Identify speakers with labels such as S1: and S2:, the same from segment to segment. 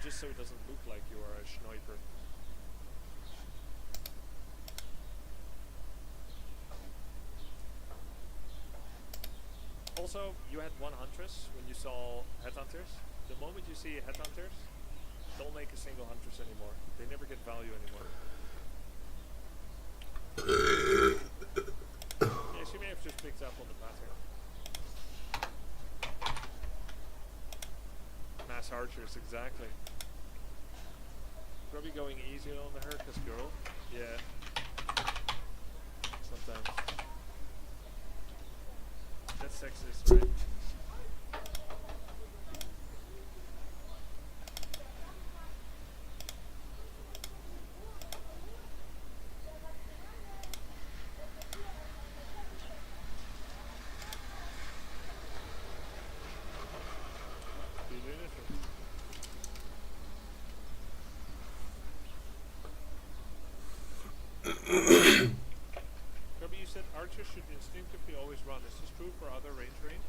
S1: just so it doesn't look like you are a sniper. Also, you had one huntress when you saw headhunters. The moment you see headhunters, don't make a single huntress anymore. They never get value anymore. Yes, you may have just picked up on the pattern. Mass archers, exactly. Probably going easy on her, cause girl. Yeah. Sometimes. That's sexist, right? Kirby, you said archers should instinctively always run. Is this true for other race range?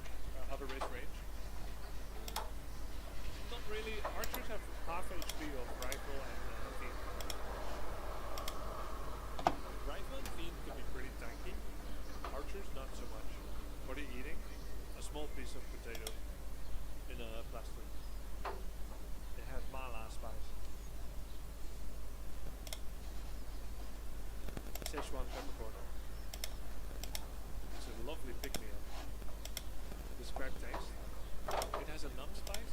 S1: Not really. Archers have half HP of rifle and fiend. Rifle and fiend can be pretty tanky. Archers, not so much. What are you eating? A small piece of potato in a plastic. It has mala spice. Szechuan peppercorn. It's a lovely pick-me-up. Describe taste. It has a numb spice.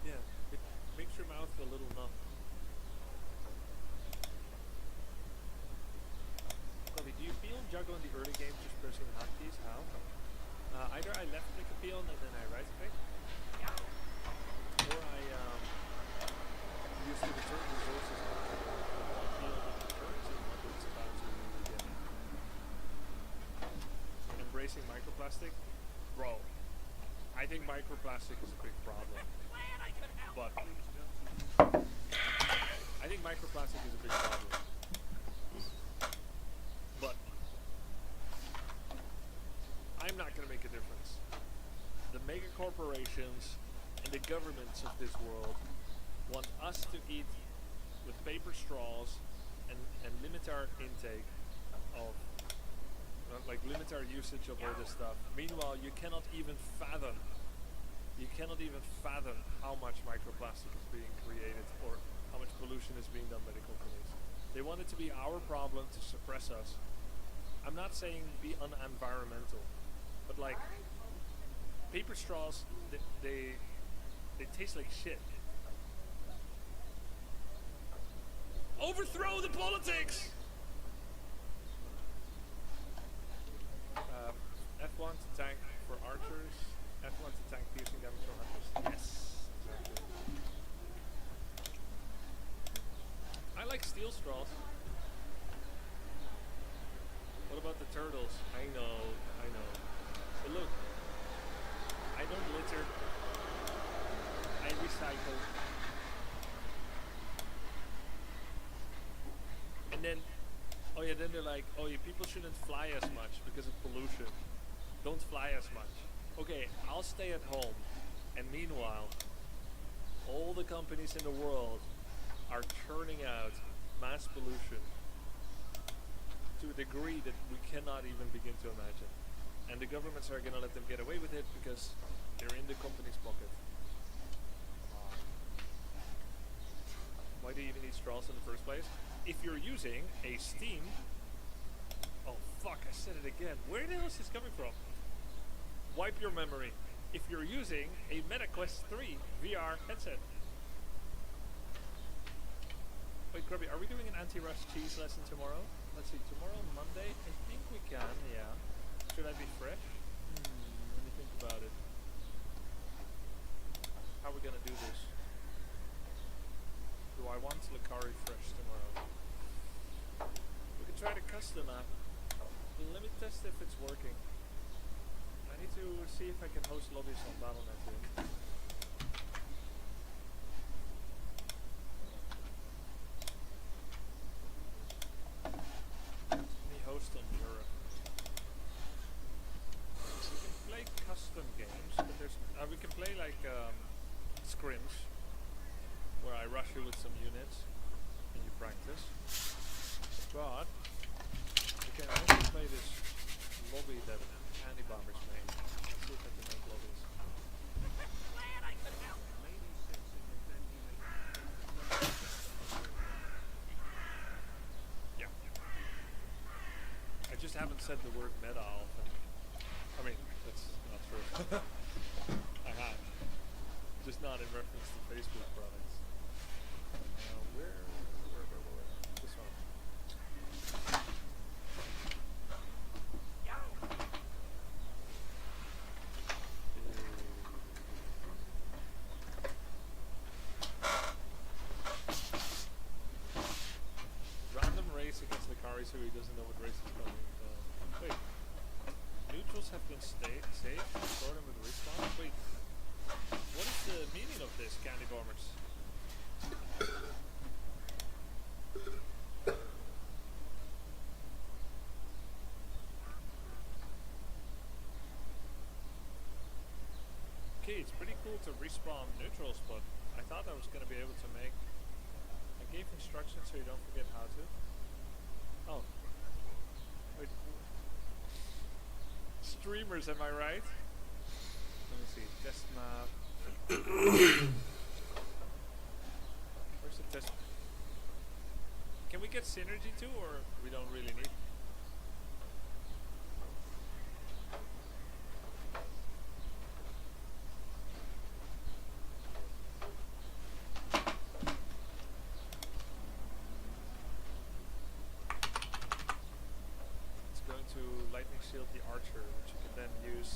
S1: Yeah, it makes your mouth a little numb. Lovely. Do you peel and juggle in the early game just pressing the hotkeys? How? Either I left click a peel and then I right click, or I use the return resources to peel the returns and what it's about to get. Embracing microplastic? Bro, I think microplastic is a big problem. But I think microplastic is a big problem. But I'm not going to make a difference. The mega corporations and the governments of this world want us to eat with paper straws and limit our intake of, like limit our usage of all this stuff. Meanwhile, you cannot even fathom how much microplastic is being created or how much pollution is being done by the companies. They want it to be our problem to suppress us. I'm not saying be unenvironmental, but like paper straws, they taste like shit. Overthrow the politics! F1 to tank for archers, F1 to tank piercing damage for hunters. Yes, exactly. I like steel straws. What about the turtles? I know. But look, I don't litter. I recycle. And then, then they're like, people shouldn't fly as much because of pollution. Don't fly as much. Okay, I'll stay at home. And meanwhile, all the companies in the world are churning out mass pollution to a degree that we cannot even begin to imagine. And the governments are going to let them get away with it because they're in the company's pocket. Why do you even need straws in the first place? If you're using a Steam... Oh fuck, I said it again. Where the hell is this coming from? Wipe your memory. If you're using a MetaQuest 3 VR headset. Wait, Grubby, are we doing an anti-rust cheese lesson tomorrow? Let's see, tomorrow, Monday? I think we can, yeah. Should I be fresh? Let me think about it. How are we gonna do this? Do I want Lakari fresh tomorrow? We can try the custom app. Let me test if it's working. I need to see if I can host lobbies on Battle.net here. Let me host on Europe. We can play custom games, but there's we can play like scrims, where I rush you with some units and you practice. But you can also play this lobby that anti-bombers made. Let's see if I can make lobbies. Yeah. I just haven't said the word meta often. I mean, that's not true. I have. Just not in reference to Facebook products. Where? This one. Random race against the Kari, so he doesn't know what race is coming. Wait. Neutrals have been saved. Restore them with respawn. Wait. What is the meaning of this, candy bombers? Okay, it's pretty cool to respawn neutrals, but I thought I was going to be able to make... I gave instructions so you don't forget how to. Oh. Wait. Streamers, am I right? Let me see, test map. Where's the test? Can we get synergy too, or we don't really need? It's going to lightning shield the archer, which you can then use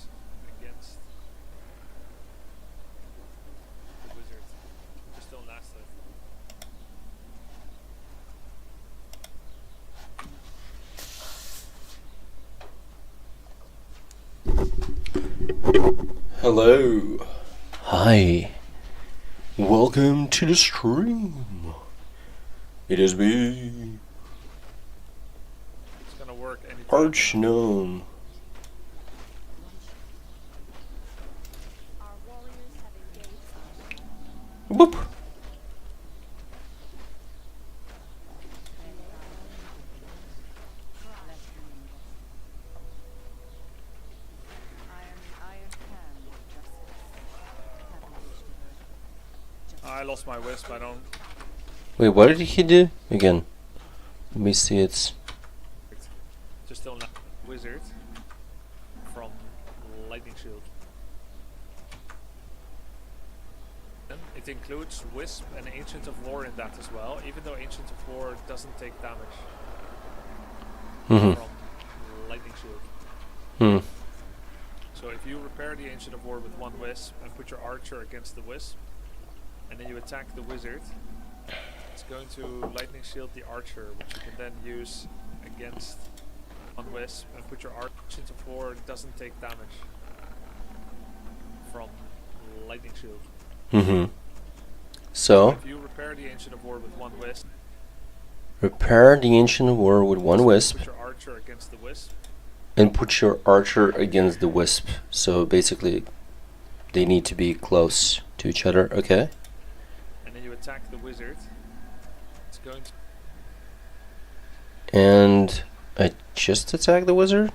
S1: against the wizard. Just don't last it.
S2: Hello. Hi. Welcome to the stream. It is me,
S1: It's gonna work anytime.
S2: Archenome.
S3: Our warriors have engaged.
S2: Whoop.
S1: I lost my wisp, I don't...
S2: Wait, what did he do again? Let me see it.
S1: Just don't let wizard from lightning shield. And it includes wisp and ancient of war in that as well, even though ancient of war doesn't take damage from lightning shield. So if you repair the ancient of war with one wisp and put your archer against the wisp, and then you attack the wizard, it's going to lightning shield the archer, which you can then use against one wisp, and put your archer into 4, it doesn't take damage from lightning shield.
S2: So,
S1: if you repair the ancient of war with one wisp,
S2: repair the ancient war with one wisp,
S1: put your archer against the wisp,
S2: and put your archer against the wisp. So basically, they need to be close to each other. Okay.
S1: and then you attack the wizard. It's going to...
S2: And I just attack the wizard?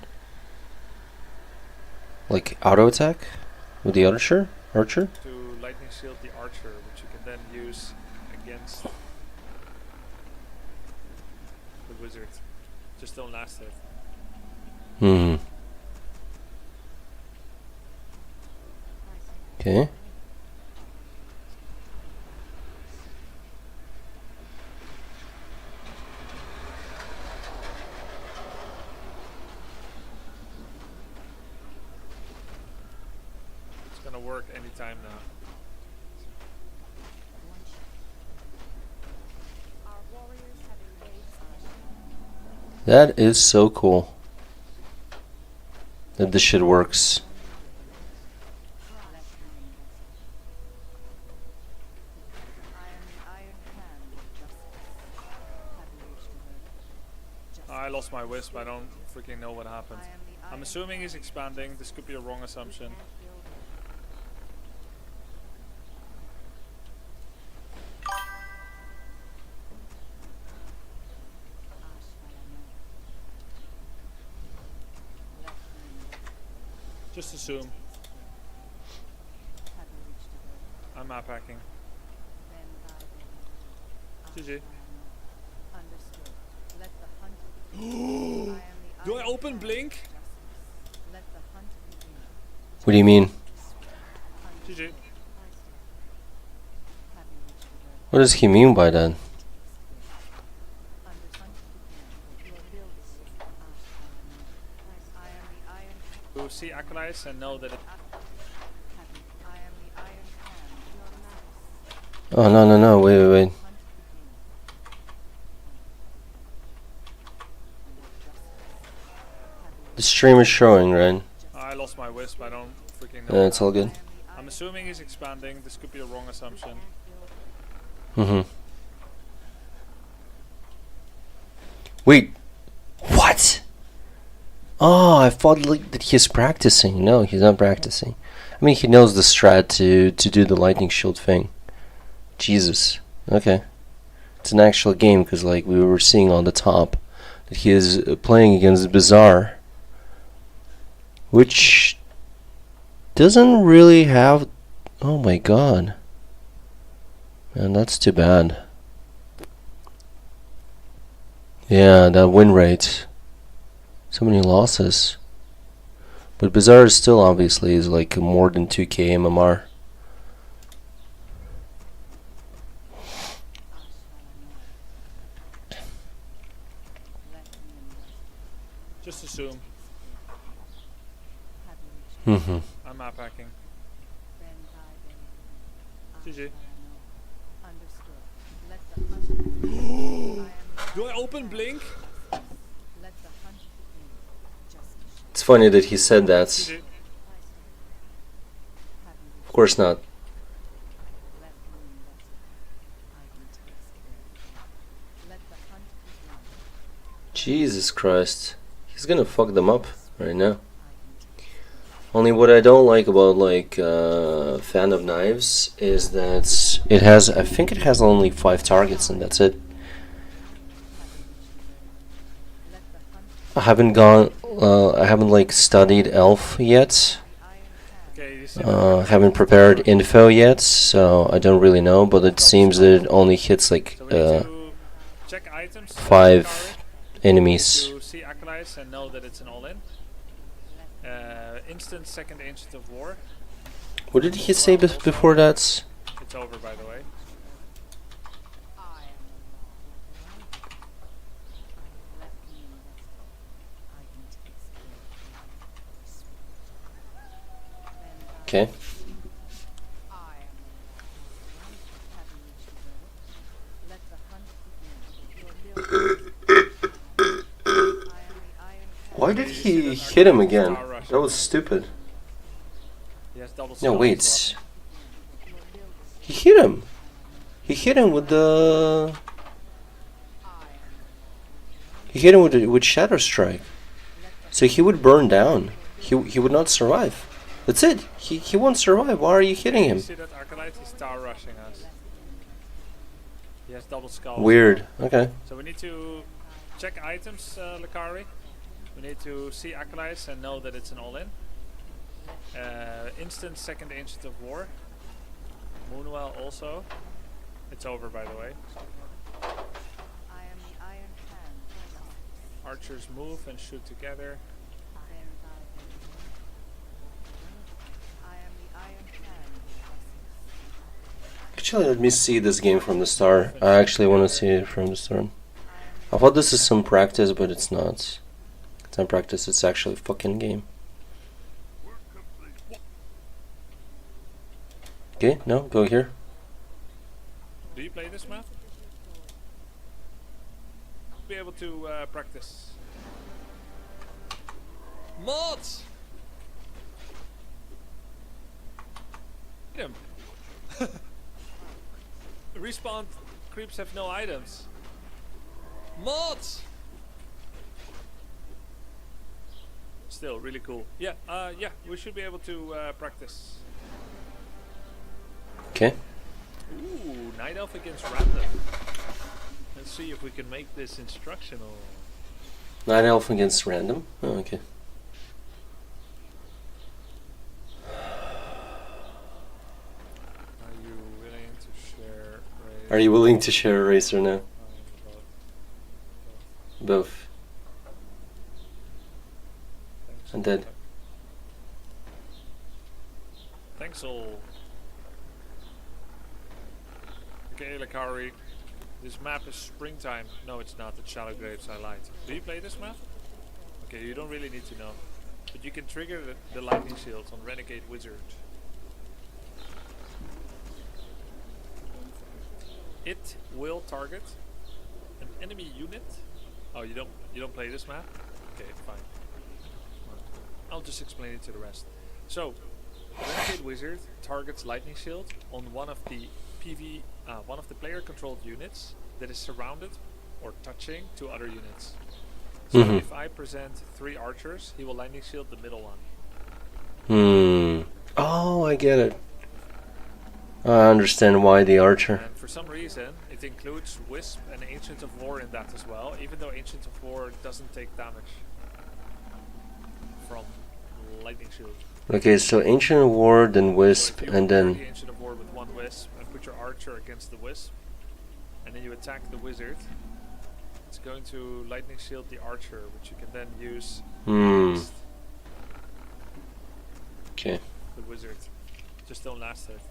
S2: Like auto attack with the archer?
S1: to lightning shield the archer, which you can then use against the wizard. Just don't last it.
S2: Okay.
S1: It's gonna work anytime now.
S3: Our warriors have engaged.
S2: That is so cool. That this shit works.
S1: I lost my wisp, I don't freaking know what happened. I'm assuming he's expanding, this could be a wrong assumption. Just assume. I'm map hacking. GG. Do I open Blink?
S2: What do you mean?
S1: GG.
S2: What does he mean by that?
S1: You see Acolytes and know that it
S2: Oh, no, wait. The stream is showing, right?
S1: I lost my wisp, I don't freaking know.
S2: It's all good.
S1: I'm assuming he's expanding. This could be a wrong assumption.
S2: Wait. What? Oh, I thought like that he's practicing. No, he's not practicing. I mean, he knows the strat to do the lightning shield thing. Jesus. Okay. It's an actual game because like we were seeing on the top that he is playing against Bizarre, which doesn't really have. Oh my god. Man, that's too bad. Yeah, that win rate. So many losses. But Bizarre still obviously is like more than 2k MMR.
S1: Just assume. I'm map hacking. GG. Do I open Blink?
S2: It's funny that he said that.
S1: GG.
S2: Of course not. Jesus Christ. He's gonna fuck them up right now. Only what I don't like about like Fan of Knives is that it has, I think it has only 5 targets and that's it. I haven't like studied Elf yet.
S1: Okay, you see
S2: Haven't prepared info yet, so I don't really know, but it seems that it only hits like
S1: so we need to check items.
S2: 5 enemies.
S1: To see Acolytes and know that it's an all-in. Instant second Ancient of War.
S2: What did he say before that?
S1: It's over, by the way.
S2: Okay. Why did he hit him again? That was stupid.
S1: He has double
S2: No,
S1: skulls
S2: wait.
S1: as
S2: He hit him. He hit him with the. He hit him with Shadow Strike. So he would burn down. He would not survive. That's it. He won't survive. Why are you hitting
S1: well. You
S2: him?
S1: see that Acolyte? He's tower rushing us. He has double skulls.
S2: Weird. Okay.
S1: So we need to check items, Lakari. We need to see Acolytes and know that it's an all-in. Instant second Ancient of War. Moonwell also. It's over, by the way. Archers move and shoot together.
S2: Actually, let me see this game from the start. I actually want to see it from the start. I thought this is some practice, but it's not. It's not practice, it's actually a fucking game. Okay, no, go here.
S1: Do you play this map? Be able to practice. Mods! Hit him. Respawn creeps have no items. Mods! Still really cool. Yeah, yeah, we should be able to practice.
S2: Okay.
S1: Ooh, Night Elf against Random. Let's see if we can make this instructional.
S2: Night Elf against random. Oh, okay. Are you willing to share a race or no?
S1: Both.
S2: Both.
S1: Thanks.
S2: I'm dead.
S1: Thanks all. Okay, Lakari. This map is springtime. No, it's not. It's Shallow Graves. I lied. Do you play this map? Okay, you don't really need to know. But you can trigger the lightning shield on Renegade Wizard. It will target an enemy unit. Oh, you don't play this map? Okay, fine. I'll just explain it to the rest. So, the Renegade Wizard targets lightning shield on one of the player-controlled units that is surrounded or touching two other units. So if I present 3 archers, he will lightning shield the middle one.
S2: Oh, I get it. I understand why the archer.
S1: And for some reason, it includes Wisp and Ancient of War in that as well, even though Ancient of War doesn't take damage from lightning shield.
S2: Okay, so Ancient War, then Wisp,
S1: So if you
S2: and
S1: parry
S2: then...
S1: the Ancient of War with 1 Wisp and put your archer against the Wisp, and then you attack the wizard, it's going to lightning shield the archer, which you can then use against
S2: Okay.
S1: the wizard. Just don't last it.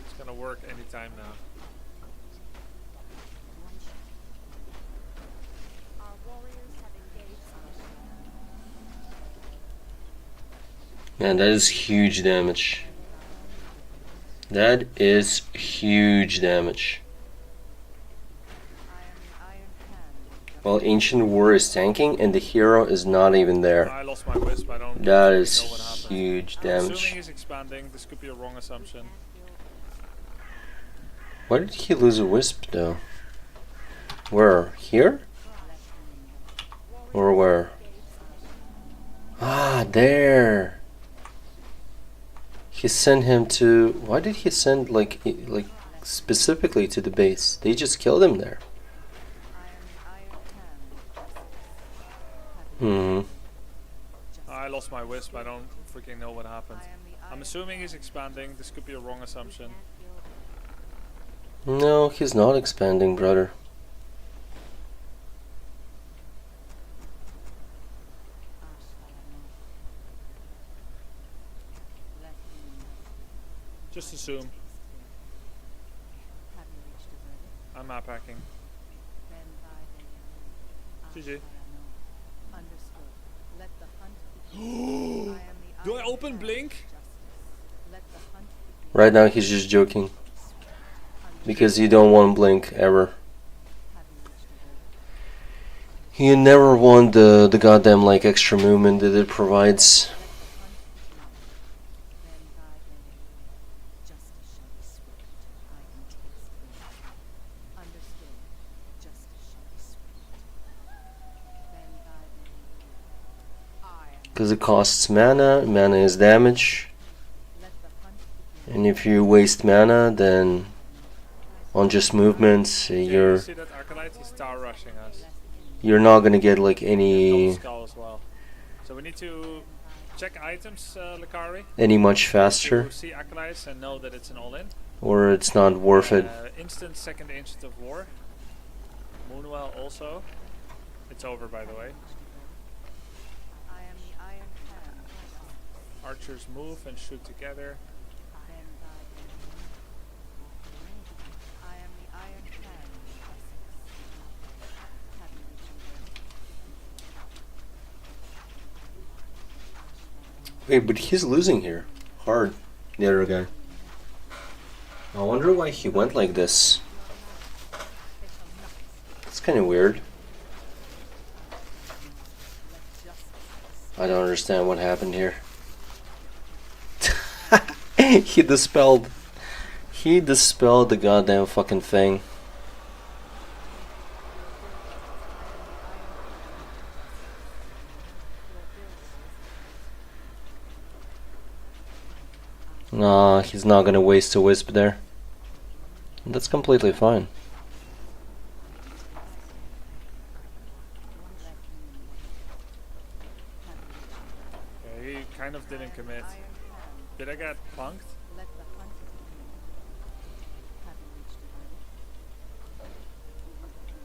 S1: It's gonna work anytime now.
S3: Our warriors have engaged some.
S2: Man, that is huge damage. That is huge damage. While Ancient War is tanking and the hero is not even there.
S1: I lost my wisp. I don't
S2: That
S1: really
S2: is
S1: know what happened.
S2: huge
S1: I'm assuming
S2: damage.
S1: he's expanding. This could be a wrong assumption.
S2: Why did he lose a wisp though? Where? Here? Or where? Ah, there. He sent him to... Why did he send like specifically to the base? They just killed him there.
S1: I lost my wisp. I don't freaking know what happened. I'm assuming he's expanding. This could be a wrong assumption.
S2: No, he's not expanding, brother.
S1: Just assume. I'm map hacking. GG. Do I open Blink?
S2: Right now he's just joking. Because you don't want Blink ever. You never want the goddamn like extra movement that it provides. Because it costs mana, mana is damage. And if you waste mana, then on just movements,
S1: You see that Acolyte? He's tower rushing us.
S2: you're not gonna get like
S1: Double
S2: any
S1: skull as well. So we need to check items, Lakari.
S2: any much faster,
S1: To see Acolytes and know that it's an all-in.
S2: or it's not worth it.
S1: Instant second Ancient of War. Moonwell also. It's over, by the way. Archers move and shoot together.
S2: Wait, but he's losing here. Hard. The other guy. I wonder why he went like this. It's kind of weird. I don't understand what happened here. He dispelled the goddamn fucking thing. Nah, he's not gonna waste a wisp there. That's completely fine.
S1: Yeah, he kind of didn't commit. Did I get punked?
S3: Let the hunt begin. Have you reached the end?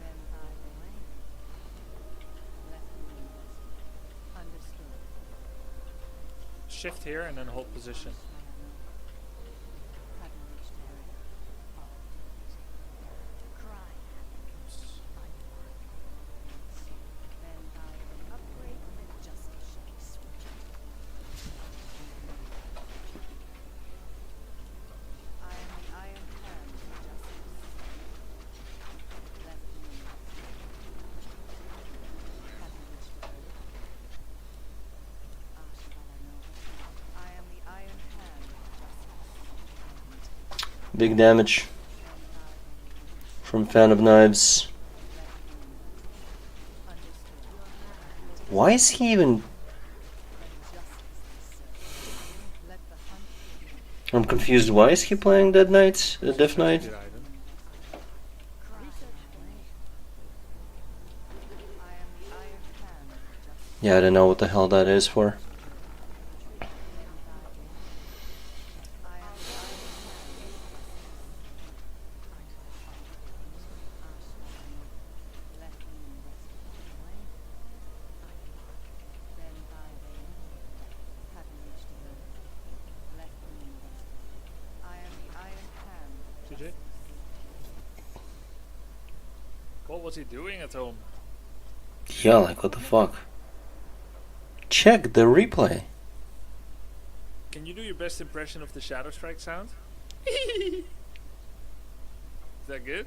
S3: Then I will aim. Let me rest. Understood.
S1: Shift here and then hold position.
S3: Have you reached the area? Cry. Then I will upgrade the justice shapes. I am the Iron Hand of Justice. Let me rest. Have you reached the area? I am the Iron Hand of Justice.
S2: Big damage from Fan of Knives. Why is he even...
S3: Let the hunt begin.
S2: I'm confused. Why is he playing Dead Knight? Death Knight?
S1: Good item.
S3: I am the Iron Hand of Justice.
S2: Yeah, I don't know what the hell that is for.
S3: I am the Iron Hand. Let me rest my way. Then by the end, have you reached the end? Let me rest. I am the Iron Hand. of
S1: GG. What was he doing at home?
S2: Yeah, like what the fuck? Check the replay.
S1: Can you do your best impression of the Shadow Strike sound? Is that good?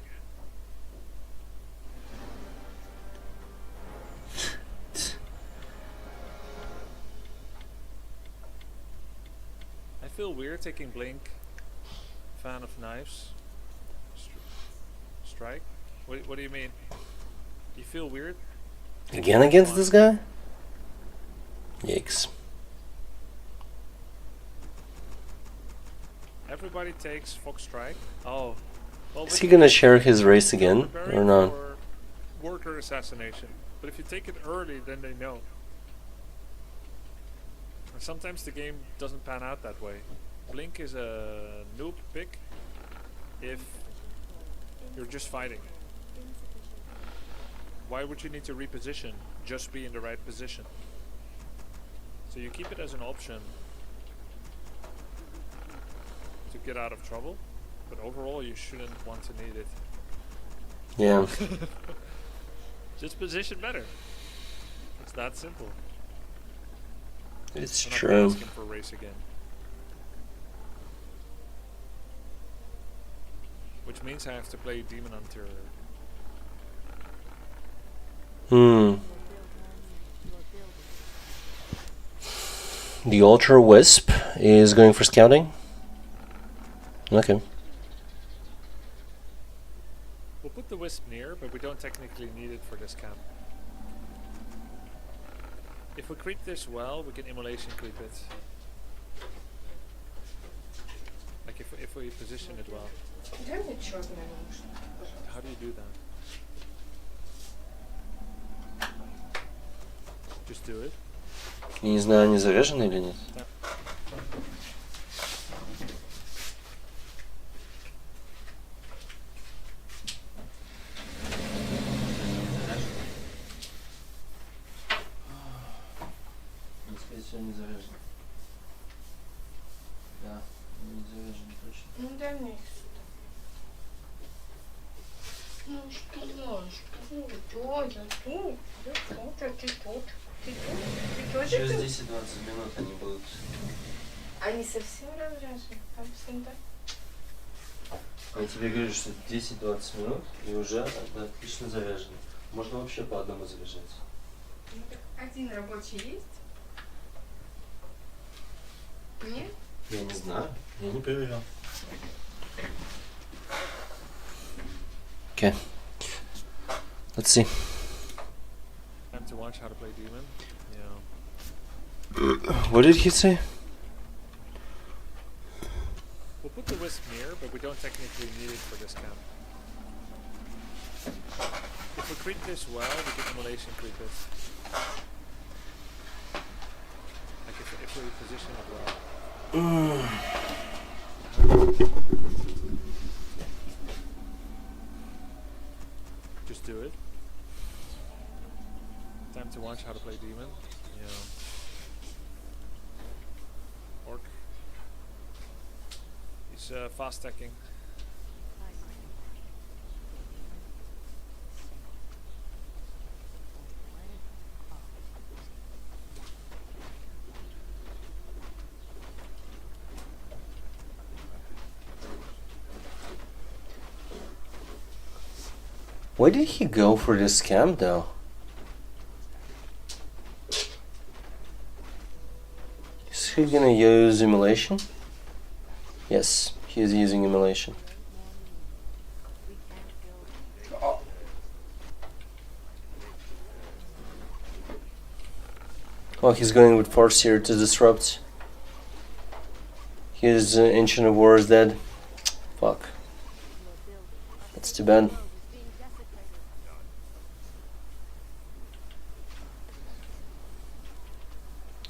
S1: I feel weird taking Blink, Fan of Knives, Strike. What do you mean? You feel weird?
S2: Again against this guy? Yikes.
S1: Everybody takes Fox Strike. Oh. Well,
S2: Is
S1: with
S2: he gonna share his race again
S1: preparing
S2: or not?
S1: for Worker Assassination. But if you take it early, then they know. And sometimes the game doesn't pan out that way. Blink is a noob pick if you're just fighting. Why would you need to reposition? Just be in the right position. So you keep it as an option to get out of trouble, but overall you shouldn't want to need it.
S2: Yeah.
S1: Just position better. It's that simple.
S2: It's
S1: I'm not
S2: true.
S1: asking for a race again. Which means I have to play Demon Hunter.
S2: The Ultra Wisp is going for scouting. Okay.
S1: We'll put the Wisp near, but we don't technically need it for this camp. If we creep this well, we can immolation creep it. Like if we position it well.
S4: Дай мне черный наушник, пожалуйста.
S1: How do you do that? Just do it.
S2: Я не знаю, они заряжены или нет. Да, не заряжены точно.
S4: Ну дай мне их сюда. Ну что, ну что, я тут, а ты тут. Ты тоже
S2: Через
S4: тут?
S2: 10-20 минут они будут.
S4: Они совсем разряжены, там всегда.
S2: Я тебе говорю, что 10-20 минут и уже это отлично заряжено. Можно вообще по одному заряжать.
S4: Ну, так один рабочий есть? Нет?
S2: Я не знаю, я не проверял. Okay. Let's see.
S1: Time to watch how to play Demon. Yeah.
S2: What did he say?
S1: don't technically need it for this camp. If we creep this well, we can immolation creep it. Like if we position it well. Just do it. Time to watch how to play demon. Yeah. Orc. He's fast stacking.
S2: Why did he go for this camp though? Is he gonna use immolation? Yes, he is using immolation. Oh, he's going with force here to disrupt. His Ancient of War is dead. Fuck. That's too bad.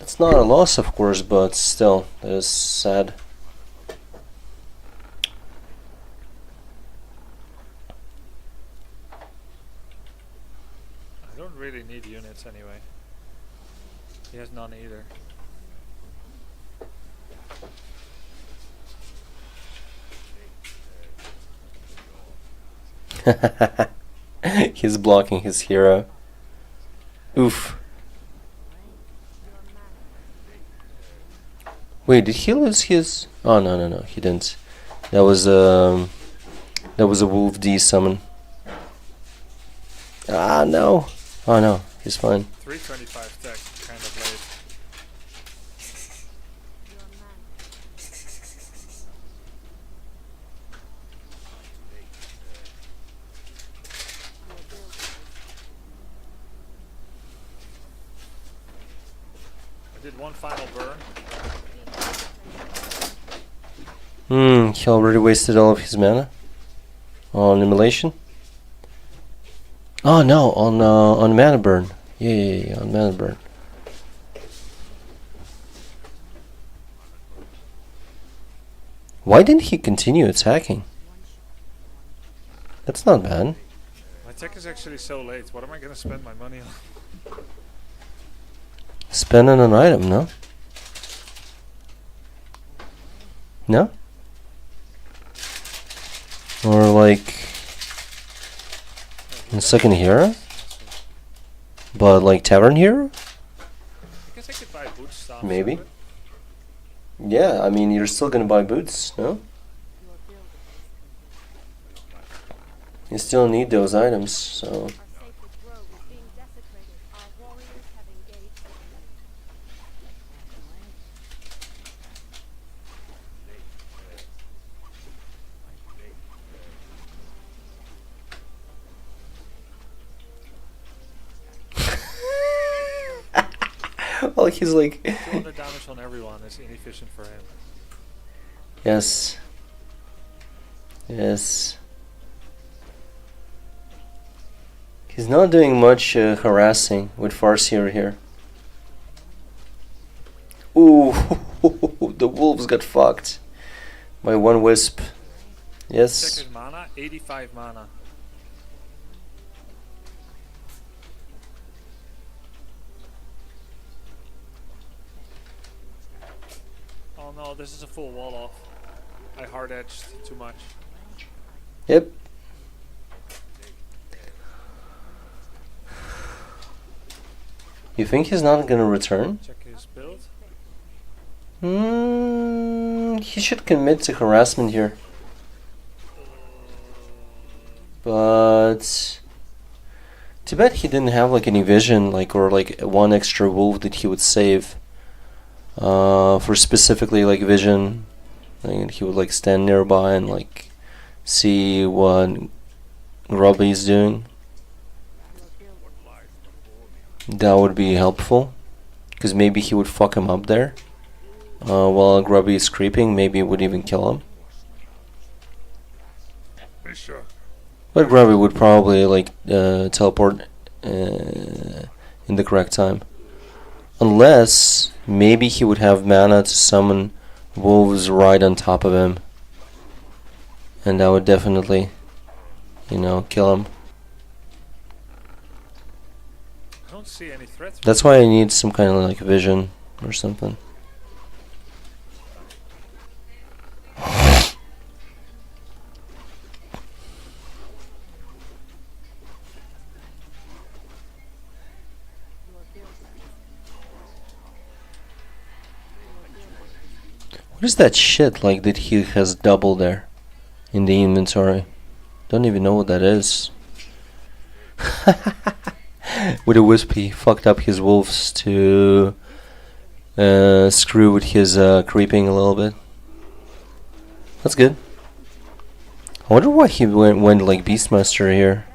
S2: It's not a loss, of course, but still, that is sad.
S1: I don't really need units anyway. He has none either.
S2: He's blocking his hero. Oof. Wait, did he lose his? Oh no, he didn't. That was a wolf D summon. Ah no. Oh no, he's fine.
S1: 325 tech, kind of late. I did one final burn.
S2: He already wasted all of his mana on immolation. Oh no, on mana burn. Yeah, on mana burn. Why didn't he continue attacking? That's not bad.
S1: My tech is actually so late. What am I gonna spend my money on?
S2: Spend on an item, no? No? Or like a second hero? But like tavern hero?
S1: I guess I could buy boot stuff.
S2: Maybe. Yeah, I mean you're still gonna buy boots, no? You still need those items, so well, he's like
S1: 200 damage on everyone is inefficient for him.
S2: yes. Yes. He's not doing much harassing with Farseer here. Ooh, the wolves got fucked by one wisp.
S1: Check
S2: Yes.
S1: his mana, 85 mana. Oh no, this is a full wall off. I hard edged too much.
S2: Yep. You think he's not gonna return?
S1: Check his build.
S2: He should commit to harassment here. But too bad he didn't have like any vision, like or like one extra wolf that he would save. For specifically like vision, and he would like stand nearby and like see what Grubby's doing. That would be helpful, because maybe he would fuck him up there while Grubby is creeping. Maybe it would even kill him. But Grubby would probably like teleport in the correct time. Unless maybe he would have mana to summon wolves right on top of him. And that would definitely, kill him.
S1: I don't see any threats.
S2: That's why I need some kind of like vision or something. What is that shit like that he has double there in the inventory? Don't even know what that is. With a wisp he fucked up his wolves to screw with his creeping a little bit. That's good. I wonder why he went like Beastmaster here.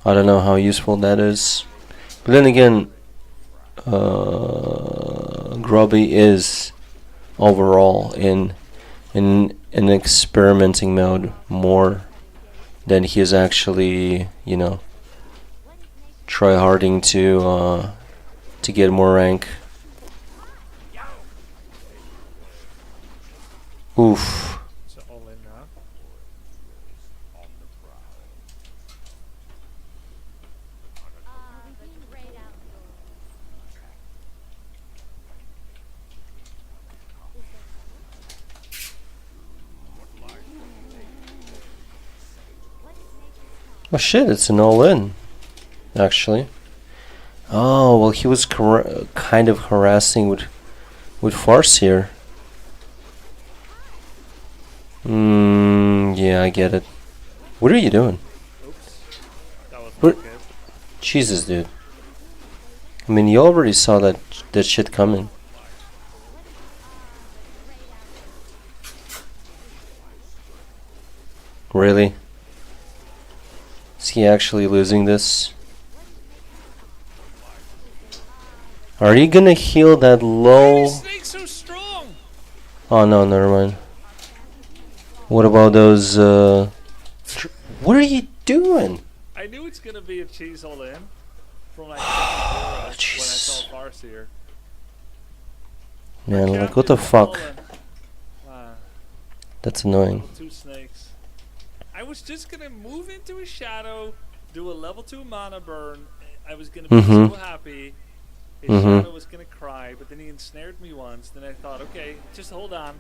S2: I don't know how useful that is. But then again, Grubby is overall in an experimenting mode more than he is actually, try-harding to get more rank. Oof.
S1: So all in now.
S2: Oh shit, it's an all-in, actually. Oh, well he was kind of harassing with Farce here. Yeah, I get it. What are you doing?
S1: Oops. That was
S2: What?
S1: not good.
S2: Jesus, dude. I mean, you already saw that shit coming. Really? Is he actually losing this? Are you gonna heal that low?
S1: Snake's so strong!
S2: Oh no, never mind. What about those? What are you doing?
S1: I knew it's gonna be a cheese all in from like when I
S2: Jesus.
S1: saw Farseer.
S2: Man, like what the fuck?
S1: Wow.
S2: That's annoying.
S1: 2 snakes. I was just gonna move into a shadow, do a level 2 mana burn. I was gonna be so happy. His shadow was gonna cry, but then he ensnared me once. Then I thought, okay, just hold on.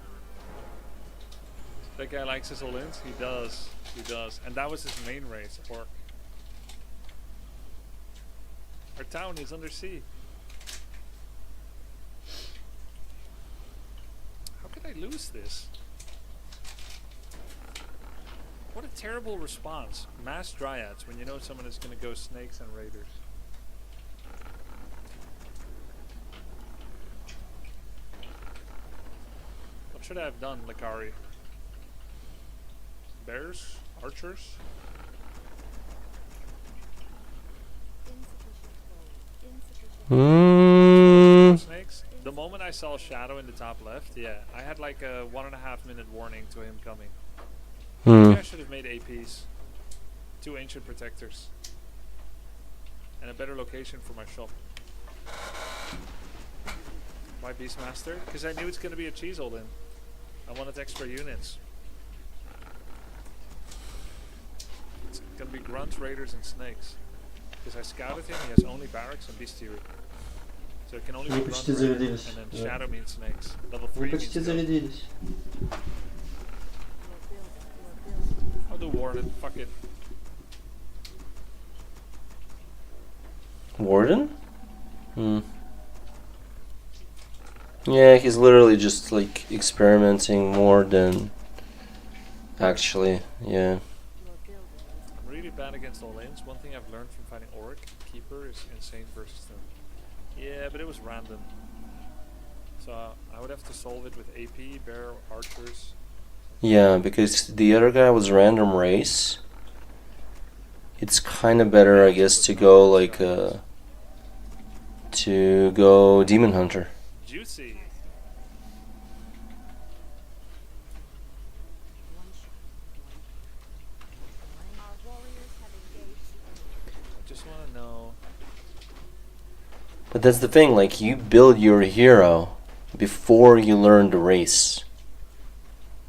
S1: That guy likes his all-ins. He does. He does. And that was his main race, Orc. Our town is under sea. How could I lose this? What a terrible response. Mass dryads when you know someone is going to go snakes and raiders. What should I have done, Lakari? Bears? Archers? Snakes? The moment I saw Shadow in the top left, yeah, I had like a 1.5 minute warning to him coming. Maybe I should have made APs. 2 ancient protectors. And a better location for my shop. Why Beastmaster? Because I knew it's going to be a cheese all in. I wanted extra units. It's going to be grunts, raiders, and snakes. Because I scouted him, he has only barracks and bestiary. So it can only be grunt,
S5: почти
S1: raider,
S5: зарядились.
S1: and then
S5: Да.
S1: shadow means snakes. Level 3
S5: Мы
S1: means
S5: почти
S1: goat.
S5: зарядились.
S1: I'll do Warden, fuck it.
S2: Warden? Yeah, he's literally just like experimenting more than actually, yeah.
S1: I'm really bad against all lanes. One thing I've learned from fighting Auric, Keeper, is insane versus them. Yeah, but it was random. So I would have to solve it with AP, Bear, Archers.
S2: Yeah, because the other guy was random race. It's kind of better, I guess, to go like to go Demon Hunter.
S1: Juicy. don't know.
S2: But that's the thing, like, you build your hero before you learn the race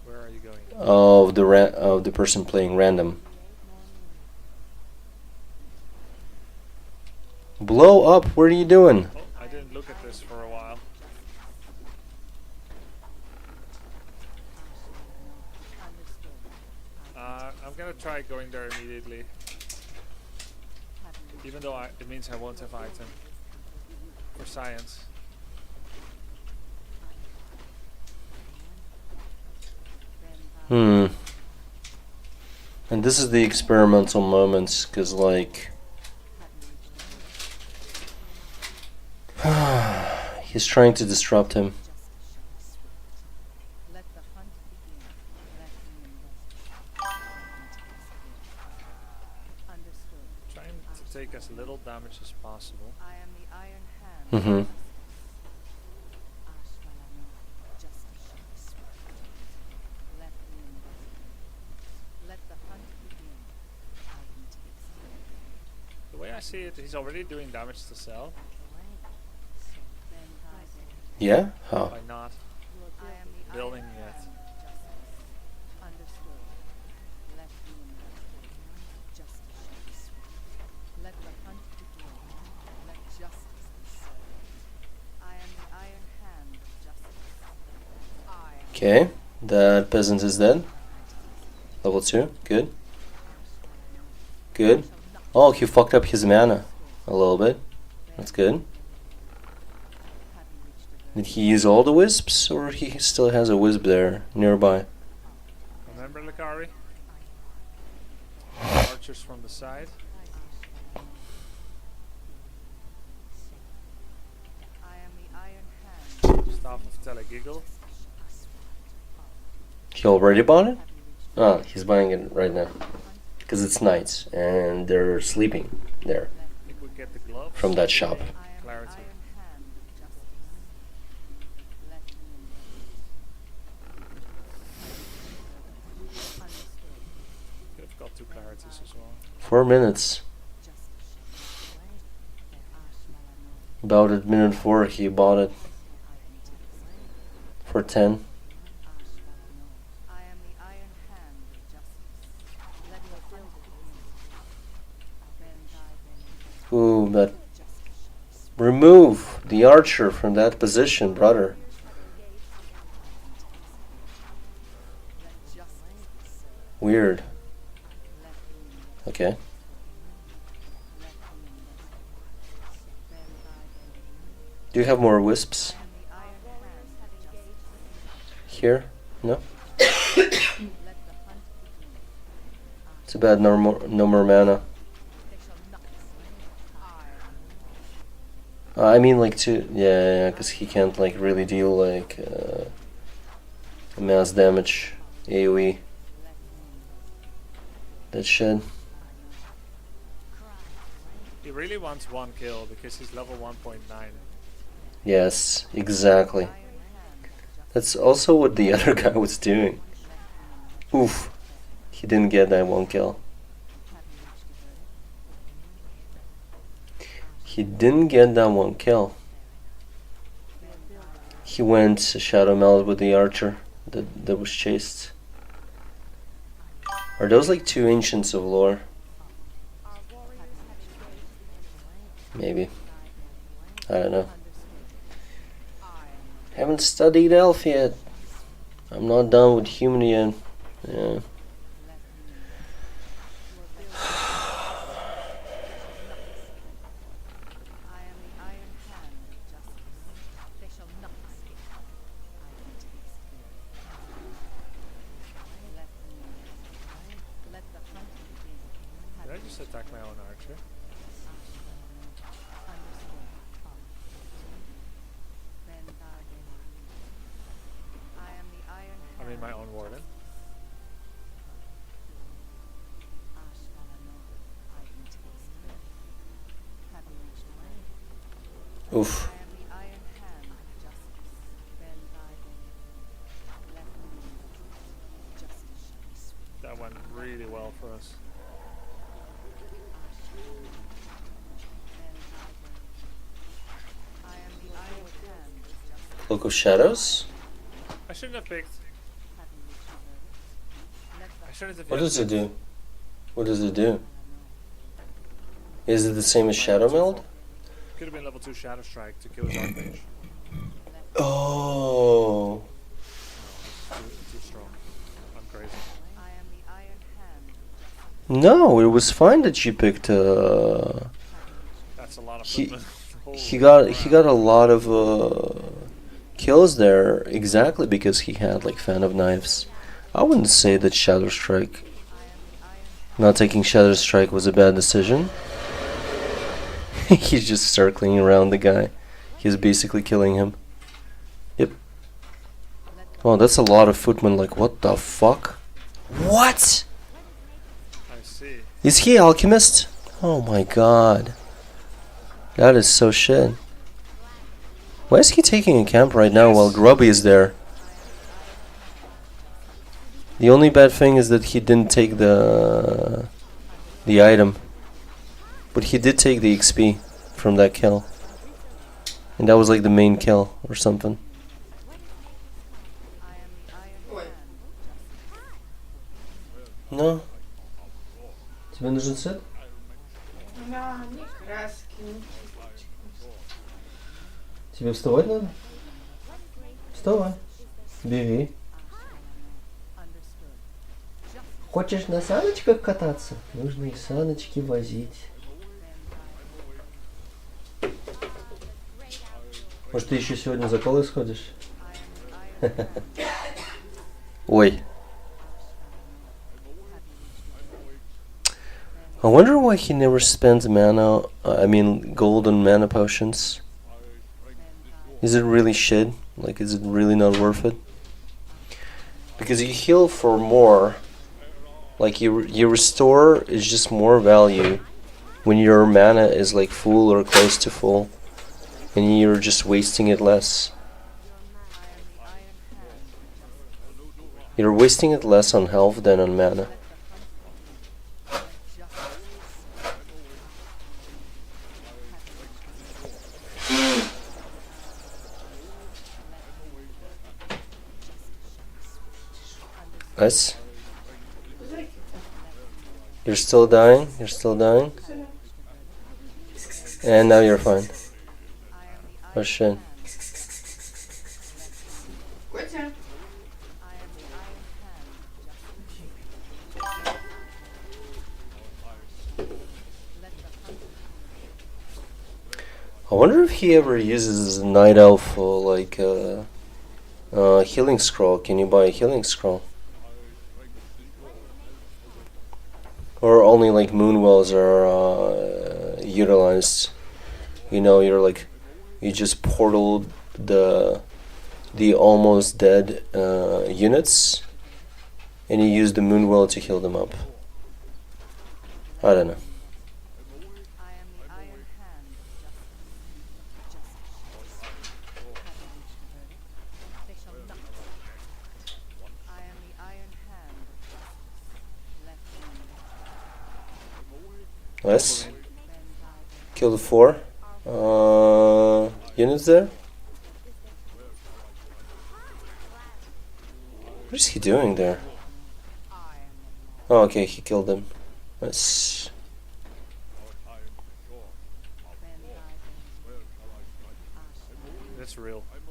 S1: Where are you going?
S2: of the person playing random. Blow up, what are you doing?
S1: Oh, I didn't look at this for a while. I'm gonna try going there immediately. Even though it means I won't have item. For science.
S2: And this is the experimental moments, because, like, he's trying to disrupt him.
S3: Let the hunt begin. Let me investigate. Understood.
S1: Trying to take as little damage as possible.
S3: I am the Iron Hand.
S2: Mm-hmm.
S3: Justice shall be swift. Let me investigate. Let the hunt begin. I can taste it.
S1: The way I see it, he's already doing damage to Cell.
S3: So then I will.
S2: Yeah? How?
S1: By not
S3: I am the
S1: building
S3: Iron
S1: yet.
S3: Hand. Justice. Understood. Let me investigate. Justice shall be swift. Let the hunt begin. Let justice be served. I am the Iron Hand of justice. I am
S2: Okay, that peasant is dead. Level 2, good. Good. Oh, he fucked up his mana a little bit. That's good. Did he use all the wisps, or he still has a wisp there nearby?
S1: Remember Lakari? Archers from the side.
S3: I am the Iron Hand.
S1: Staff of Telegiggle.
S2: He already bought it? Ah, he's buying it right now. Because it's night, and they're sleeping there
S1: I think we get the gloves.
S2: from that shop.
S3: I am the
S1: Clarity.
S3: Iron Hand of justice. Let me investigate. Understood.
S1: Could have got 2 clarities as well.
S2: 4 minutes.
S3: Justice shall be displayed. There shall I know.
S2: About at minute 4 he bought it
S3: I can taste it.
S2: for 10.
S3: I am the Iron Hand of justice. Let the hunt begin. Then thy vengeance.
S2: Ooh, but
S3: Justice shall be swift.
S2: remove the archer from that position, brother.
S3: Let justice be served.
S2: Weird.
S3: Let me investigate.
S2: Okay.
S3: Let me investigate. Then thy vengeance.
S2: Do you have more wisps
S3: I am the Iron Hand of justice.
S2: here? No?
S3: Let the hunt begin.
S2: Too bad no more mana.
S3: They shall not I
S2: I mean, like, yeah, because he can't, like, really deal, like, mass damage, AoE, that shit.
S1: He really wants 1 kill because he's level 1.9.
S2: Yes, exactly. That's also what the other guy was doing. Oof. He didn't get that 1 kill. He didn't get that 1 kill. He went Shadow Meld with the archer that was chased. Are those like 2 ancients of lore? Maybe. I don't know. Haven't studied elf yet. I'm not done with human yet. Yeah.
S3: I am the Iron Hand of justice. They shall not escape. I can taste it. Let me investigate. Let the hunt begin.
S1: Did I just attack my own archer?
S3: Understood. Then thy vengeance. I am the Iron Hand.
S1: I mean my own warden.
S3: I can taste it. Have you reached the way?
S2: Oof.
S3: I am the Iron Hand of justice. Then thy vengeance. Let me investigate. Justice shall be swift.
S1: That went really well for us.
S2: Cloak of Shadows?
S1: I shouldn't have picked. I shouldn't have.
S2: What does it do? What does it do? Is it the same as Shadow Meld?
S1: Could have been level 2 Shadow Strike to kill his Archmage.
S2: Oh.
S1: Too strong. I'm crazy.
S3: I am the Iron Hand.
S2: No, it was fine that you picked.
S1: That's a lot of
S2: He
S1: footmen.
S2: he got a lot of kills there exactly because he had like Fan of Knives. I wouldn't say that Shadow Strike. Not taking Shadow Strike was a bad decision. He's just circling around the guy. He's basically killing him. Yep. Oh, that's a lot of footmen. Like, what the fuck? What?
S1: I see.
S2: Is he alchemist? Oh my god. That is so shit. Why is he taking a camp right now while Grubby is there? The only bad thing is that he didn't take the item. But he did take the XP from that kill. And that was like the main kill or something.
S3: I am the Iron
S4: Ой.
S3: Hand.
S2: No. Тебе нужен сет?
S4: Да, ни краски, ни кисточек.
S2: Тебе вставать надо? Вставай. Бери.
S3: Understood.
S2: Хочешь на саночках кататься? Нужно и саночки возить. Может, ты еще сегодня за колой сходишь? Ой. I wonder why he never spends mana, gold on mana potions. Is it really shit? Like, is it really not worth it? Because you heal for more. Like, you restore is just more value when your mana is like full or close to full. And you're just wasting it less. You're wasting it less on health than on mana. Nice. You're still dying? You're still dying? And now you're fine. Oh shit.
S4: Котя,
S2: I wonder if he ever uses Night Elf for like healing scroll. Can you buy a healing scroll? Or only like moonwells are utilized. You know, you just portal the almost dead units, and you use the moonwell to heal them up. I don't know.
S3: I am the Iron Hand. They shall not. I am the Iron Hand. Left wing.
S2: Nice.
S3: Then guide.
S2: Killed 4 units there. What is he doing there?
S3: I am
S2: Oh, okay, he killed them. Nice.
S3: then guide.
S1: That's real.
S3: I am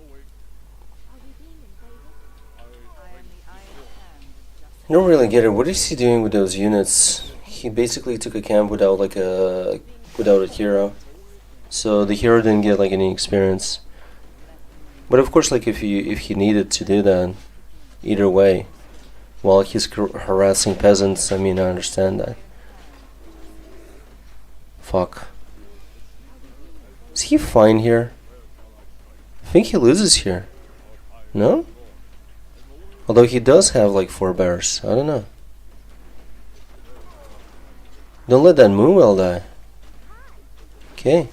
S3: the Iron Hand.
S2: I don't really get it. What is he doing with those units? He basically took a camp without a hero, so the hero didn't get like any experience. But of course, like if he needed to do that, either way, while he's harassing peasants, I mean, I understand that. Fuck. Is he fine here? I think he loses here. No? Although he does have like 4 bears. I don't know. Don't let that moonwell die. Okay.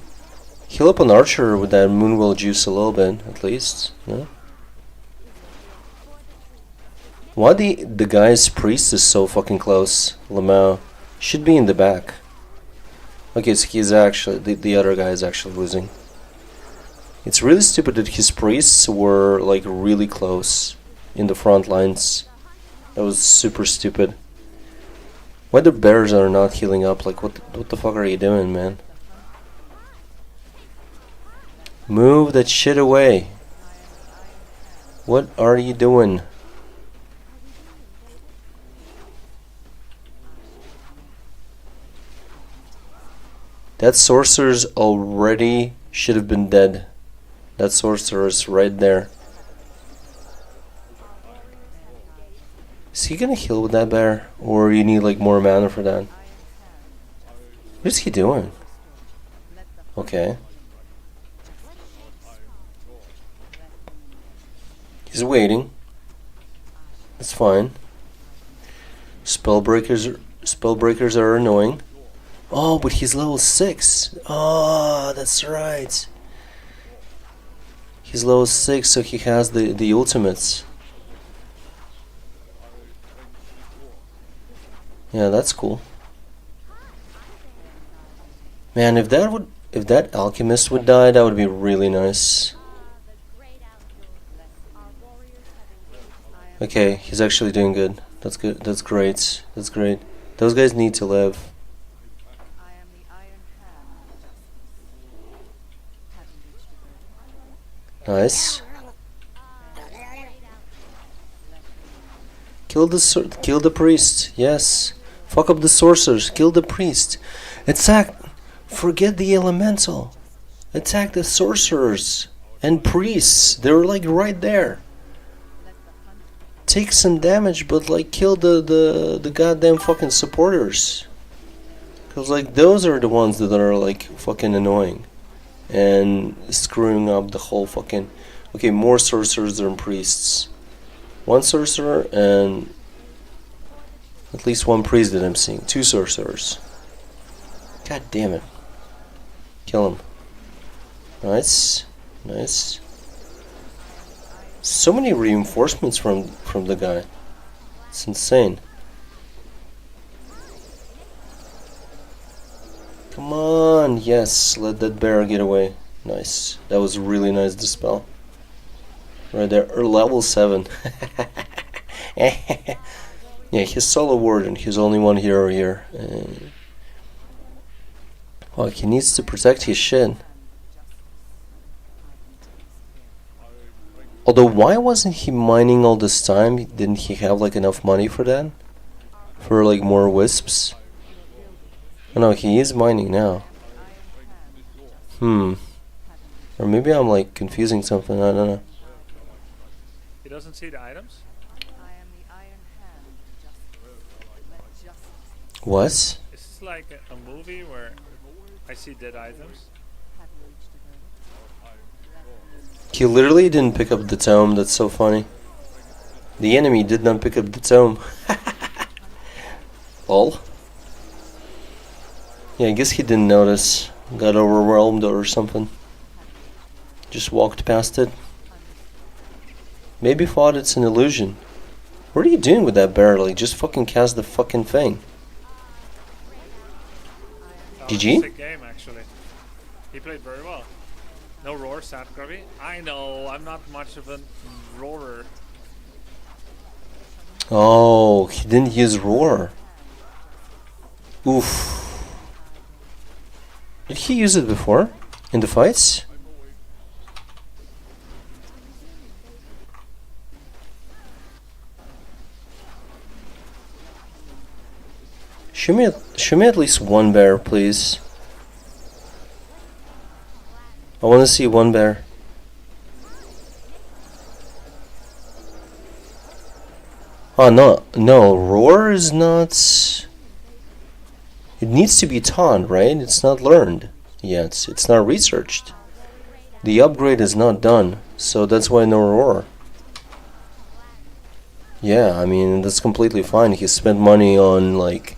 S2: Heal up an archer with that moonwell juice a little bit, at least. No? Why the guy's priest is so fucking close? Lamau should be in the back. Okay, so he's actually the other guy is actually losing. It's really stupid that his priests were like really close in the front lines. That was super stupid. Why the bears are not healing up? Like what the fuck are you doing, man? Move that shit away. What are you doing? That sorcerer's already should have been dead. That sorcerer's right there. Is he gonna heal with that bear? Or you need like more mana for that? What is he doing? Okay. He's waiting. That's fine. Spellbreakers are annoying. Oh, but he's level 6. Oh, that's right. He's level 6, so he has the ultimates. Yeah, that's cool. Man, if that alchemist would die, that would be really nice. Okay, he's actually doing good. That's good. That's great. That's great. Those guys need to live. Nice. Kill the priest. Yes. Fuck up the sorcerers. Kill the priest. Attack. Forget the elemental. Attack the sorcerers and priests. They're like right there. Take some damage, but like kill the goddamn fucking supporters. Cause like those are the ones that are like fucking annoying and screwing up the whole fucking. Okay, more sorcerers than priests. One sorcerer and at least one priest that I'm seeing. 2 sorcerers. God damn it. Kill him. Nice. Nice. So many reinforcements from the guy. It's insane. Come on. Yes, let that bear get away. Nice. That was really nice dispel. Right there, level 7. Yeah, he's solo warden. He's only one hero here. Well, he needs to protect his shit. Although, why wasn't he mining all this time? Didn't he have like enough money for that? For like more wisps? Oh, no, he is mining now. Or maybe I'm like confusing something. I don't know.
S1: He doesn't see the items?
S2: What?
S1: Is this like a movie where I see dead items?
S2: He literally didn't pick up the tome. That's so funny. The enemy did not pick up the tome. Lol. Yeah, I guess he didn't notice. Got overwhelmed or something. Just walked past it. Maybe thought it's an illusion. What are you doing with that bear? Like, just fucking cast the fucking thing. GG?
S1: Sick game, actually. He played very well. No roar, sad grubby. I know, I'm not much of a roarer.
S2: Oh, he didn't use roar. Oof. Did he use it before? In the fights? Show me at least one bear, please. I want to see one bear. Oh, no, roar is not... It needs to be taught, right? It's not learned yet. It's not researched. The upgrade is not done, so that's why no roar. Yeah, I mean, that's completely fine. He spent money on, like,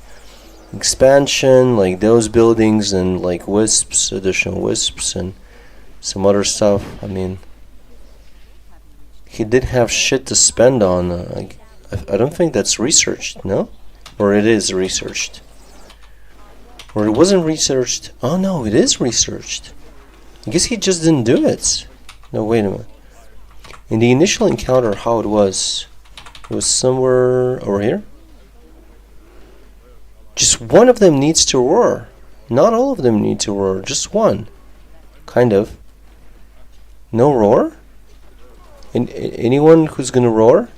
S2: expansion, like those buildings, and, like, wisps, additional wisps, and some other stuff. I mean, he did have shit to spend on. I don't think that's researched, no? Or it is researched. Or it wasn't researched. Oh no, it is researched. I guess he just didn't do it. No, wait a minute. In the initial encounter, how it was somewhere over here. Just one of them needs to roar. Not all of them need to roar, just one. Kind of. No roar? Anyone who's gonna roar?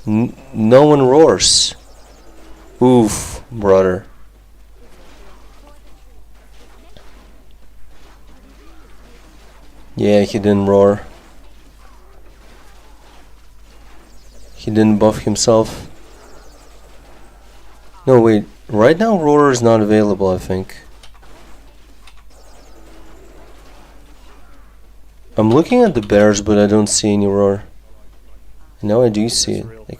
S2: No one roars. Oof, brother. Yeah, he didn't roar. He didn't buff himself. No, wait. Right now, roar is not available, I think. I'm looking at the bears, but I don't see any roar. Now I do see it. Like,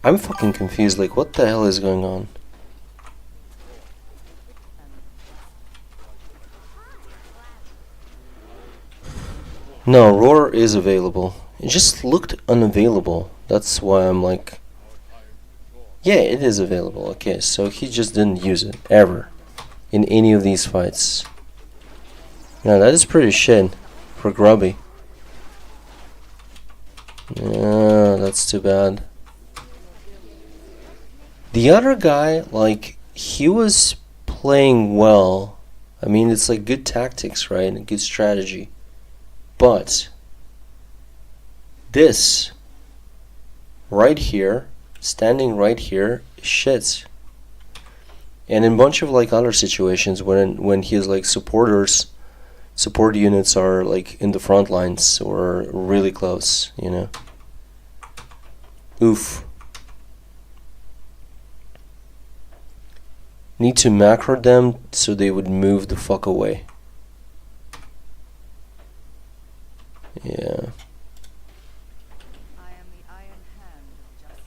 S2: I'm fucking confused. Like, what the hell is going on? No, roar is available. It just looked unavailable. That's why I'm like... Yeah, it is available. Okay, so he just didn't use it, ever. In any of these fights. Now that is pretty shit. For Grubby. Yeah, that's too bad. The other guy, like, he was playing well. I mean, it's like good tactics, right? And good strategy. But this right here, standing right here, is shit. And in a bunch of like other situations when his like support units are like in the front lines or really close, you know. Oof. Need to macro them so they would move the fuck away. Yeah.
S3: I am the iron hand of justice.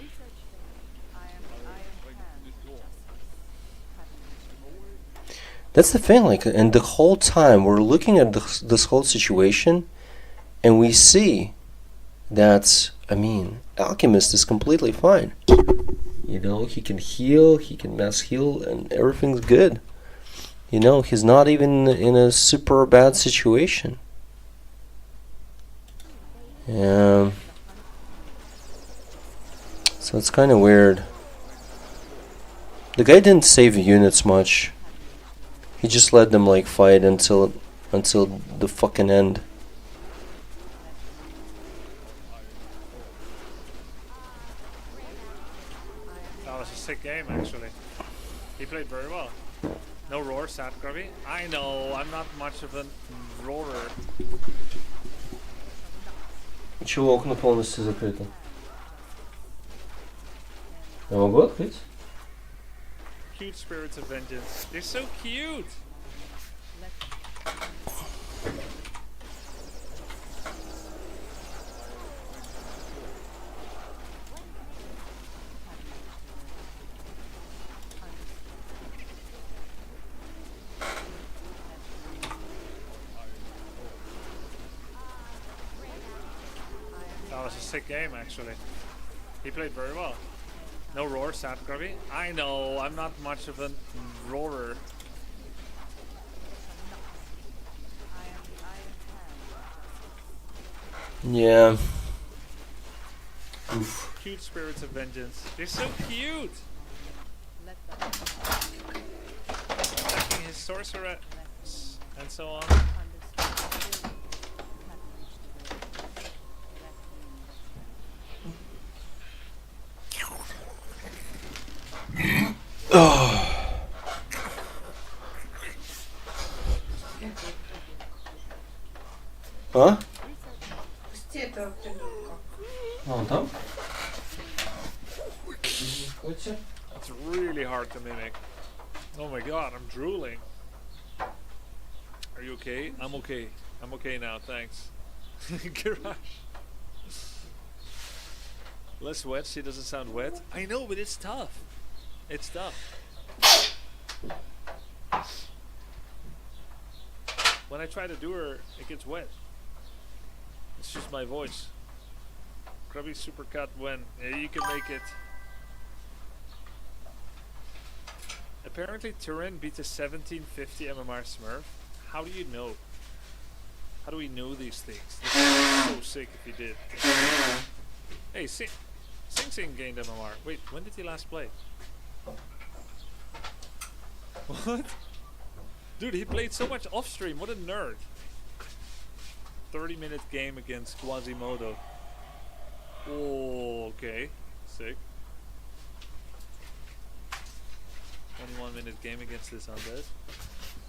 S3: Research failed. I am the iron hand of justice. Having reached
S2: That's the thing, like, and the whole time we're looking at this whole situation, and we see that, I mean, Alchemist is completely fine. You know, he can heal, he can mass heal, and everything's good. You know, he's not even in a super bad situation. Yeah. So it's kind of weird. The guy didn't save units much. He just let them like fight until the fucking end.
S1: That was a sick game, actually. He played very well. No roar, sad Grubby. I know, I'm not much of a roarer.
S2: Чего окно полностью закрыто? Я могу открыть?
S1: Cute spirits of vengeance. They're so cute. That was a sick game, actually. He played very well. No roar, sad Grubby. I know, I'm not much of a roarer.
S2: Yeah. Oof.
S1: Cute spirits of vengeance. They're so cute. Attacking his sorcerer and so on.
S2: А?
S4: Пусти этого придурка.
S2: А, он там?
S1: It's really hard to mimic. Oh my god, I'm drooling. Are you okay? I'm okay. I'm okay now, thanks. Garage. Less wet, she doesn't sound wet. I know, but it's tough. It's tough. When I try to do her, it gets wet. It's just my voice. Grubby supercut when. Yeah, you can make it. Apparently Turin beat a 1750 MMR Smurf. how do you know? How do we know these things? This would be so sick if he did. Hey, Sing Sing gained MMR. Wait, when did he last play? What? Dude, he played so much off stream. What a nerd. 30-minute game against Quasimodo. Oh, okay. Sick. 21-minute game against this undead.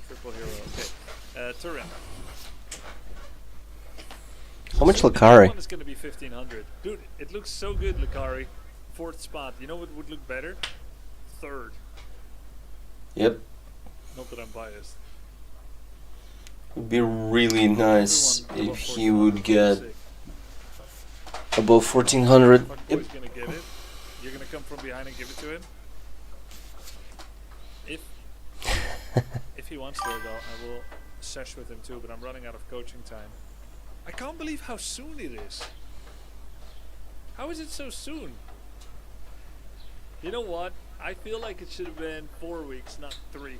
S1: Triple hero. Okay. Turin.
S2: How much
S1: So the
S2: Lucari?
S1: one is going to be 1500. Dude, it looks so good, Lucari. 4th spot. You know what would look better? 3rd.
S2: Yep.
S1: Not that I'm biased.
S2: Would be really nice
S1: Everyone
S2: if
S1: above
S2: he
S1: 1400
S2: would
S1: would
S2: get
S1: be sick.
S2: above 1400.
S1: Fuck
S2: Yep.
S1: boy's gonna get it. You're gonna come from behind and give it to him. If he wants to, though, I will sesh with him too. But I'm running out of coaching time. I can't believe how soon it is. How is it so soon? You know what? I feel like it should have been 4 weeks, not 3.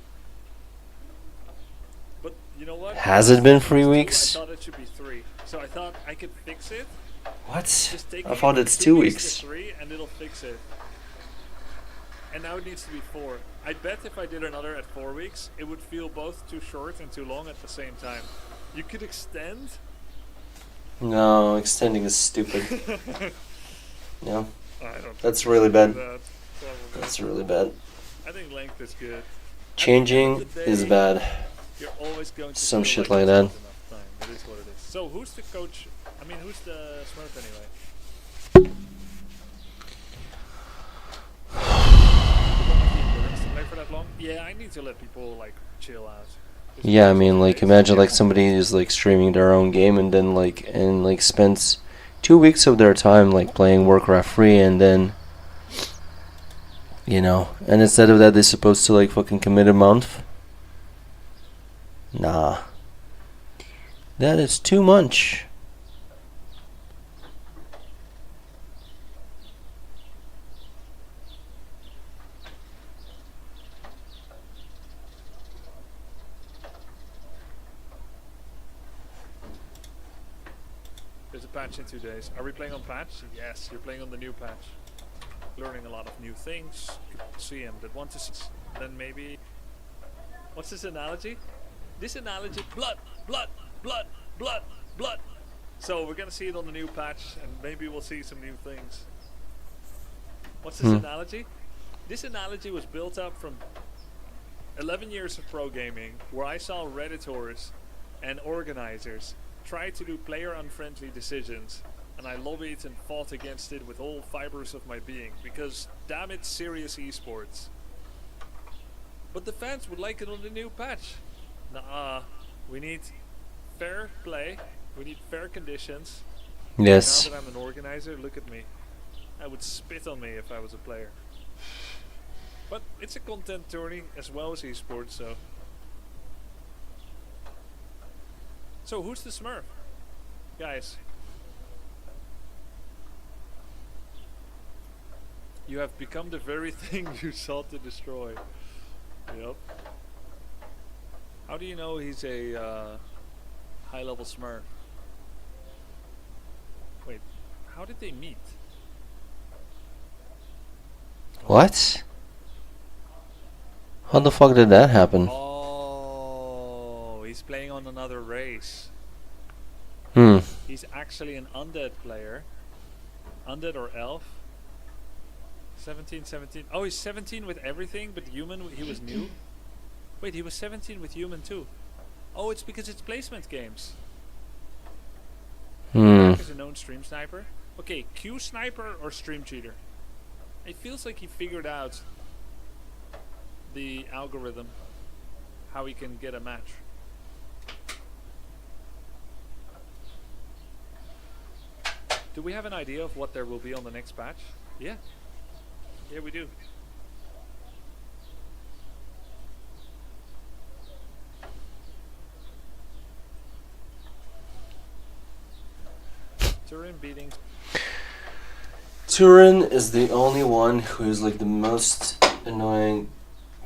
S1: But you know what?
S2: Has it been 3
S1: I
S2: weeks?
S1: thought it should be 3. So I thought I could fix it.
S2: What?
S1: Just take
S2: I thought it's 2 weeks.
S1: To 3 and it'll fix it. And now it needs to be 4. I bet if I did another at 4 weeks, it would feel both too short and too long at the same time. You could extend.
S2: No, extending is stupid. No,
S1: I don't.
S2: that's really bad.
S1: do that, probably.
S2: That's really bad.
S1: I think length is good.
S2: Changing
S1: At the end of the
S2: is
S1: day,
S2: bad.
S1: You're always going to
S2: Some
S1: feel
S2: shit
S1: like
S2: like
S1: there's
S2: that.
S1: not enough time. It is what it is. So who's the coach? I mean, who's the Smurf anyway? To play for that long? Yeah, I need to let people like chill out. It's
S2: Yeah, I
S1: just
S2: mean, like,
S1: days.
S2: imagine like somebody is like streaming their own game and then like spends 2 weeks of their time like playing Warcraft 3 and then, you know, and instead of that they're supposed to like fucking commit a month. Nah, that is too much.
S1: There's a patch in 2 days. Are we playing on patch? Yes, you're playing on the new patch. Learning a lot of new things. See him that want to see. Then maybe. What's this analogy? This analogy. Blood, blood, blood, blood, blood. So we're gonna see it on the new patch, and maybe we'll see some new things. What's this analogy? This analogy was built up from 11 years of pro gaming, where I saw Redditors and organizers try to do player unfriendly decisions, and I lobbied and fought against it with all fibers of my being, because damn it, serious esports. But the fans would like it on the new patch. Nah, we need fair play, we need fair conditions.
S2: Yes.
S1: Now that I'm an organizer, look at me. I would spit on me if I was a player. But it's a content tourney as well as esports, so. So who's the Smurf? Guys. You have become the very thing you sought to destroy. Yep. How do you know he's a high-level Smurf? Wait, how did they meet?
S2: What? How the fuck did that happen?
S1: Oh, he's playing on another race.
S2: Hmm.
S1: He's actually an undead player. Undead or elf. 17, 17. Oh, he's 17 with everything, but human, he was new? Wait, he was 17 with human too. Oh, it's because it's placement games.
S2: Hmm.
S1: Is a known stream sniper. Okay, Q sniper or stream cheater? It feels like he figured out the algorithm, how he can get a match. Do we have an idea of what there will be on the next patch? Yeah. Yeah, we do. Turin beating.
S2: Turin is the only one who is like the most annoying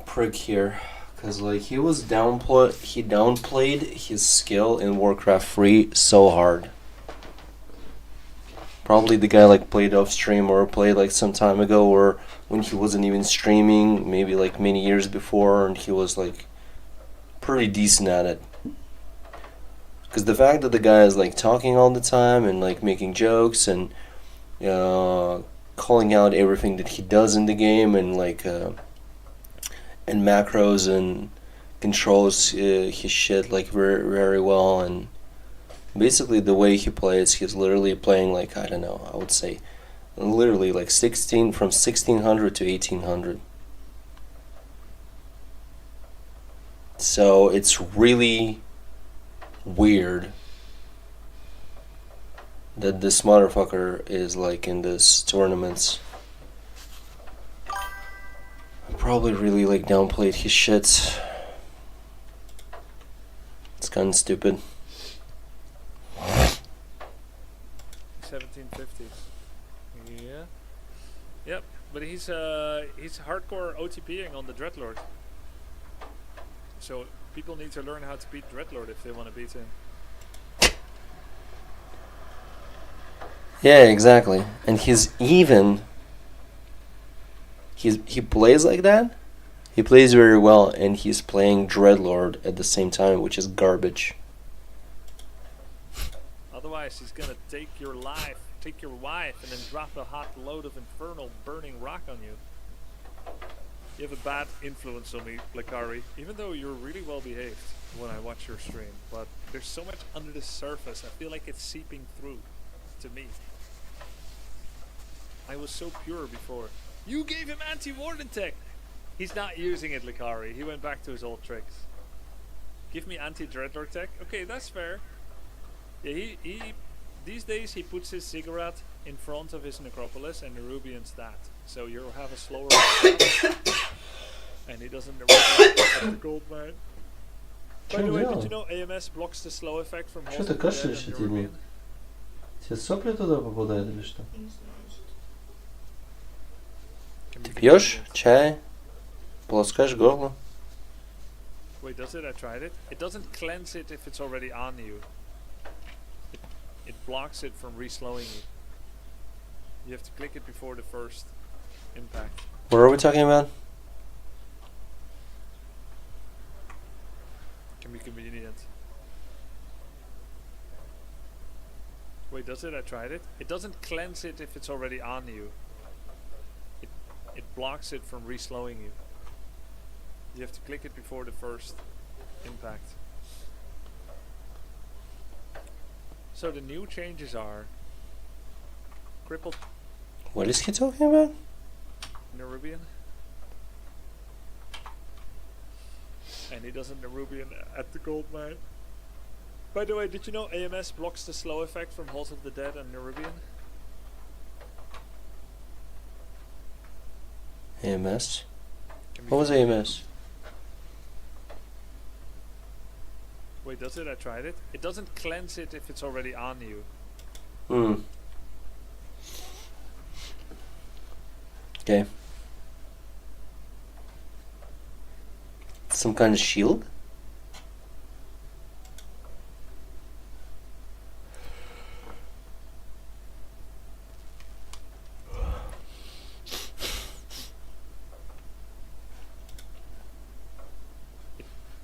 S2: prick here, Cause like he downplayed his skill in Warcraft 3 so hard. Probably the guy like played off stream or played like some time ago or when he wasn't even streaming, maybe like many years before, and he was like pretty decent at it. Because the fact that the guy is like talking all the time and like making jokes and calling out everything that he does in the game and like and macros and controls his shit like very very well, and basically the way he plays, he's literally playing like, I don't know, I would say literally like 1600 to 1800. So it's really weird that this motherfucker is like in this tournaments. I probably really like downplayed his shit. It's kind of stupid.
S1: 1750s. Yeah. Yep. But he's hardcore OTPing on the Dreadlord. So people need to learn how to beat Dreadlord if they want to beat him.
S2: Yeah, exactly. And he plays like that. He plays very well, and he's playing Dreadlord at the same time, which is garbage.
S1: Otherwise, he's gonna take your life, take your wife, and then drop a hot load of infernal burning rock on you. You have a bad influence on me, Blakari, even though you're really well behaved when I watch your stream. But there's so much under the surface, I feel like it's seeping through to me. I was so pure before. You gave him anti-warden tech! He's not using it, Likari. He went back to his old tricks. Give me anti-dreadlord tech? Okay, that's fair. Yeah, he these days he puts his cigarette in front of his necropolis and Nerubian's that. So you'll have a slower and he doesn't Nerubian the gold mine. By the way, did you know AMS blocks the slow effect from
S2: Что ты кашляешь, Тимур? Тебе сопли туда попадают или что? Ты пьешь чай? Полоскаешь горло?
S1: Wait, does it? I tried it. It doesn't cleanse it if it's already on you. It blocks it from re-slowing you. You have to click it before the first impact.
S2: What are we talking about?
S1: Can be convenient. Wait, does it? I tried it. It doesn't cleanse it if it's already on you. It blocks it from re-slowing you. You have to click it before the first impact. So the new changes are crippled
S2: What is he talking about?
S1: Nerubian. And he doesn't Nerubian at the gold mine. By the way, did you know AMS blocks the slow effect from Halls of the Dead and Nerubian?
S2: AMS? What was AMS?
S1: Wait, does it? I tried it. It doesn't cleanse it if it's already on you.
S2: Hmm. Okay. Some kind of shield?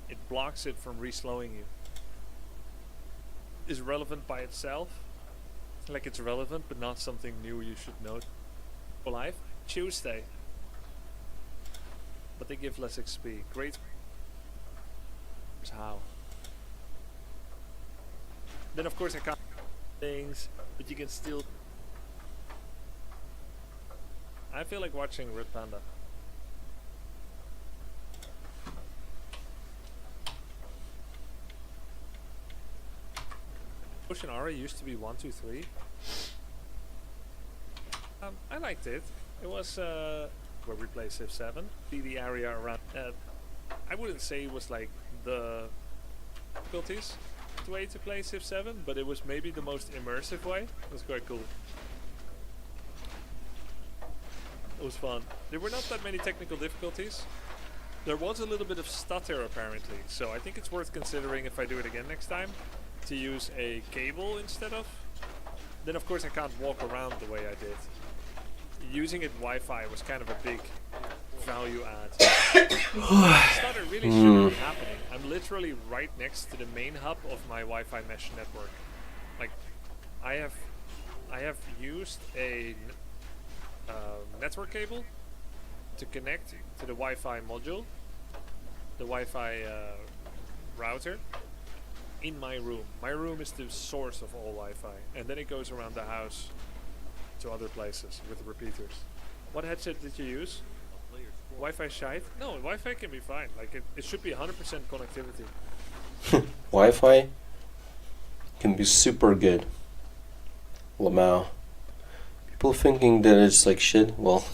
S1: It blocks it from re-slowing you. Is relevant by itself. Like it's relevant, but not something new you should know. For life, Tuesday. But they give less XP. Great. How? Then of course I can't things, but you can still. I feel like watching Red Panda. Ocean Aura used to be 1, 2, 3. I liked it. It was where we play Civ 7. The area around. I wouldn't say it was like the difficulties way to play Civ 7, but it was maybe the most immersive way. It was quite cool. It was fun. There were not that many technical difficulties. There was a little bit of stutter apparently, so I think it's worth considering if I do it again next time to use a cable instead of. Then of course I can't walk around the way I did. Using it Wi-Fi was kind of a big value add. Stutter really shouldn't be happening. I'm literally right next to the main hub of my Wi-Fi mesh network. Like, I have used a network cable to connect to the Wi-Fi module, the Wi-Fi router, in my room. My room is the source of all Wi-Fi, and then it goes around the house to other places with repeaters. What headset did you use? Wi-Fi shite? No, Wi-Fi can be fine. Like it should be 100% connectivity.
S2: Wi-Fi can be super good. Lamau. People thinking that it's like shit. Well,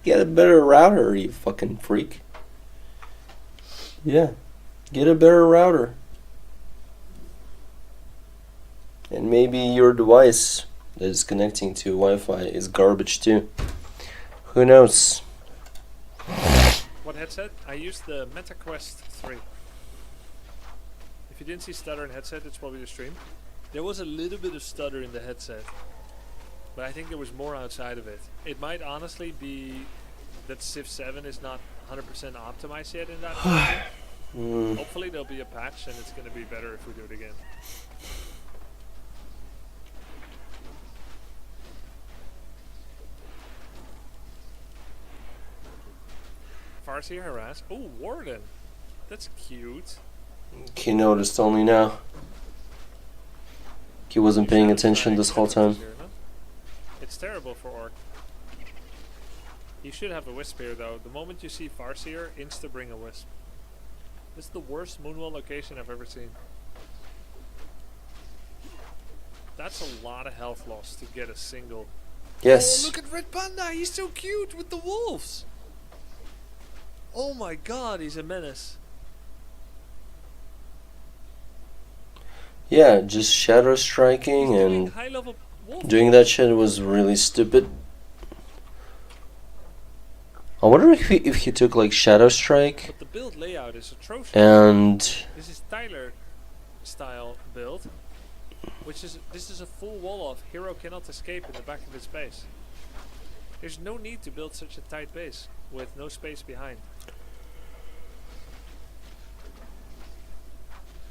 S2: get a better router, you fucking freak. Yeah, get a better router. And maybe your device that is connecting to Wi-Fi is garbage too. Who knows?
S1: What headset? I used the MetaQuest 3. If you didn't see stutter in headset, it's probably the stream. There was a little bit of stutter in the headset, but I think there was more outside of it. It might honestly be that Civ 7 is not 100% optimized yet in that version. Hopefully there'll be a patch and it's going to be better if we do it again. Farseer harass. Oh, Warden. That's cute.
S2: He noticed only now. He wasn't paying attention this whole time.
S1: It's terrible for Orc. You should have a Wisp here though. The moment you see Farseer, insta bring a Wisp. This is the worst Moonwall location I've ever seen. That's a lot of health loss to get a single.
S2: Yes.
S1: Oh, look at Red Panda! He's so cute with the wolves! Oh my god, he's a menace.
S2: Yeah, just shadow striking and
S1: high level wolf
S2: doing that shit was really stupid. I wonder if he took like shadow strike
S1: But the build layout is atrocious.
S2: and
S1: This is Tyler style build, this is a full wall off. Hero cannot escape in the back of his base. There's no need to build such a tight base with no space behind.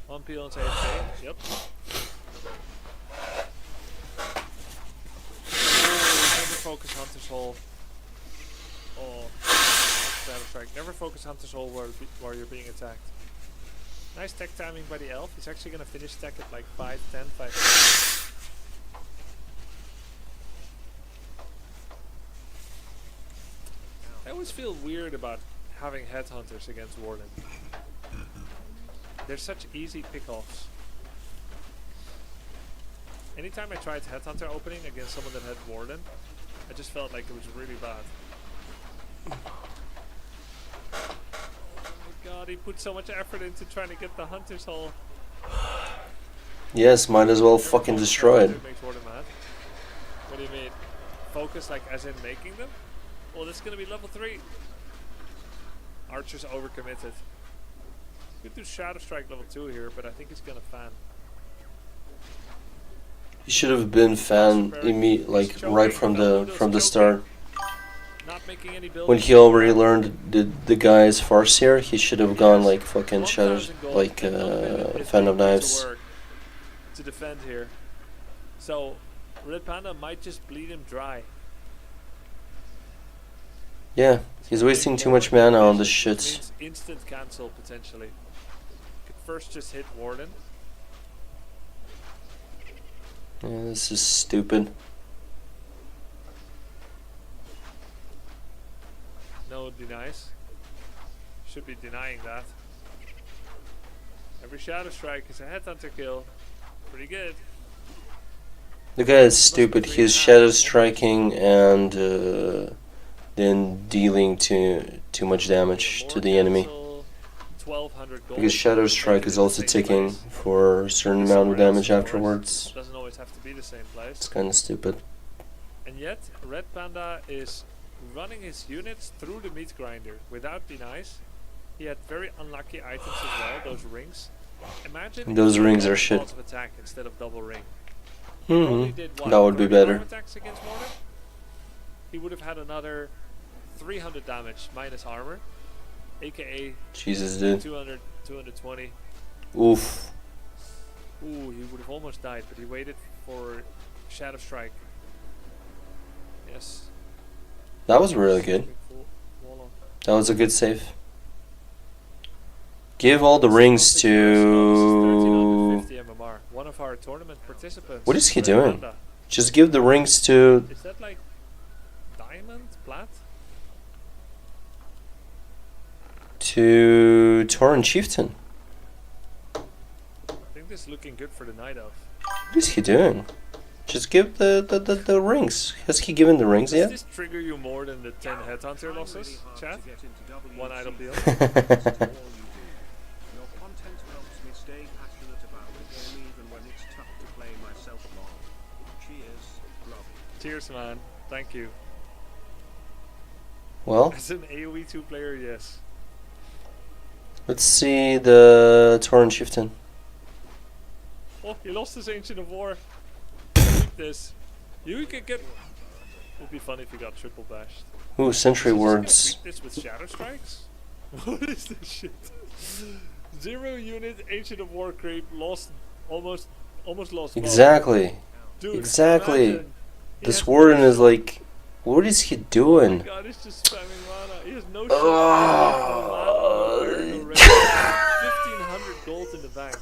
S1: One peel and say okay. Yep. Oh, never focus Hunter's Hole. Oh, Shadow Strike. Never focus Hunter's Hole while you're being attacked. Nice tech timing by the elf. He's actually gonna finish tech at like 5, 10, 5. I always feel weird about having headhunters against Warden. They're such easy pickoffs. Anytime I tried headhunter opening against someone that had Warden, I just felt like it was really bad. Oh my god, he put so much effort into trying to get the Hunter's Hole.
S2: yes, might as well fucking destroy it.
S1: Makes Warden mad. What do you mean? Focus like as in making them? Well, this is gonna be level 3. Archer's overcommitted. Could do Shadow Strike level 2 here, but I think he's gonna fan.
S2: He should have been fan like right from the start.
S1: Not making any buildings.
S2: When he already learned the guy's Farseer, he should have gone like fucking shadows, like fan of knives.
S1: To defend here, so Red Panda might just bleed him dry.
S2: Yeah, he's wasting too much mana on this shit.
S1: Means instant cancel potentially. Could first just hit Warden.
S2: Yeah, this is stupid.
S1: No denies. Should be denying that. Every Shadow Strike is a headhunter kill. Pretty good.
S2: The guy is stupid. He's shadow striking and then dealing too much damage to the enemy.
S1: 1200 gold.
S2: Because shadow strike is also ticking for a certain amount of damage afterwards.
S1: Doesn't always have to be the same place.
S2: It's kind of stupid.
S1: And yet, Red Panda is running his units through the meat grinder without be nice. He had very unlucky items as well, those rings. Imagine
S2: Those
S1: if he
S2: rings
S1: had
S2: are shit.
S1: balls of attack instead of double ring. He only
S2: Hmm.
S1: did what,
S2: That would be
S1: 30
S2: better.
S1: arm attacks against mortar? He would have had another 300 damage minus armor, aka
S2: Jesus, dude.
S1: 200, 220.
S2: Oof.
S1: Ooh, he would have almost died, but he waited for Shadow Strike. Yes.
S2: That was really good.
S1: Full wall on.
S2: That was a good save. Give all the
S1: This is
S2: rings
S1: Monte Carlos,
S2: to...
S1: 1350 MMR. One of our tournament participants.
S2: What is he
S1: Red
S2: doing?
S1: Panda.
S2: Just give the rings to...
S1: Is that like diamond, plat?
S2: to Tauren Chieftain.
S1: I think this is looking good for the Night Elf.
S2: What is he doing? Just give the rings. Has he given the rings
S1: Does
S2: yet?
S1: this trigger you more than the 10 Headhunter losses, chat? One idle deal?
S5: Your content helps me stay passionate about the game even when it's tough to play myself along. Cheers, Robbie.
S1: Cheers, man. Thank you.
S2: Well,
S1: As an AoE 2 player, yes.
S2: let's see the Tauren Chieftain.
S1: Oh, he lost his Ancient of War. Keep this. You could get... It would be funny if you got triple bashed.
S2: Ooh, Sentry
S1: Is he
S2: Wards.
S1: just gonna beat this with Shadow Strikes? What is this shit? 0 unit Ancient of War creep lost almost lost both.
S2: Exactly.
S1: Dude,
S2: Exactly.
S1: imagine. He
S2: This
S1: has
S2: Warden
S1: no
S2: is
S1: shot.
S2: like, what is he doing?
S1: God, he's just spamming mana. He has no
S2: Oh.
S1: shot. 1500 gold in the bank.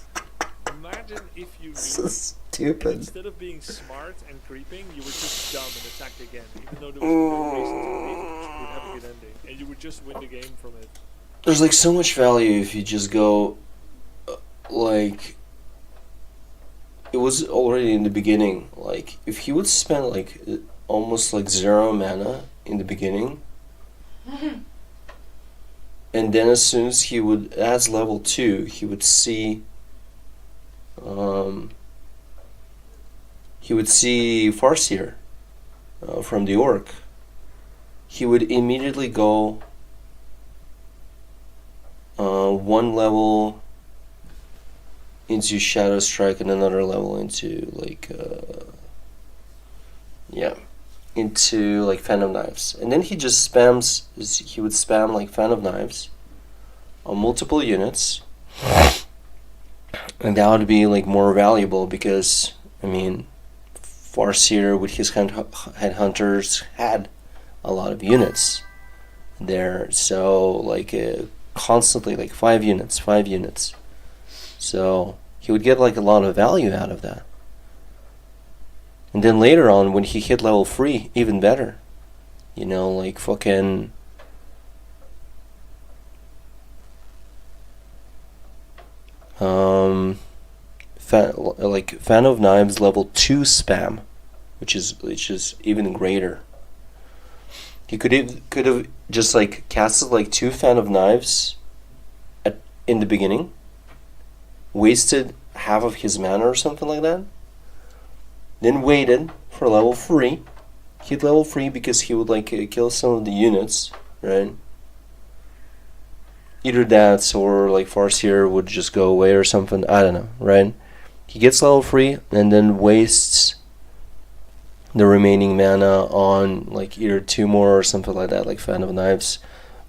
S1: Imagine if you
S2: So
S1: knew,
S2: stupid.
S1: instead of being smart and creeping, you were just dumb and attacked again. Even though there was no reason to creep, you would have a good ending. And you would just win the game from it.
S2: There's like so much value if you just go, like, it was already in the beginning. Like, if he would spend like almost like 0 mana in the beginning, and then as soon as he would, as level 2, he would see, Farseer from the Orc. He would immediately go 1 level into Shadow Strike and another level into like into like Fan of Knives, and then he just spams. He would spam like Fan of Knives on multiple units, and that would be like more valuable because I mean, Farseer with his headhunters had a lot of units there, so like constantly like 5 units. So he would get like a lot of value out of that. And then later on when he hit level 3, even better. You know, like fucking Fan of Knives level 2 spam, which is even greater. He could have just like casted like 2 Fan of Knives in the beginning, wasted half of his mana or something like that, then waited for level 3, hit level 3 because he would like kill some of the units, right? Either that or like Farseer would just go away or something, I don't know, right? He gets level 3 and then wastes the remaining mana on like either 2 more or something like that, like Fan of Knives,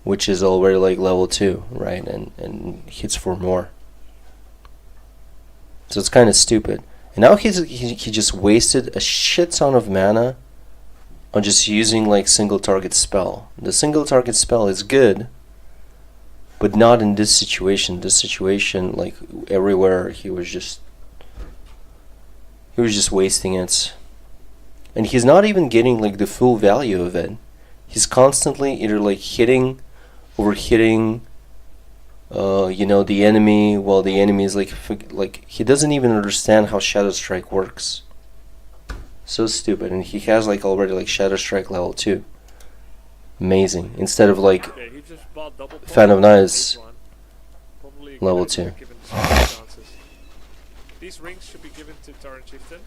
S2: which is already like level 2, right? And hits for more. So it's kind of stupid. And now he just wasted a shit ton of mana on just using like single target spell. The single target spell is good, but not in this situation. This situation, like everywhere, he was just wasting it. And he's not even getting like the full value of it. He's constantly either like overhitting the enemy, while the enemy is like he doesn't even understand how Shadow Strike works. So stupid. And he has like already like Shadow Strike level 2. Amazing. Instead of like
S1: Okay, he just bought double
S2: Fan of Knives
S1: Probably
S2: level
S1: could have
S2: 2.
S1: given some chances. These rings should be given to Tauren Chieftain.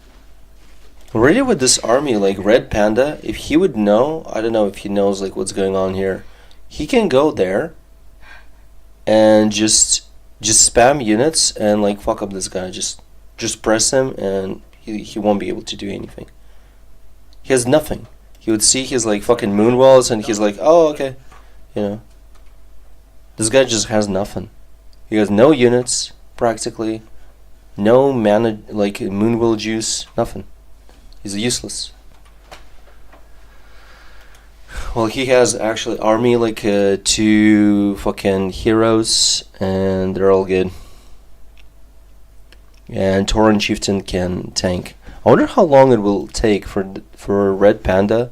S2: Already with this army, like Red Panda, if he would know, I don't know if he knows like what's going on here. He can go there and just spam units and like fuck up this guy. Just press him and he won't be able to do anything. He has nothing. He would see his like fucking moon walls and he's like, oh okay, you know. This guy just has nothing. He has no units practically, no mana like moon will juice, nothing. He's useless. Well, he has actually army like 2 fucking heroes, and they're all good. And Tauren Chieftain can tank. I wonder how long it will take for Red Panda,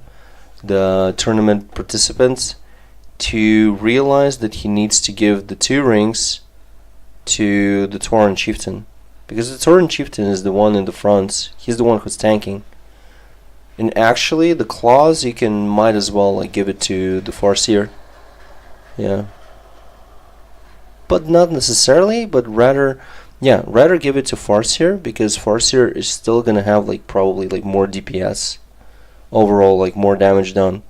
S2: the tournament participants, to realize that he needs to give the 2 rings to the Tauren Chieftain, because the Tauren Chieftain is the one in the front. He's the one who's tanking. And actually, the claws you might as well like give it to the Farseer. Yeah. But not necessarily, but rather give it to Farseer, because Farseer is still gonna have like probably like more DPS overall, like more damage done,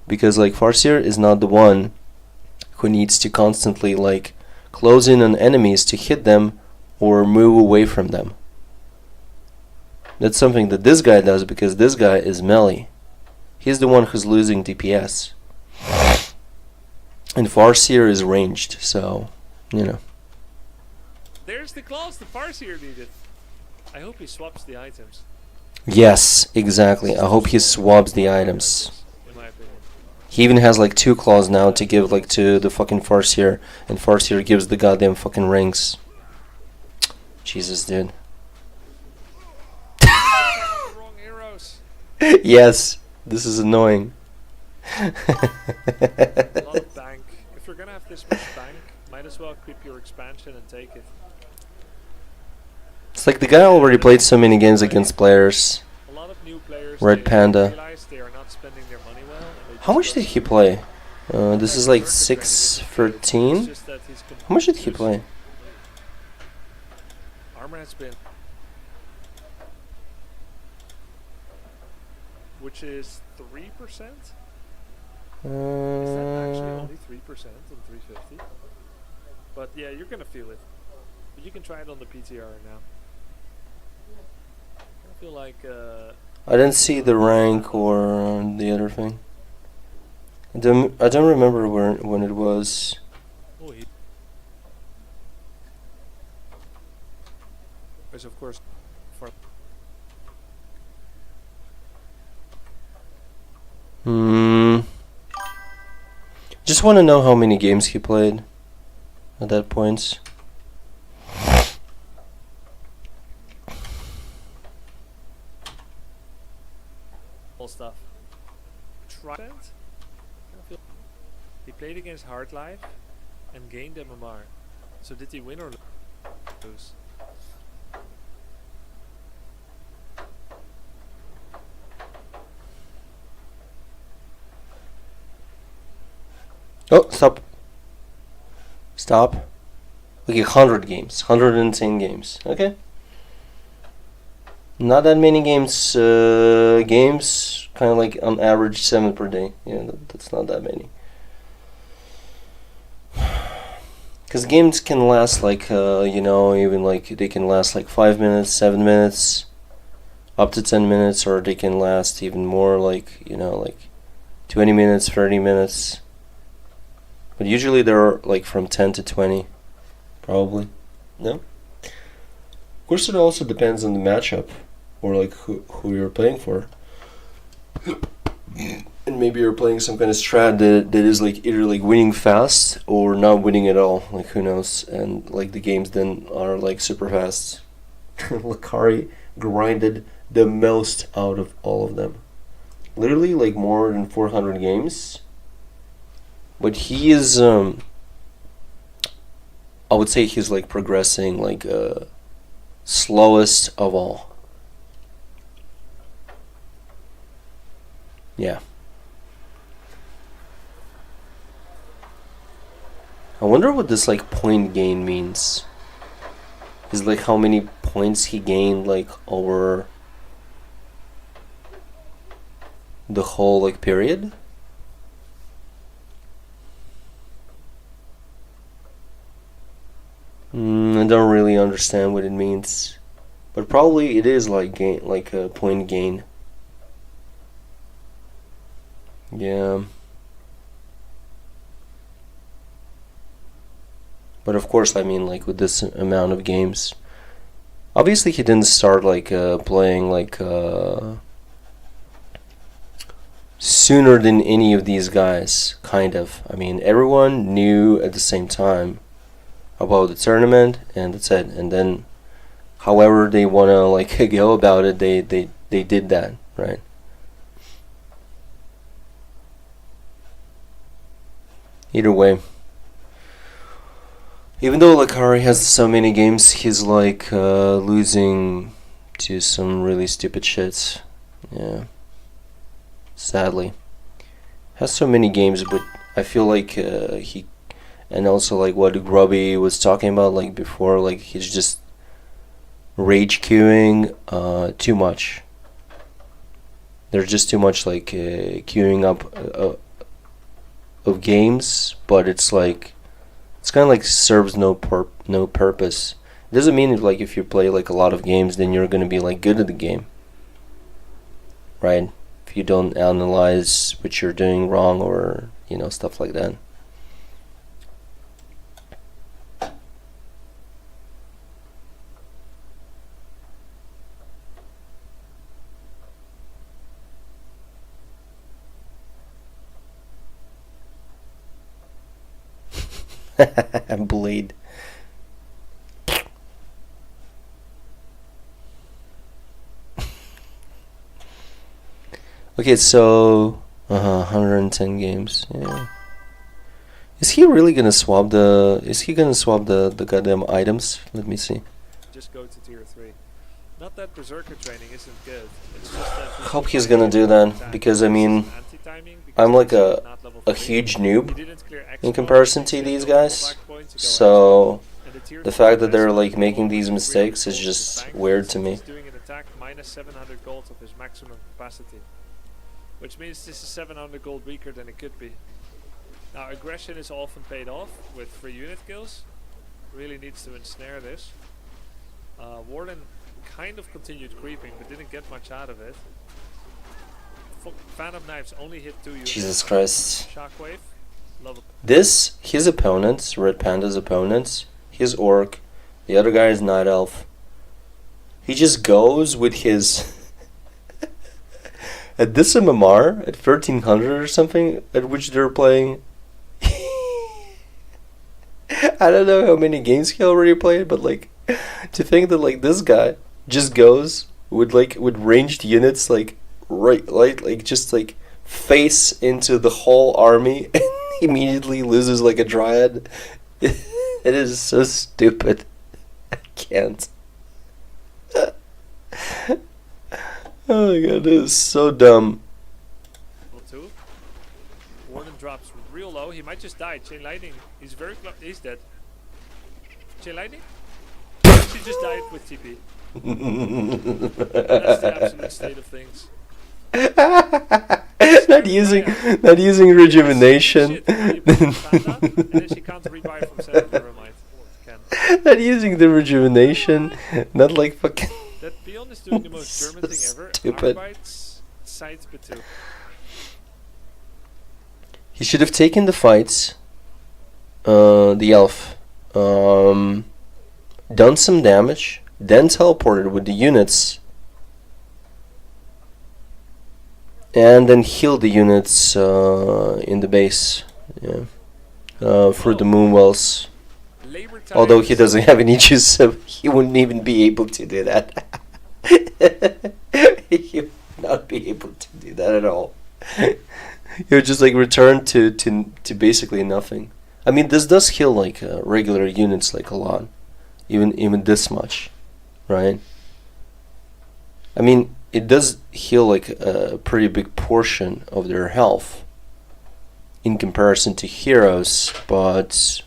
S2: because like Farseer is not the one who needs to constantly like close in on enemies to hit them or move away from them. That's something that this guy does, because this guy is melee. He's the one who's losing DPS. And Farseer is ranged, so, you know.
S1: There's the claws the Farseer needed. I hope he swaps the items.
S2: Yes, exactly. I hope he swaps the items.
S1: In my opinion.
S2: He even has like 2 claws now to give like to the fucking Farseer, and Farseer gives the goddamn fucking rings. Jesus, dude.
S1: Wrong heroes.
S2: Yes, this is annoying.
S1: A lot of bank. If you're gonna have this much bank, might as well equip your expansion and take it.
S2: It's like the guy already played so many games against players.
S1: A lot of new players.
S2: Red
S1: they
S2: Panda.
S1: realize they are not spending their money well. And they
S2: How much
S1: just
S2: did he play? This is like 613.
S1: It's just that he's
S2: How much did he
S1: confused.
S2: play?
S1: Armor has been, which is 3%. Is that actually only 3% on 350? But yeah, you're gonna feel it. But you can try it on the PTR now. I feel like
S2: I didn't see the rank or the other thing. I don't remember when it was.
S1: oh, he is of course for
S2: Just want to know how many games he played at that point.
S1: all stuff. Trident. He played against Hard Life and gained MMR. So did he win or lose?
S2: Oh, stop. Stop. Okay, 100 games. 110 games. Okay. Not that many games. Games, kind of like on average 7 per day. Yeah, that's not that many. Because games can last like, even like they can last like 5 minutes, 7 minutes, up to 10 minutes, or they can last even more, like, like 20 minutes, 30 minutes. But usually they're like from 10 to 20, probably. No? Of course, it also depends on the matchup, or like who you're playing for. And maybe you're playing some kind of strat that is like either like winning fast or not winning at all. Like, who knows? And like the games then are like super fast. Lakari grinded the most out of all of them. Literally like more than 400 games. But he is, I would say he's like progressing like slowest of all. Yeah. I wonder what this like point gain means. Is like how many points he gained like over the whole like period. I don't really understand what it means, but probably it is like gain, like a point gain. Yeah. But of course, I mean, like with this amount of games, obviously he didn't start like playing like sooner than any of these guys. Kind of. I mean, everyone knew at the same time about the tournament, and that's it. And then, however they wanna like go about it, they did that, right? Either way. Even though Lakari has so many games, he's like losing to some really stupid shits. Yeah. Sadly. Has so many games, but I feel like he... And also like what Grubby was talking about like before, like he's just rage queuing too much. There's just too much like queuing up of games, but it's like... It's kind of like serves no purpose. It doesn't mean like if you play like a lot of games, then you're gonna be like good at the game, right? If you don't analyze what you're doing wrong or stuff like that. Blade. Okay, so 110 games. Yeah. Is he really gonna swap the? Is he gonna swap the goddamn items? Let me see.
S1: Just go to tier 3. Not that berserker training isn't good. It's just that
S2: I hope he's gonna do that because I mean, I'm like a huge noob in comparison to these guys. So the fact that they're like making these mistakes is just weird to me.
S1: Doing an attack minus 700 gold of his maximum capacity, which means this is 700 gold weaker than it could be. Now aggression is often paid off with free unit kills. Really needs to ensnare this. Warden kind of continued creeping but didn't get much out of it. Phantom Knives only hit 2 units.
S2: Jesus Christ.
S1: Shockwave. Love it.
S2: This, his opponents, Red Panda's opponents, his Orc, the other guy is Night Elf. He just goes with his... at this MMR, at 1300 or something, at which they're playing... I don't know how many games he already played, but like, to think that like this guy just goes with ranged units like just like face into the whole army and immediately loses like a Dryad. It is so stupid. I can't. Oh my god, this is so dumb.
S1: Level 2. Warden drops real low. He might just die. Chain Lightning. He's very close. He's dead. Chain Lightning? She just died with TP. That's the absolute state of things.
S2: not using rejuvenation.
S1: And then she can't revive from 7. Never mind. Can.
S2: Not using the rejuvenation. Not like fucking.
S1: That Beyond is doing the most German thing ever.
S2: Stupid.
S1: Arbeits, Zeit bitte.
S2: He should have taken the fights. The elf. Done some damage. Then teleported with the units. And then healed the units in the base. Yeah. For the Moonwells. Although he doesn't have any juice, so he wouldn't even be able to do that. He would not be able to do that at all. He would just like return to basically nothing. I mean, this does heal like regular units like a lot, even this much, right? I mean, it does heal like a pretty big portion of their health in comparison to heroes, but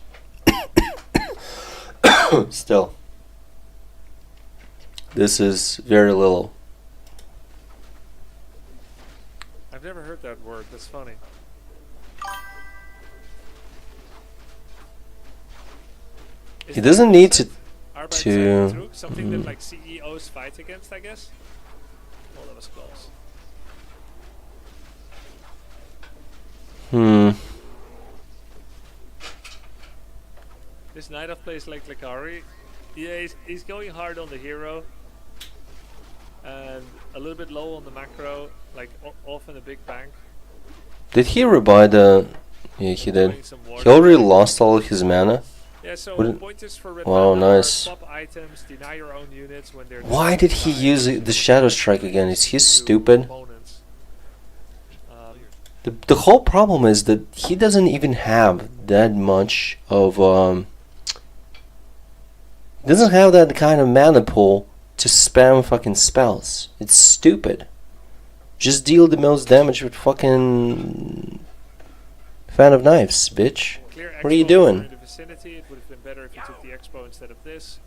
S2: still, this is very little.
S1: never heard that word. That's funny.
S2: He doesn't need to
S1: Arbeitszeitbetrug, something that like CEOs fight against, I guess. Oh, that was close. This Knight of plays like Lakari. Yeah, he's going hard on the hero. And a little bit low on the macro, like off in a big bank.
S2: Did he rebuy the... Yeah, he did.
S1: Doing some
S2: He
S1: water.
S2: already lost all of his mana.
S1: Yeah, so
S2: Wouldn't-
S1: pointers for red
S2: Wow,
S1: mana are
S2: nice.
S1: swap items, deny your own units when they're
S2: Why did he use the Shadow Strike again? Is he
S1: to
S2: stupid?
S1: opponents.
S2: The whole problem is that he doesn't even have that much of doesn't have that kind of mana pool to spam fucking spells. It's stupid. Just deal the most damage with fucking Fan of Knives, bitch.
S1: Clear
S2: What are you
S1: Expo
S2: doing?
S1: in the vicinity. It would have been better if you took the Expo instead of this.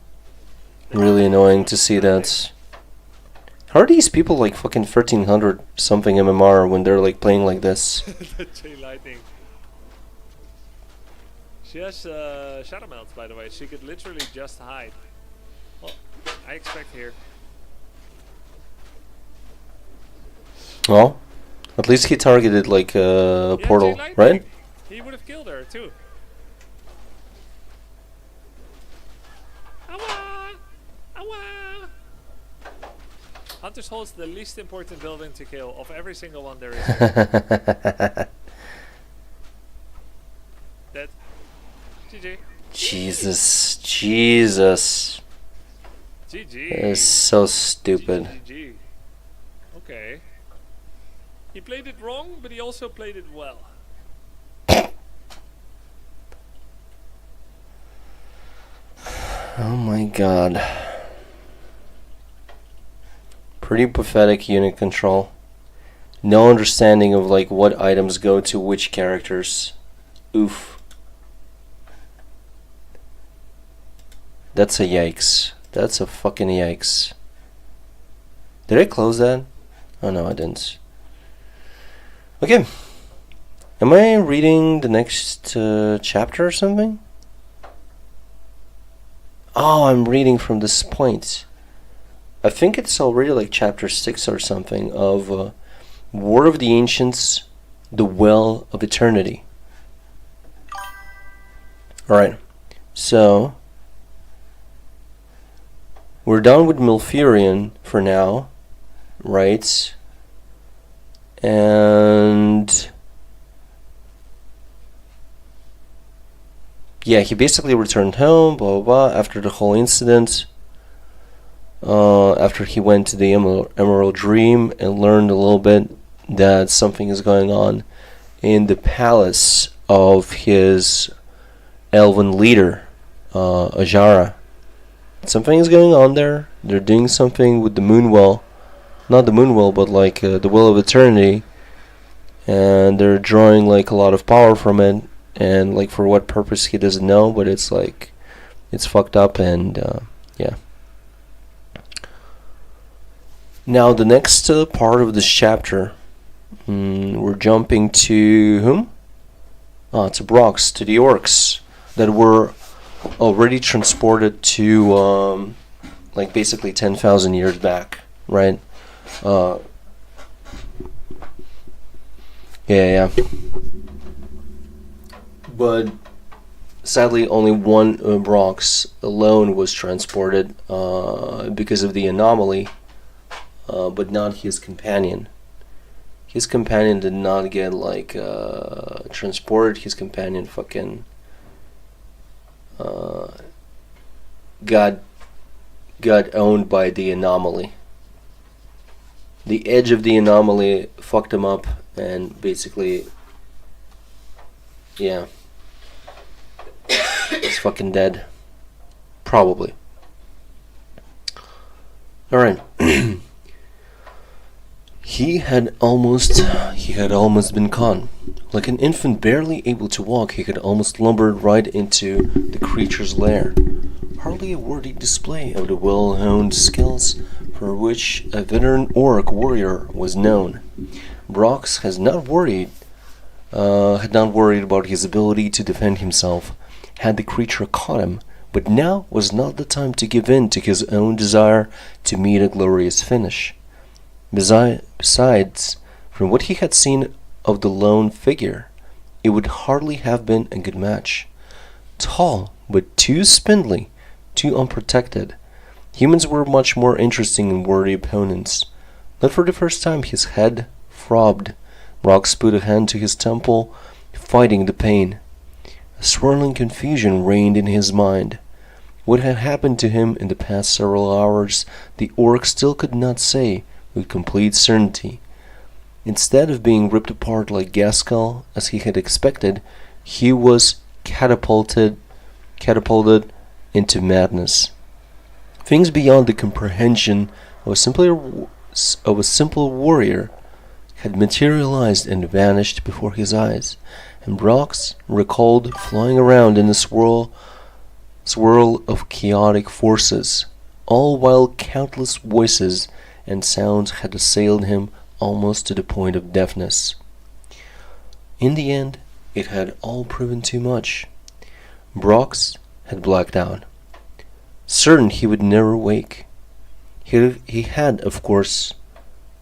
S2: Really annoying to see that. How are these people like fucking 1300 something MMR when they're like playing like this?
S1: The J Lightning. She has Shadow Melt, by the way. She could literally just hide. Well, I expect here.
S2: Well, at least he targeted like a
S1: Yeah,
S2: portal,
S1: J Lightning.
S2: right?
S1: He would have killed her too. Awa! Awa! Hunter's Hole is the least important building to kill of every single one there is. Dead. GG.
S2: Jesus.
S1: GG.
S2: That is so stupid.
S1: GG. Okay. He played it wrong, but he also played it well.
S2: Oh my god. Pretty pathetic unit control. No understanding of like what items go to which characters. Oof. That's a yikes. That's a fucking yikes. Did I close that? Oh no, I didn't. Okay. Am I reading the next chapter or something? Oh, I'm reading from this point. I think it's already like chapter 6 or something of War of the Ancients, the Well of Eternity. Alright, so we're done with Milfurion for now, right? And yeah, he basically returned home, blah blah blah, after the whole incident. After he went to the Emerald Dream and learned a little bit that something is going on in the palace of his elven leader, Ajara. Something is going on there. They're doing something with the Moonwell. Not the Moonwell, but like the Well of Eternity. And they're drawing like a lot of power from it. And like for what purpose he doesn't know, but it's like it's fucked up and yeah. Now the next part of this chapter, we're jumping to whom? To Brox, to the orcs that were already transported to like basically 10,000 years back, right? Yeah. But sadly, only one Brox alone was transported because of the anomaly, but not his companion. His companion did not get like transported. His companion fucking got owned by the anomaly. The edge of the anomaly fucked him up, and basically, yeah, he's fucking dead. Probably. Alright. He had almost been caught. Like an infant barely able to walk, he had almost lumbered right into the creature's lair. Hardly a worthy display of the well-honed skills for which a veteran orc warrior was known. Brox had not worried about his ability to defend himself had the creature caught him, but now was not the time to give in to his own desire to meet a glorious finish. Besides, from what he had seen of the lone figure, it would hardly have been a good match. Tall, but too spindly, too unprotected, humans were much more interesting and worthy opponents. Not for the first time his head throbbed. Brox put a hand to his temple, fighting the pain. A swirling confusion reigned in his mind. What had happened to him in the past several hours, the orc still could not say with complete certainty. Instead of being ripped apart like Gaskell, as he had expected, he was catapulted into madness. Things beyond the comprehension of a simple warrior had materialized and vanished before his eyes, and Brox recalled flying around in a swirl of chaotic forces, all while countless voices and sounds had assailed him almost to the point of deafness. In the end, it had all proven too much. Brox had blacked out, certain he would never wake. He had, of course,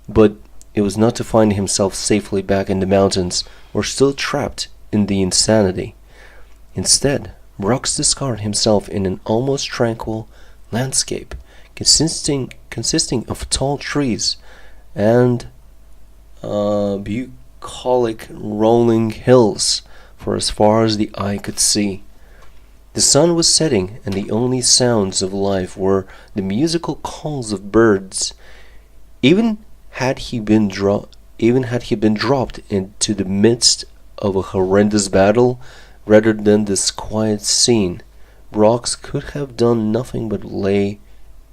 S2: but it was not to find himself safely back in the mountains or still trapped in the insanity. Instead, Brox discovered himself in an almost tranquil landscape consisting of tall trees and bucolic rolling hills for as far as the eye could see. The sun was setting, and the only sounds of life were the musical calls of birds. Even had he been dropped into the midst of a horrendous battle, rather than this quiet scene, Brox could have done nothing but lay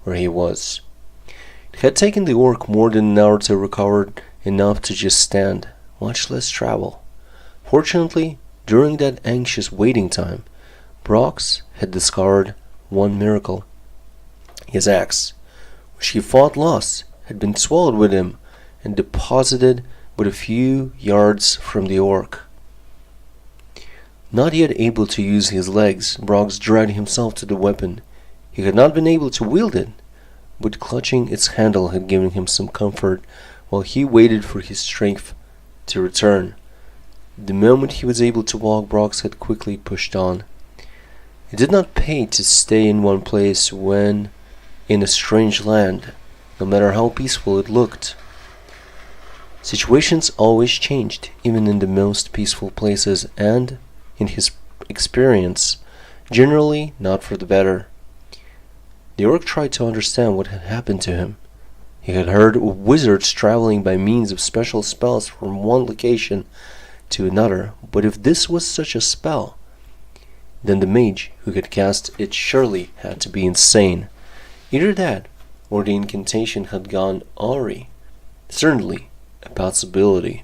S2: where he was. It had taken the orc more than an hour to recover enough to just stand, much less travel. Fortunately, during that anxious waiting time, Brox had discovered one miracle. His axe, which he thought lost, had been swallowed with him and deposited but a few yards from the orc. Not yet able to use his legs, Brox dragged himself to the weapon. He had not been able to wield it, but clutching its handle had given him some comfort while he waited for his strength to return. The moment he was able to walk, Brox had quickly pushed on. It did not pay to stay in one place when in a strange land, no matter how peaceful it looked. Situations always changed, even in the most peaceful places, and, in his experience, generally not for the better. The orc tried to understand what had happened to him. He had heard of wizards traveling by means of special spells from one location to another, but if this was such a spell, then the mage who had cast it surely had to be insane. Either that, or the incantation had gone awry. Certainly a possibility.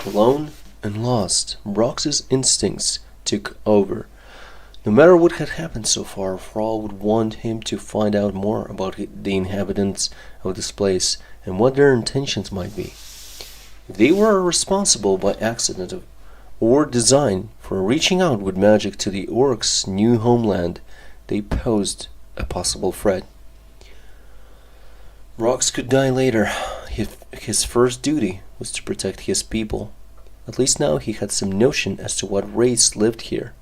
S2: Alone and lost, Brox's instincts took over. No matter what had happened so far, Thrall would want him to find out more about the inhabitants of this place and what their intentions might be. If they were responsible by accident or design for reaching out with magic to the orcs' new homeland, they posed a possible threat. Brox could die later. His first duty was to protect his people. At least now he had some notion as to what race lived here.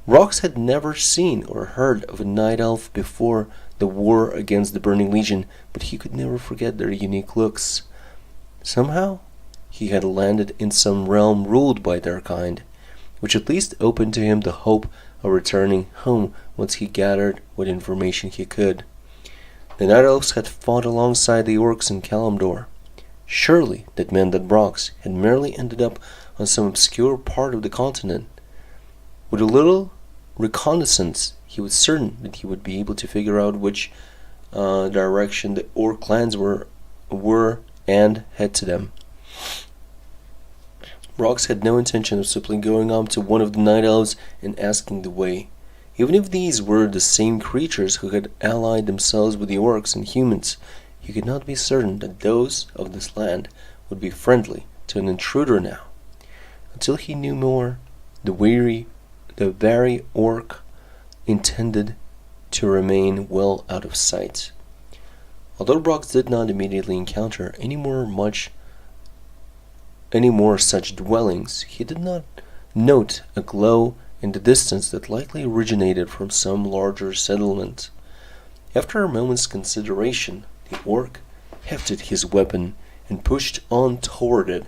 S2: Brox had never seen or heard of a night elf before the war against the Burning Legion, but he could never forget their unique looks. Somehow, he had landed in some realm ruled by their kind, which at least opened to him the hope of returning home once he gathered what information he could. The Night Elves had fought alongside the orcs in Kalimdor. Surely that meant that Brox had merely ended up on some obscure part of the continent. With a little reconnaissance, he was certain that he would be able to figure out which direction the orc clans were and head to them. Brox had no intention of simply going up to one of the Night Elves and asking the way. Even if these were the same creatures who had allied themselves with the orcs and humans, he could not be certain that those of this land would be friendly to an intruder now. Until he knew more, the very orc intended to remain well out of sight. Although Brox did not immediately encounter any more such dwellings, he did not note a glow in the distance that likely originated from some larger settlement. After a moment's consideration, the orc hefted his weapon and pushed on toward it.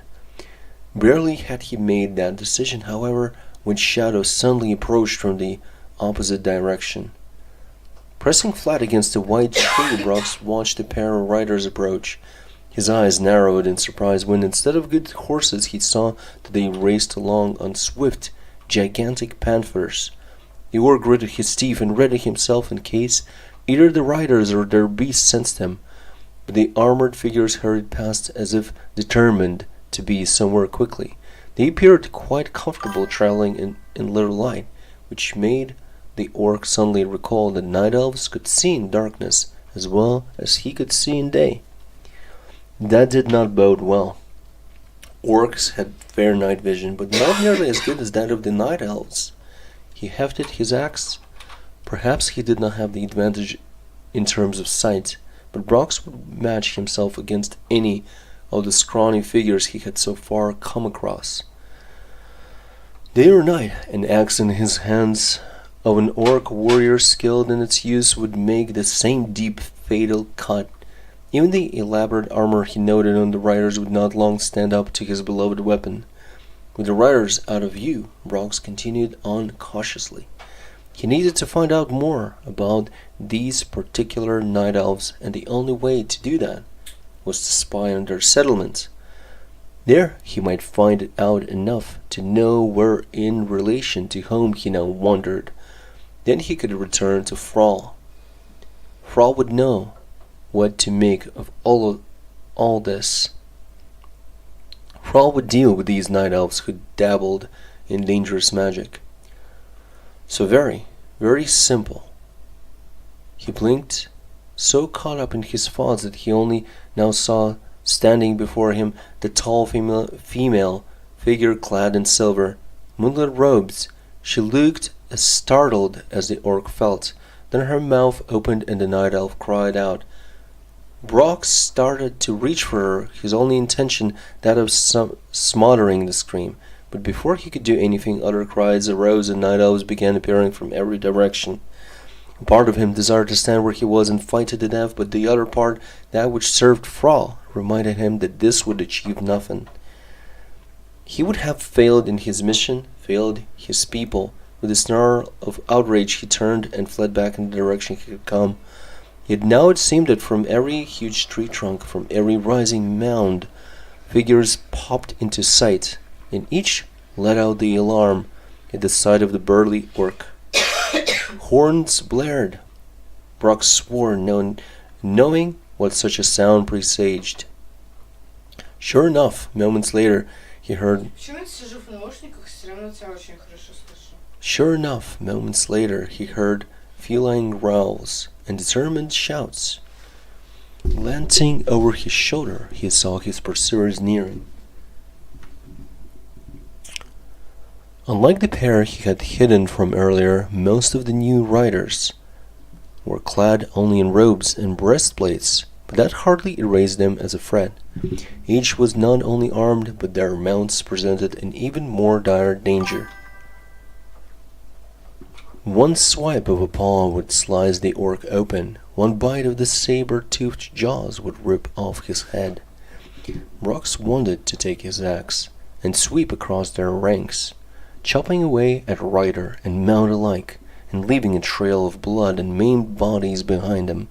S2: Barely had he made that decision, however, when shadows suddenly approached from the opposite direction. Pressing flat against a white tree, Brox watched a pair of riders approach. His eyes narrowed in surprise when, instead of good horses, he saw that they raced along on swift, gigantic panthers. The orc gritted his teeth and readied himself in case either the riders or their beasts sensed him, but the armored figures hurried past as if determined to be somewhere quickly. They appeared quite comfortable traveling in little light, which made the orc suddenly recall that night elves could see in darkness as well as he could see in day. That did not bode well. Orcs had fair night vision, but not nearly as good as that of the night elves. He hefted his axe. Perhaps he did not have the advantage in terms of sight, but Brox would match himself against any of the scrawny figures he had so far come across. Day or night, an axe in his hands of an orc warrior skilled in its use would make the same deep, fatal cut. Even the elaborate armor he noted on the riders would not long stand up to his beloved weapon. With the riders out of view, Brox continued on cautiously. He needed to find out more about these particular night elves, and the only way to do that was to spy on their settlement. There he might find out enough to know where in relation to whom he now wandered. Then he could return to Thrall. Thrall would know what to make of all this. Thrall would deal with these night elves who dabbled in dangerous magic. So very, very simple. He blinked, so caught up in his thoughts that he only now saw standing before him the tall female figure clad in silver, moonlit robes. She looked as startled as the orc felt. Then her mouth opened and the night elf cried out. Brox started to reach for her, his only intention that of smothering the scream. But before he could do anything, other cries arose and night elves began appearing from every direction. A part of him desired to stand where he was and fight to the death, but the other part, that which served Thrall, reminded him that this would achieve nothing. He would have failed in his mission, failed his people. With a snarl of outrage he turned and fled back in the direction he had come. Yet now it seemed that from every huge tree trunk, from every rising mound, figures popped into sight, and each let out the alarm at the sight of the burly orc. Horns blared. Brox swore, knowing what such a sound presaged. Sure enough, moments later, he heard feline growls and determined shouts. Glancing over his shoulder, he saw his pursuers nearing. Unlike the pair he had hidden from earlier, most of the new riders were clad only in robes and breastplates, but that hardly erased them as a threat. Each was not only armed, but their mounts presented an even more dire danger. One swipe of a paw would slice the orc open. One bite of the saber-toothed jaws would rip off his head. Brox wanted to take his axe and sweep across their ranks, chopping away at rider and mount alike, and leaving a trail of blood and maimed bodies behind him.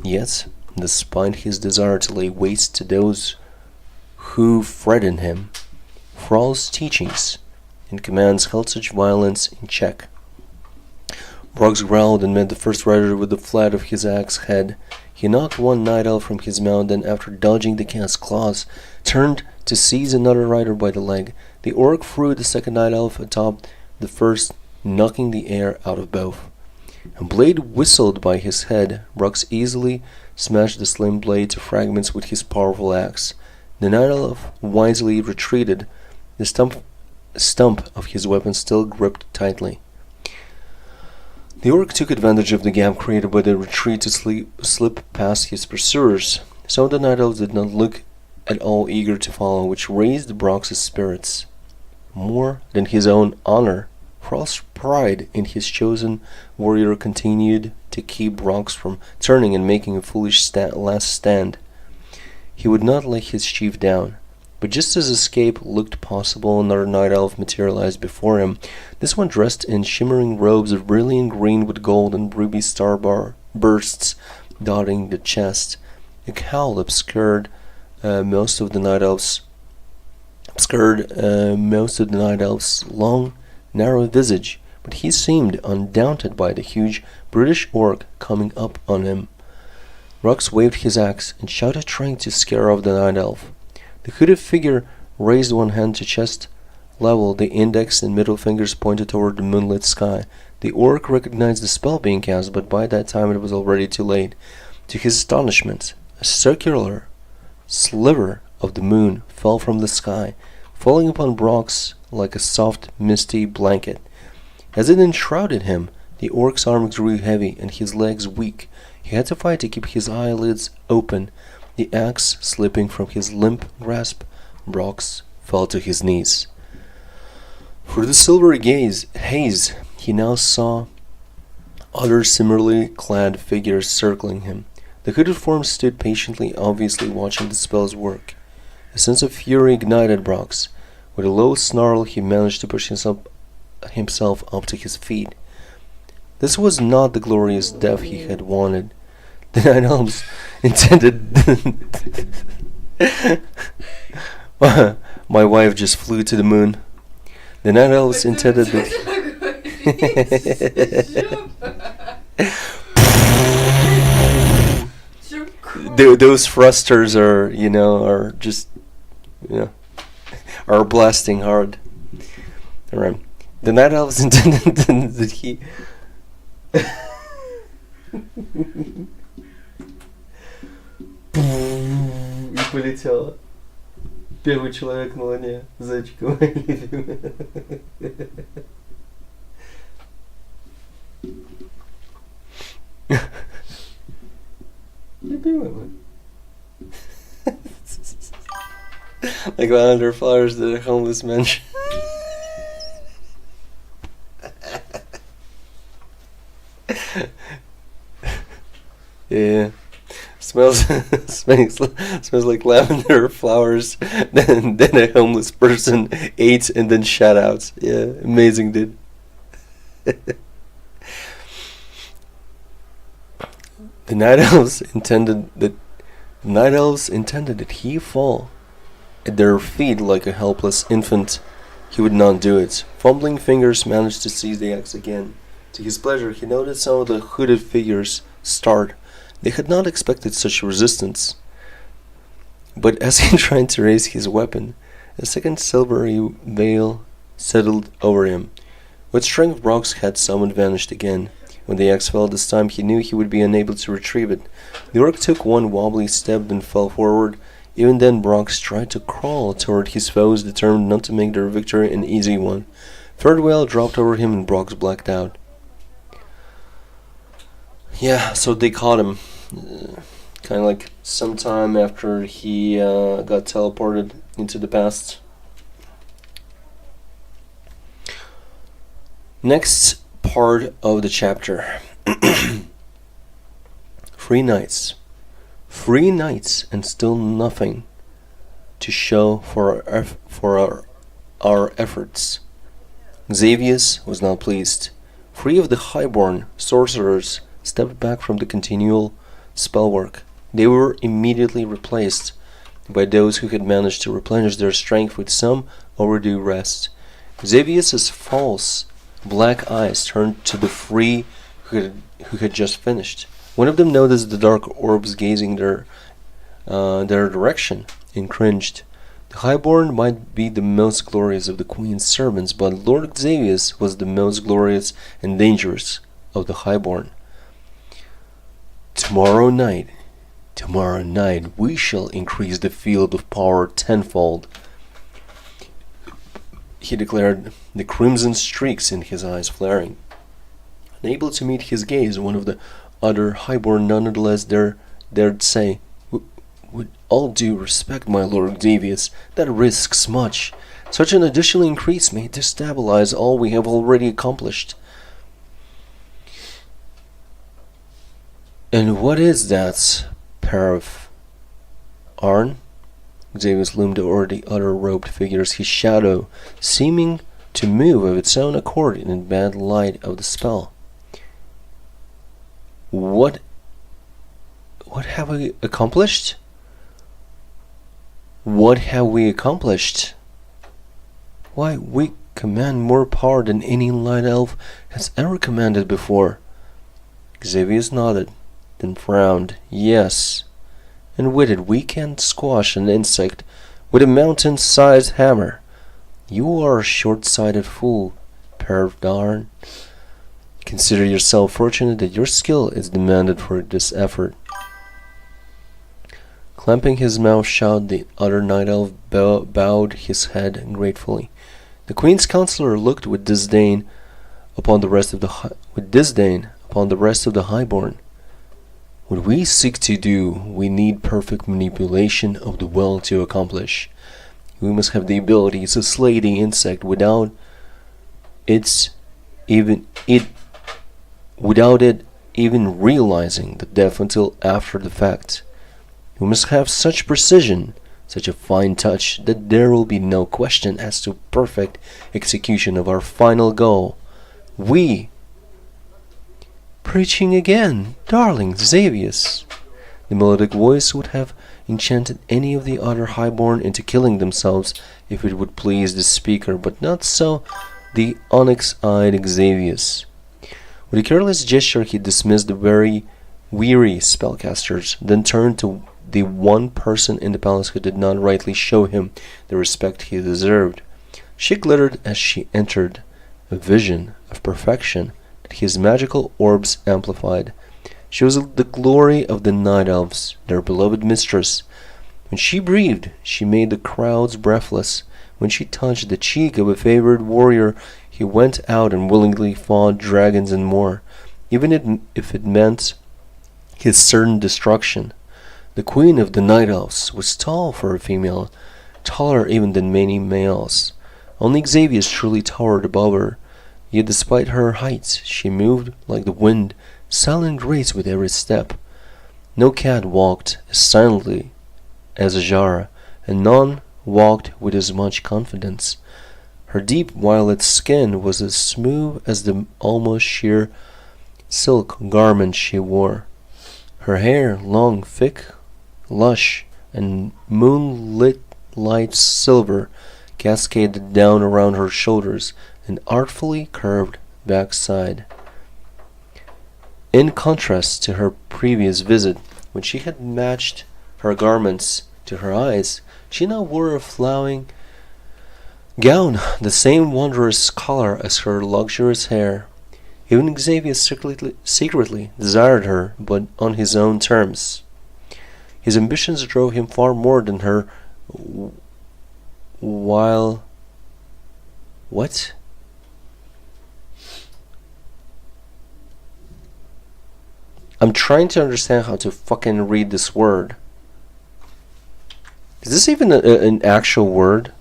S2: Yet, despite his desire to lay waste to those who threatened him, Thrall's teachings and commands held such violence in check. Brox growled and met the first rider with the flat of his axe head. He knocked one night elf from his mount, and after dodging the cat's claws, turned to seize another rider by the leg. The orc threw the second night elf atop the first, knocking the air out of both. A blade whistled by his head. Brox easily smashed the slim blade to fragments with his powerful axe. The night elf wisely retreated, the stump of his weapon still gripped tightly. The orc took advantage of the gap created by the retreat to slip past his pursuers. Some of the night elves did not look at all eager to follow, which raised Brock's spirits. More than his own honor, Hrolf's pride in his chosen warrior continued to keep Brock from turning and making a foolish last stand. He would not let his chief down. But just as escape looked possible, another night elf materialized before him, this one dressed in shimmering robes of brilliant green with gold and ruby star bursts dotting the chest. A cowl obscured most of the night elf's long, narrow visage, but he seemed undaunted by the huge British orc coming up on him. Rux waved his axe and shouted, trying to scare off the night elf. The hooded figure raised one hand to chest level, the index and middle fingers pointed toward the moonlit sky. The orc recognized the spell being cast, but by that time it was already too late. To his astonishment, a circular sliver of the moon fell from the sky, falling upon Brock's like a soft, misty blanket. As it enshrouded him, the orc's arm grew heavy and his legs weak. He had to fight to keep his eyelids open. The axe slipping from his limp grasp, Brox fell to his knees. Through the silvery haze, he now saw other similarly clad figures circling him. The hooded form stood patiently, obviously watching the spell's work. A sense of fury ignited Brox. With a low snarl, he managed to push himself up to his feet. This was not the glorious death he had wanted. The night elves intended... My wife just flew to the moon. The night elves intended that... Those thrusters are are blasting hard. Alright. The night elves intended that he... И полетело. Первый человек на Луне. Зайчикова. Любимый. Like lavender flowers that a homeless man. Yeah. Smells like lavender flowers then a homeless person ate and then shat out. Yeah, amazing, dude. The night elves intended that he fall at their feet like a helpless infant. He would not do it. Fumbling fingers managed to seize the axe again. To his pleasure, he noted some of the hooded figures start. They had not expected such resistance. But as he tried to raise his weapon, a second silvery veil settled over him. What strength Brox had summoned vanished again. When the axe fell this time, he knew he would be unable to retrieve it. The orc took one wobbly step and fell forward. Even then, Brox tried to crawl toward his foes, determined not to make their victory an easy one. Third veil dropped over him and Brox blacked out. Yeah, so they caught him. Kind of like sometime after he got teleported into the past. Next part of the chapter. 3 nights. 3 nights and still nothing to show for our efforts. Xavius was not pleased. 3 of the highborn sorcerers stepped back from the continual spell work. They were immediately replaced by those who had managed to replenish their strength with some overdue rest. Xavius's false black eyes turned to the 3 who had just finished. One of them noticed the dark orbs gazing their direction and cringed. The highborn might be the most glorious of the Queen's servants, but Lord Xavius was the most glorious and dangerous of the highborn. Tomorrow night, Tomorrow night we shall increase the field of power tenfold, he declared, the crimson streaks in his eyes flaring. Unable to meet his gaze, one of the other highborn nonetheless dared say, "With all due respect, my lord Octavius, that risks much. Such an additional increase may destabilize all we have already accomplished." "And what is that pair of Arn?" Octavius loomed over the other robed figures, his shadow seeming to move of its own accord in the bad light of the spell. What have we accomplished? What have we accomplished? Why, we command more power than any light elf has ever commanded before. Xavius nodded, then frowned. Yes, and with it we can squash an insect with a mountain-sized hammer. You are a short-sighted fool, Pervdarn. Consider yourself fortunate that your skill is demanded for this effort. Clamping his mouth shut, the other night elf bowed his head gratefully. The queen's counselor looked with disdain upon the rest of the highborn. What we seek to do, we need perfect manipulation of the will to accomplish. We must have the ability to slay the insect without it even realizing the death until after the fact. We must have such precision, such a fine touch, that there will be no question as to perfect execution of our final goal. We... Preaching again, darling Xavius. The melodic voice would have enchanted any of the other highborn into killing themselves if it would please the speaker, but not so the onyx-eyed Xavius. With a careless gesture he dismissed the very weary spellcasters, then turned to the one person in the palace who did not rightly show him the respect he deserved. She glittered as she entered, a vision of perfection that his magical orbs amplified. She was the glory of the night elves, their beloved mistress. When she breathed, she made the crowds breathless. When she touched the cheek of a favored warrior, he went out and willingly fought dragons and more, even if it meant his certain destruction. The queen of the night elves was tall for a female, taller even than many males. Only Xavius truly towered above her. Yet despite her height, she moved like the wind, silent grace with every step. No cat walked as silently as Ajara, and none walked with as much confidence. Her deep violet skin was as smooth as the almost sheer silk garment she wore. Her hair, long, thick, lush, and moonlit light silver, cascaded down around her shoulders and artfully curved backside. In contrast to her previous visit, when she had matched her garments to her eyes, she now wore a flowing gown, the same wondrous color as her luxurious hair. Even Xavier secretly desired her, but on his own terms. His ambitions drove him far more than her while... What? I'm trying to understand how to fucking read this word. Is this even an actual word?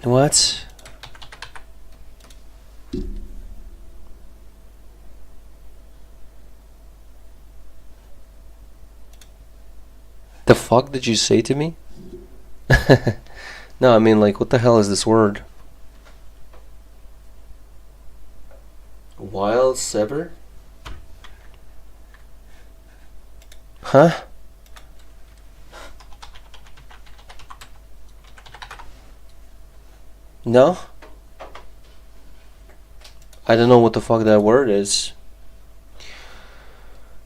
S2: What? The fuck did you say to me? No, I mean, like, what the hell is this word? Wild sever? Huh? No? I don't know what the fuck that word is.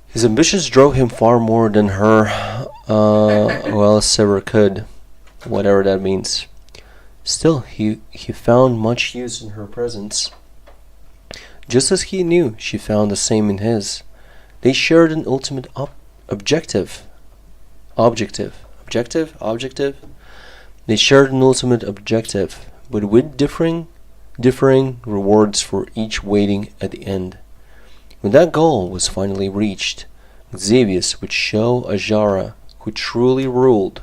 S2: His ambitions drove him far more than her, well, sever could. Whatever that means. Still, he found much use in her presence. just as he knew she found the same in his. They shared an ultimate objective. Objective? They shared an ultimate objective, but with differing rewards for each waiting at the end. When that goal was finally reached, Xavius would show Ajara who truly ruled.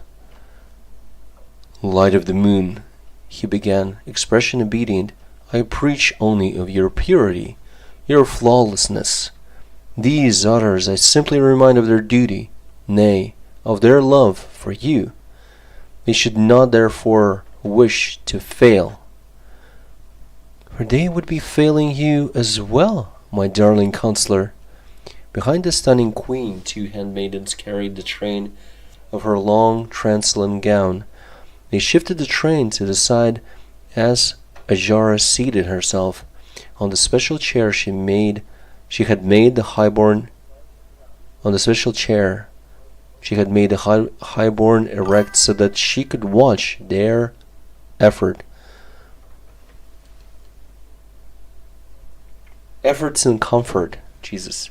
S2: Light of the moon, he began, expression obedient, I preach only of your purity, your flawlessness. These others I simply remind of their duty, nay, of their love for you. They should not therefore wish to fail, for they would be failing you as well, my darling counselor. Behind the stunning queen, 2 handmaidens carried the train of her long translucent gown. They shifted the train to the side as Ajara seated herself on the special chair she had made the highborn erect so that she could watch their efforts and comfort. Jesus.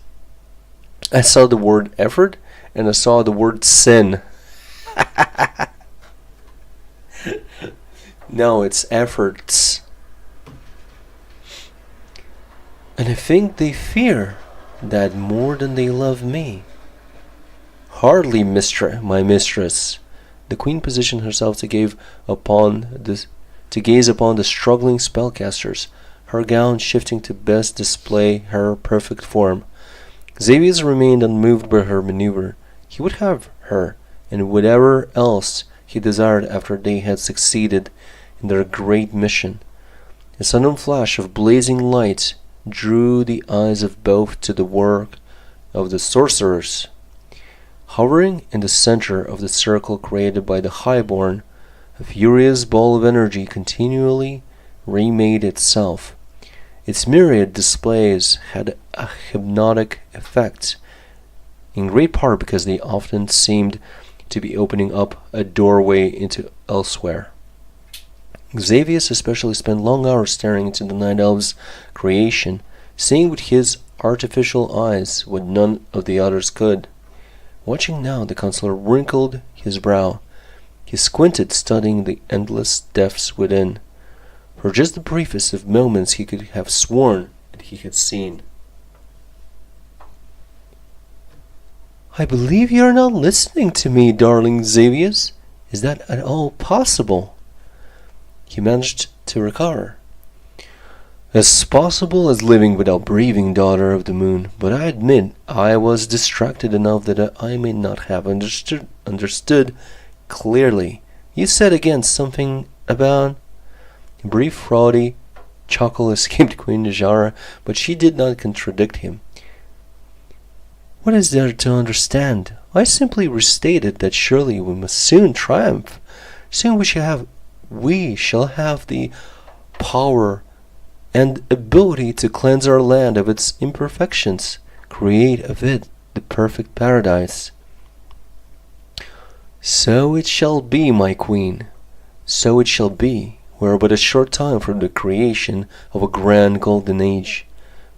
S2: I saw the word effort and I saw the word sin. No, it's efforts. And I think they fear that more than they love me. Hardly, my mistress. The queen positioned herself to gaze upon the struggling spellcasters, her gown shifting to best display her perfect form. Xavius remained unmoved by her maneuver. He would have her, and whatever else he desired after they had succeeded in their great mission. A sudden flash of blazing light drew the eyes of both to the work of the sorcerers. Hovering in the center of the circle created by the highborn, a furious ball of energy continually remade itself. Its myriad displays had a hypnotic effect, in great part because they often seemed to be opening up a doorway into elsewhere. Xavius especially spent long hours staring into the night elves' creation, seeing with his artificial eyes what none of the others could. Watching now, the counselor wrinkled his brow. He squinted, studying the endless depths within. For just the briefest of moments he could have sworn that he had seen. I believe you are not listening to me, darling Xavius. Is that at all possible? He managed to recover. As possible as living without breathing, daughter of the moon, but I admit I was distracted enough that I may not have understood clearly. You said again something about... A brief fraudy chuckle escaped Queen Najara, but she did not contradict him. What is there to understand? I simply restated that surely we must soon triumph. Soon we shall have the power and ability to cleanse our land of its imperfections, create of it the perfect paradise. So it shall be, my queen. So it shall be. We are but a short time from the creation of a grand golden age.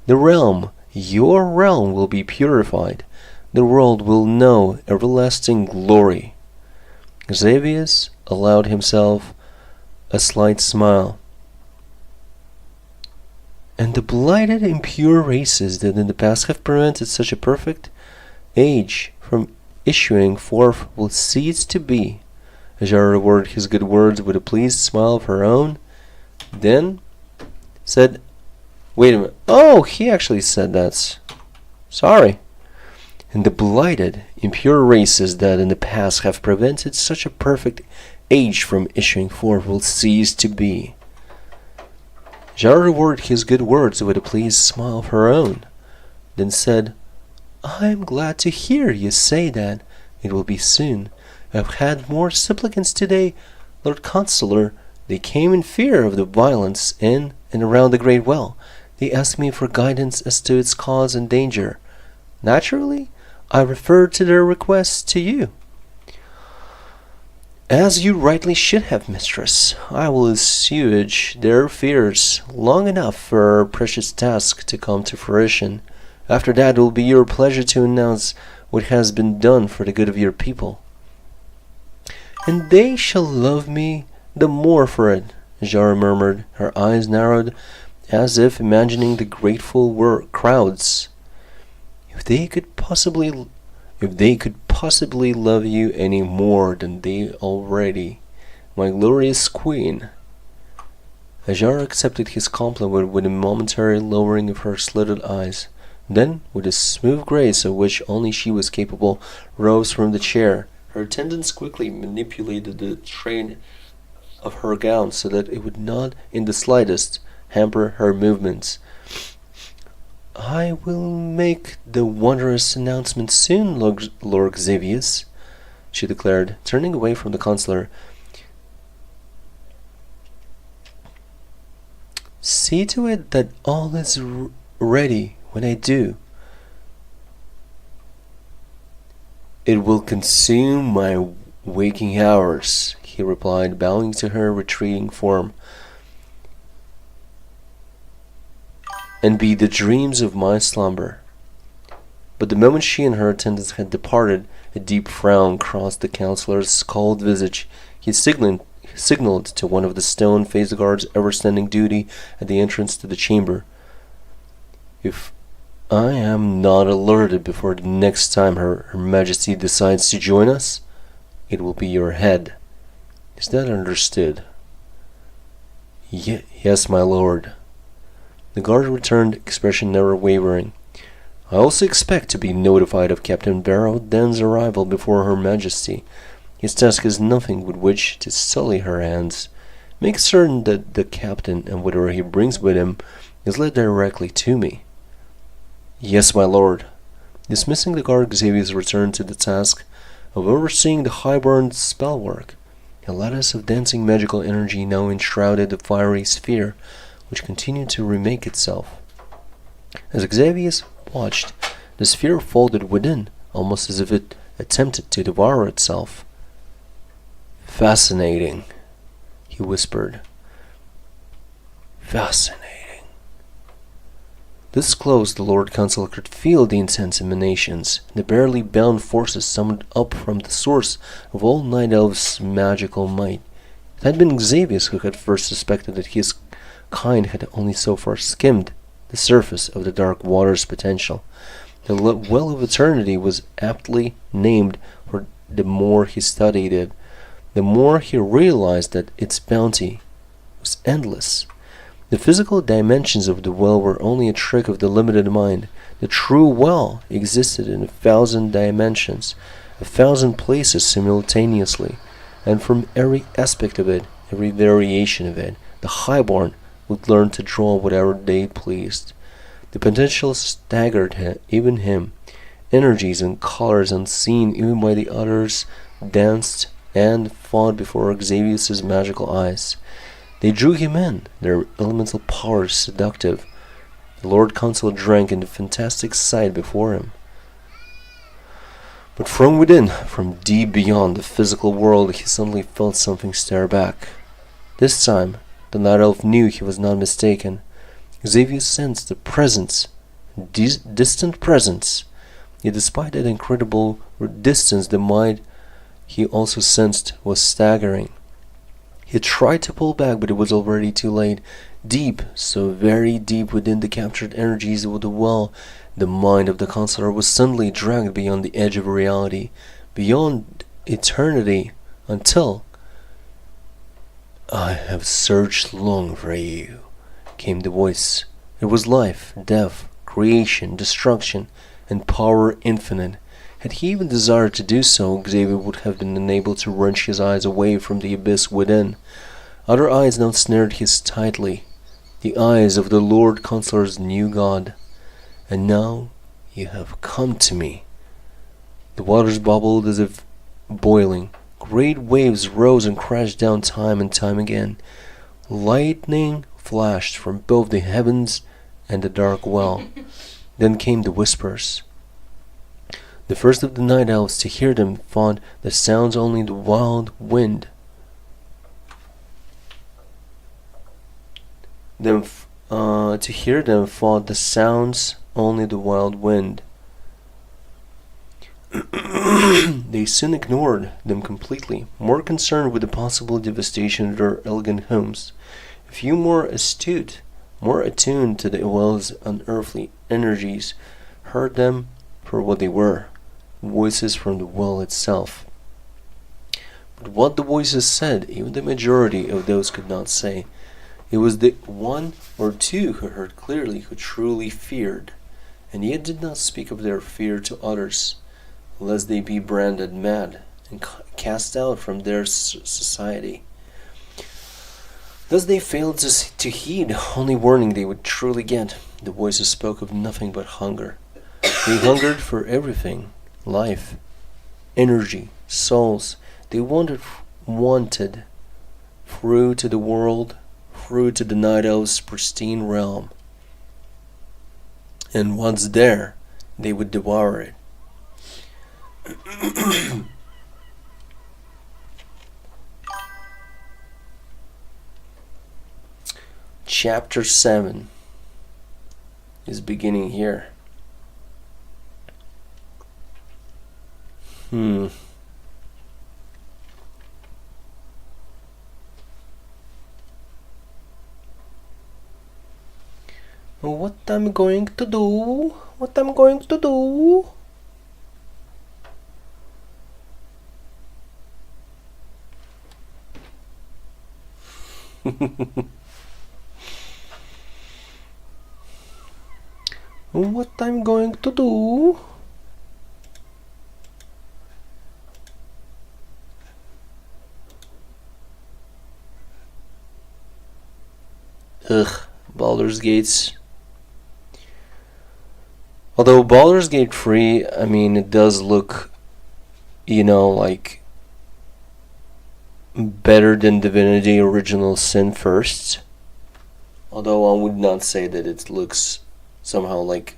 S2: The realm, your realm, will be purified. The world will know everlasting glory. Xavius allowed himself a slight smile. And the blighted, impure races that in the past have prevented such a perfect age from issuing forth will cease to be. Ajara rewarded his good words with a pleased smile of her own, then said, wait a minute. Oh, he actually said that. Sorry. And the blighted, impure races that in the past have prevented such a perfect age from issuing forth will cease to be. Ajara rewarded his good words with a pleased smile of her own, then said, I am glad to hear you say that. It will be soon. I've had more supplicants today, Lord Consular. They came in fear of the violence in and around the Great Well. They asked me for guidance as to its cause and danger. Naturally, I referred to their requests to you. As you rightly should have, mistress. I will assuage their fears long enough for our precious task to come to fruition. After that, it will be your pleasure to announce what has been done for the good of your people. And they shall love me the more for it, Jara murmured, her eyes narrowed as if imagining the grateful crowds. If they could possibly love you any more than they already, my glorious queen. Ajara accepted his compliment with a momentary lowering of her slitted eyes. Then, with a smooth grace of which only she was capable, rose from the chair. Her attendants quickly manipulated the train of her gown so that it would not in the slightest hamper her movements. I will make the wondrous announcement soon, Lord Xavius, she declared, turning away from the consular. See to it that all is ready when I do. It will consume my waking hours, he replied, bowing to her retreating form, and be the dreams of my slumber. But the moment she and her attendants had departed, a deep frown crossed the counselor's cold visage. He signaled to one of the stone-faced guards ever standing duty at the entrance to the chamber. If I am not alerted before the next time Her Majesty decides to join us, it will be your head. Is that understood? Yes, my lord. The guard returned, expression never wavering. I also expect to be notified of Captain Barrow Den's arrival before Her Majesty. His task is nothing with which to sully her hands. Make certain that the captain and whatever he brings with him is led directly to me. Yes, my lord. Dismissing the guard, Xavius returned to the task of overseeing the highborn spell work. A lattice of dancing magical energy now enshrouded the fiery sphere, which continued to remake itself. As Xavius watched, the sphere folded within, almost as if it attempted to devour itself. Fascinating, he whispered. Fascinating. This close, the Lord Consul could feel the intense emanations, the barely bound forces summoned up from the source of all Night Elves' magical might. It had been Xavius who had first suspected that his kind had only so far skimmed the surface of the dark water's potential. The well of eternity was aptly named, for the more he studied it, the more he realized that its bounty was endless. The physical dimensions of the well were only a trick of the limited mind. The true well existed in 1,000 dimensions, 1,000 places simultaneously, and from every aspect of it, every variation of it, the highborn would learn to draw whatever they pleased. The potential staggered even him. Energies and colors unseen even by the others danced and fought before Xavius's magical eyes. They drew him in, their elemental powers seductive. The Lord Consul drank in the fantastic sight before him. But from within, from deep beyond the physical world, he suddenly felt something stare back. This time, the Night Elf knew he was not mistaken. Xavius sensed the presence, distant presence. Yet despite that incredible distance, the might he also sensed was staggering. He tried to pull back, but it was already too late. Deep, so very deep within the captured energies of the well, the mind of the consular was suddenly dragged beyond the edge of reality, beyond eternity, until I have searched long for you, came the voice. It was life, death, creation, destruction, and power infinite. Had he even desired to do so, Xavier would have been unable to wrench his eyes away from the abyss within. Other eyes now snared his tightly, the eyes of the Lord Consular's new god. And now you have come to me. The waters bubbled as if boiling. Great waves rose and crashed down time and time again. Lightning flashed from both the heavens and the dark well. Then came the whispers. The first of the night elves to hear them thought the sounds only the wild wind. To hear them thought the sounds only the wild wind. They soon ignored them completely, more concerned with the possible devastation of their elegant homes. A few more astute, more attuned to the will's unearthly energies, heard them for what they were, voices from the will itself. But what the voices said, even the majority of those could not say. It was the one or two who heard clearly, who truly feared, and yet did not speak of their fear to others, lest they be branded mad and cast out from their society. Thus they failed to heed only warning they would truly get. The voices spoke of nothing but hunger. They hungered for everything, life, energy, souls. They wanted through to the world, through to the night elves' pristine realm. And once there, they would devour it. Chapter 7 is beginning here. What I'm going to do? What I'm going to do? What I'm going to do? Baldur's Gates. Although Baldur's Gate 3, I mean, it does look, like better than Divinity Original Sin first. Although I would not say that it looks somehow like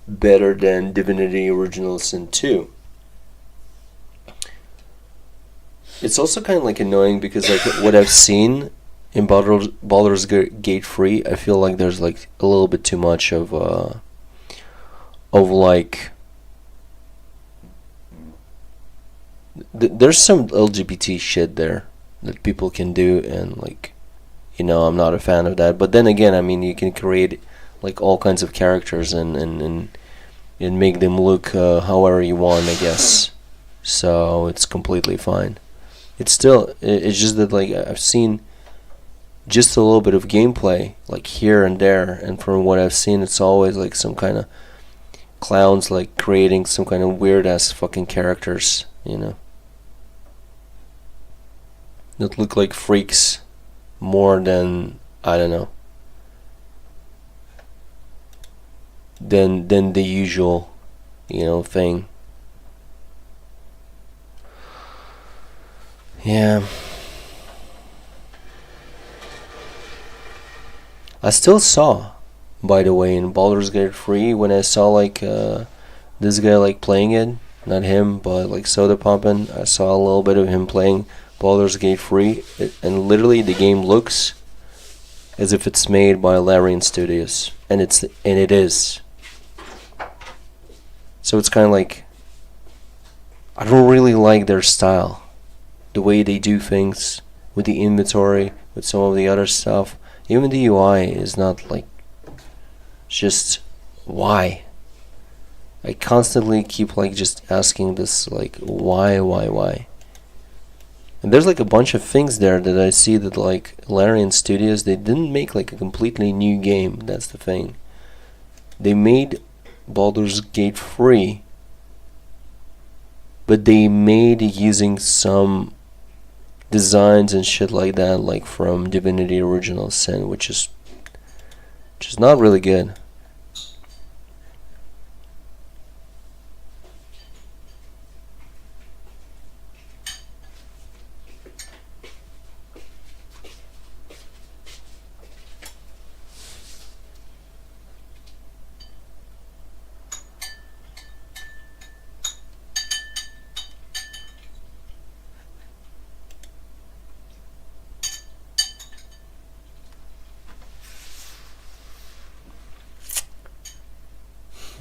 S2: better than Divinity Original Sin 2. It's also kind of like annoying because like what I've seen in Baldur's Gate 3, I feel like there's like a little bit too much of like there's some LGBT shit there that people can do, and like I'm not a fan of that. But then again, I mean, you can create like all kinds of characters and make them look however you want, I guess. So it's completely fine. It's just that like I've seen just a little bit of gameplay like here and there, and from what I've seen, it's always like some kind of clowns like creating some kind of weird ass fucking characters, that look like freaks more than, I don't know, than the usual thing. Yeah, I still saw, by the way, in Baldur's Gate 3, when I saw like this guy like playing it, not him, but like Soda Pumpin', I saw a little bit of him playing Baldur's Gate 3, and literally the game looks as if it's made by Larian Studios, and it is. So it's kind of like, I don't really like their style, the way they do things with the inventory, with some of the other stuff. Even the UI is not like, just why? I constantly keep like just asking this like why? And there's like a bunch of things there that I see that like Larian Studios, they didn't make like a completely new game. That's the thing. They made Baldur's Gate 3, but they made using some designs and shit like that, like from Divinity Original Sin, which is not really good.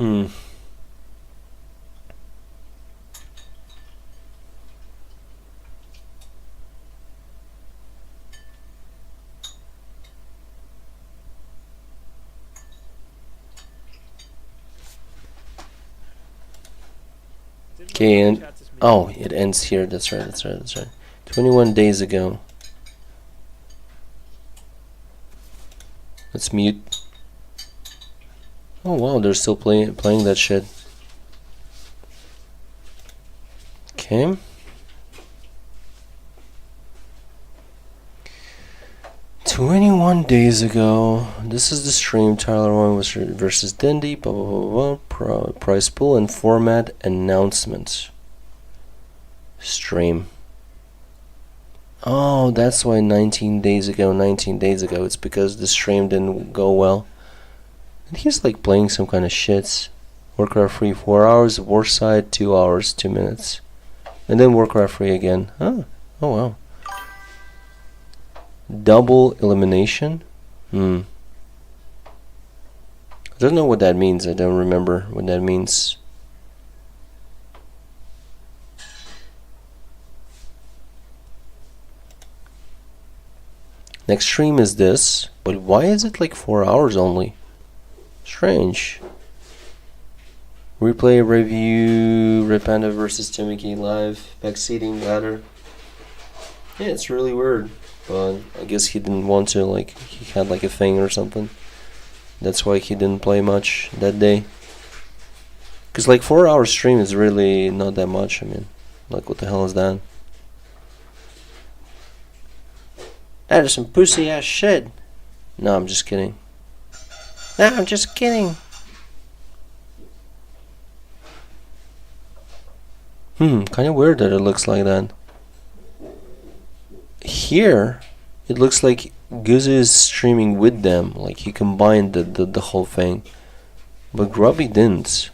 S2: Hmm.
S1: Didn't
S2: Okay,
S1: know
S2: and
S1: chat is muted.
S2: oh, it ends here. That's right. That's right. That's right. 21 days ago. Let's mute. Oh wow, they're still playing that shit. Okay. "21 days ago. This is the stream. Tyler One versus Dindy. Blah blah blah blah. Prize pool and format announcement. Stream. Oh, that's why 19 days ago. 19 days ago. It's because the stream didn't go well. And he's like playing some kind of shits. Warcraft 3 4 hours. Warside 2 hours 2 minutes. And then Warcraft 3 again. Oh wow. Double elimination? I don't know what that means. I don't remember what that means. Next stream is this, but why is it like 4 hours only? Strange. Replay review Repanda versus Timothy live backseating ladder. Yeah, it's really weird. But I guess he didn't want to, like, he had like a thing or something. That's why he didn't play much that day. Cause like 4 hour stream is really not that much. I mean, like what the hell is that? That is some pussy ass shit. No, I'm just kidding. No, I'm just kidding. Kinda weird that it looks like that. Here, it looks like Guzu is streaming with them, like he combined the whole thing. But Grubby didn't.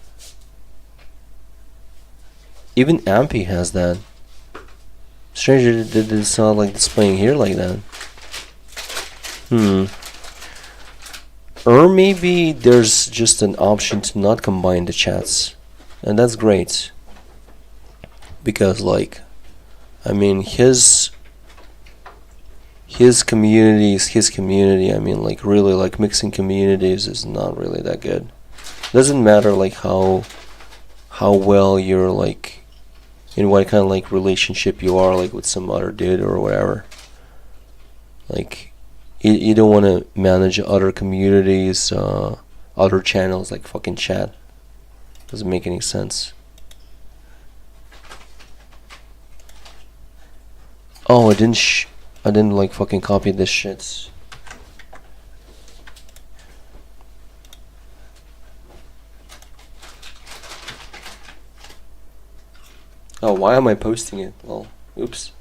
S2: Even Ampy has that. Stranger that it's not like displaying here like that. Or maybe there's just an option to not combine the chats. And that's great. Because like, I mean his community, I mean like really like mixing communities is not really that good. Doesn't matter like how well you're like in what kind of like relationship you are like with some other dude or whatever. Like you don't want to manage other communities, other channels like fucking chat. Doesn't make any sense. Oh, I didn't like fucking copy this shit. Oh, why am I posting it? Well, oops.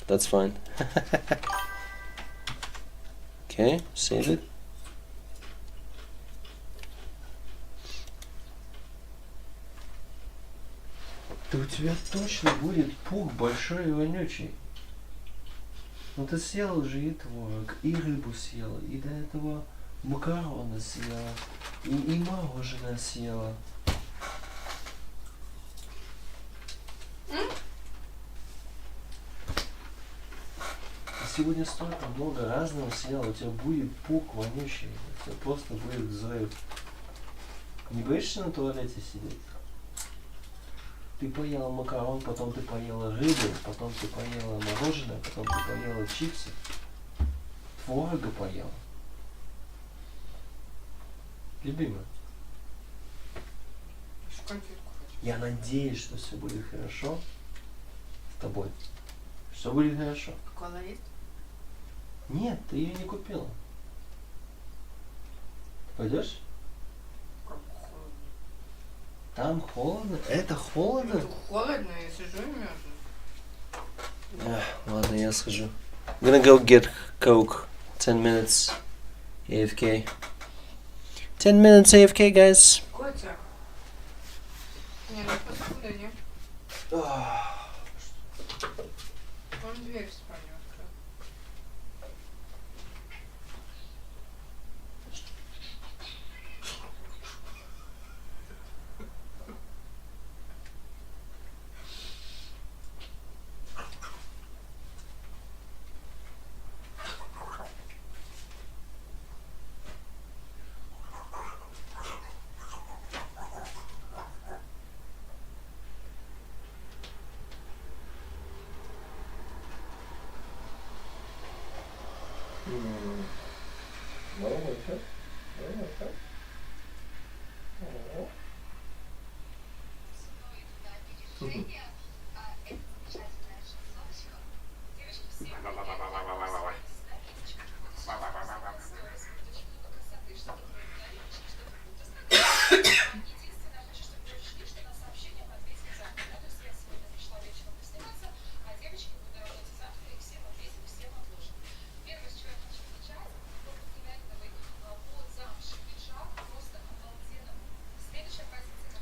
S2: That's fine. Okay, save it. Да у тебя точно будет пух большой и вонючий. Ну ты съела уже и творог, и рыбу съела, и до этого макароны съела, и мороженое съела. Сегодня столько много разного съела, у тебя будет пук вонючий, у тебя просто будет взрыв. Не боишься на туалете сидеть? Ты поела макарон, потом ты поела рыбу, потом ты поела мороженое, потом ты поела чипсы, творога поела. Любимая, я надеюсь, что все будет хорошо с тобой. Все будет хорошо.
S4: Колорит?
S2: Нет, ты ее не купила. Пойдешь? Там холодно? Это холодно?
S4: Это холодно, я сижу и мерзну.
S2: Ладно, я схожу. I'm gonna go get Coke. 10 minutes AFK. 10 minutes AFK, guys.
S4: Котя. Не, ну посуда, не? Он дверь в спальню открыл.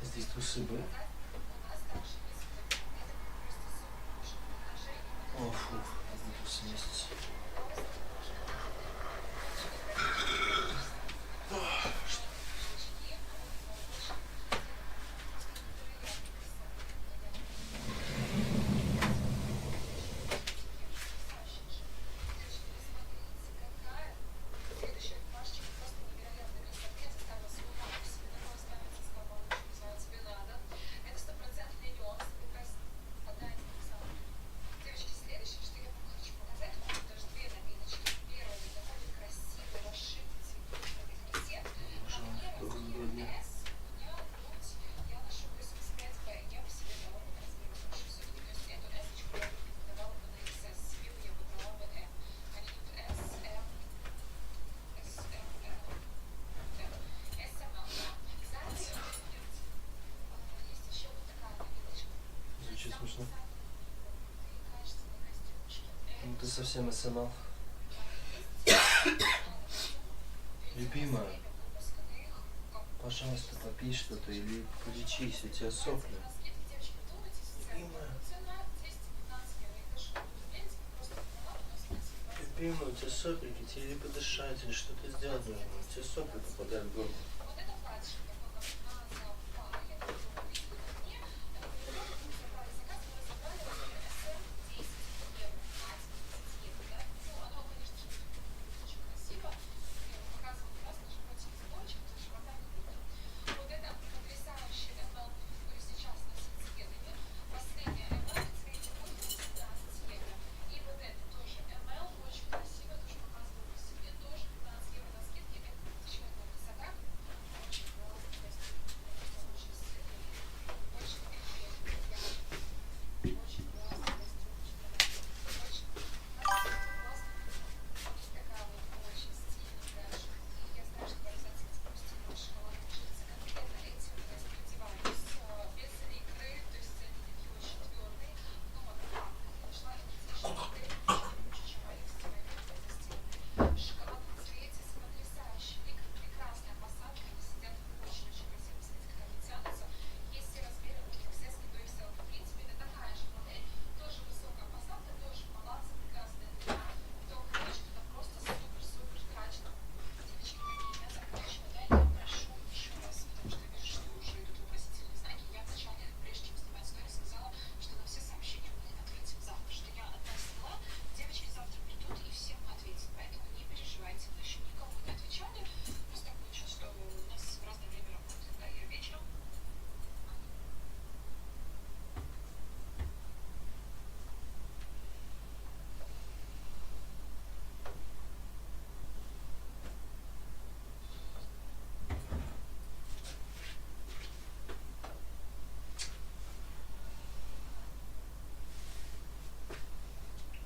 S2: Здесь трусы были? О, фу, одни трусы месяц. Звучит смешно. Ну ты совсем СМЛ. Любимая, пожалуйста, попей что-то или полечись, у тебя сопли. Любимая. Любимая, у тебя сопельки, тебе или подышать, или что-то сделать нужно. У тебя сопли попадают в горло.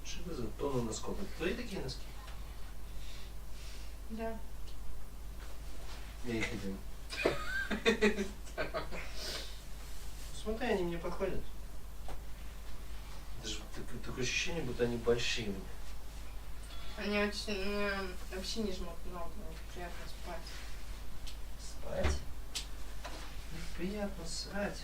S2: Что это за тонна носков? Это твои такие носки?
S4: Да.
S2: Я их одену. Смотри, они мне подходят. Даже такое ощущение, будто они большие мне.
S4: Они очень, вообще не жмут много, приятно спать.
S2: Спать? Приятно срать.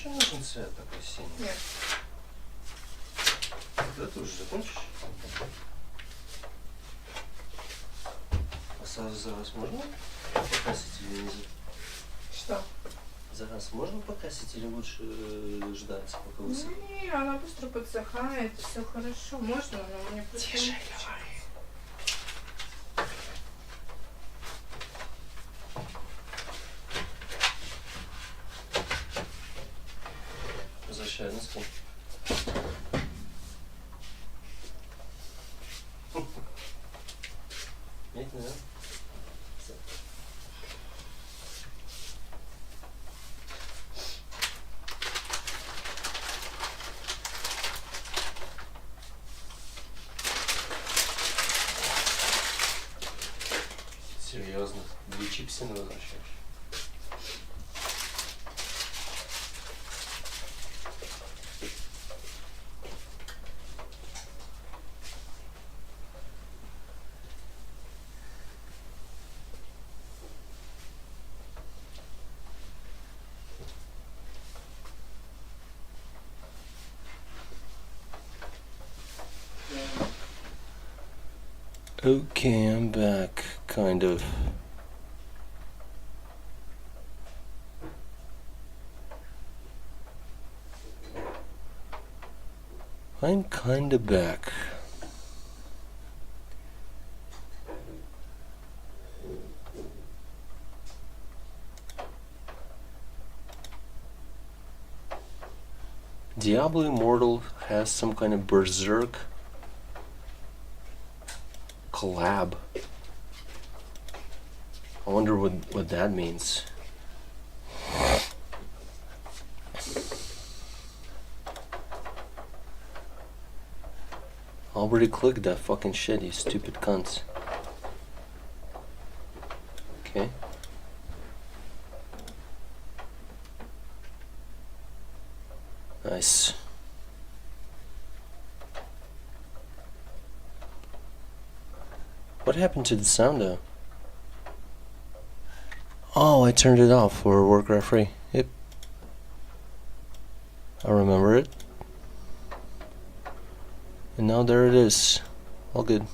S2: еще нужен цвет такой синий?
S4: Нет.
S2: Да ты уже закончишь? А сразу за раз можно покрасить или нельзя?
S4: Что?
S2: За раз можно покрасить или лучше ждать, пока
S4: Ну,
S2: высохнет?
S4: не, она быстро подсыхает, все хорошо. Можно, но мне просто
S2: Тише
S4: не
S2: говори. Возвращаю носки. Нет, не надо? Всё. Серьезно? 2 чипсины возвращаешь? Okay, I'm back, kind of. I'm kinda back. Diablo Immortal has some kind of Berserk collab. I wonder what that means. Already clicked that fucking shit, you stupid cunts. Okay. Nice. What happened to the sound though? Oh, I turned it off for Warcraft 3. Yep. I remember it. And now there it is. All good.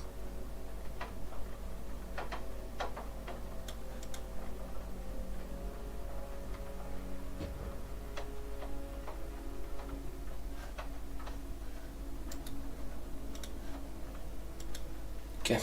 S2: Okay.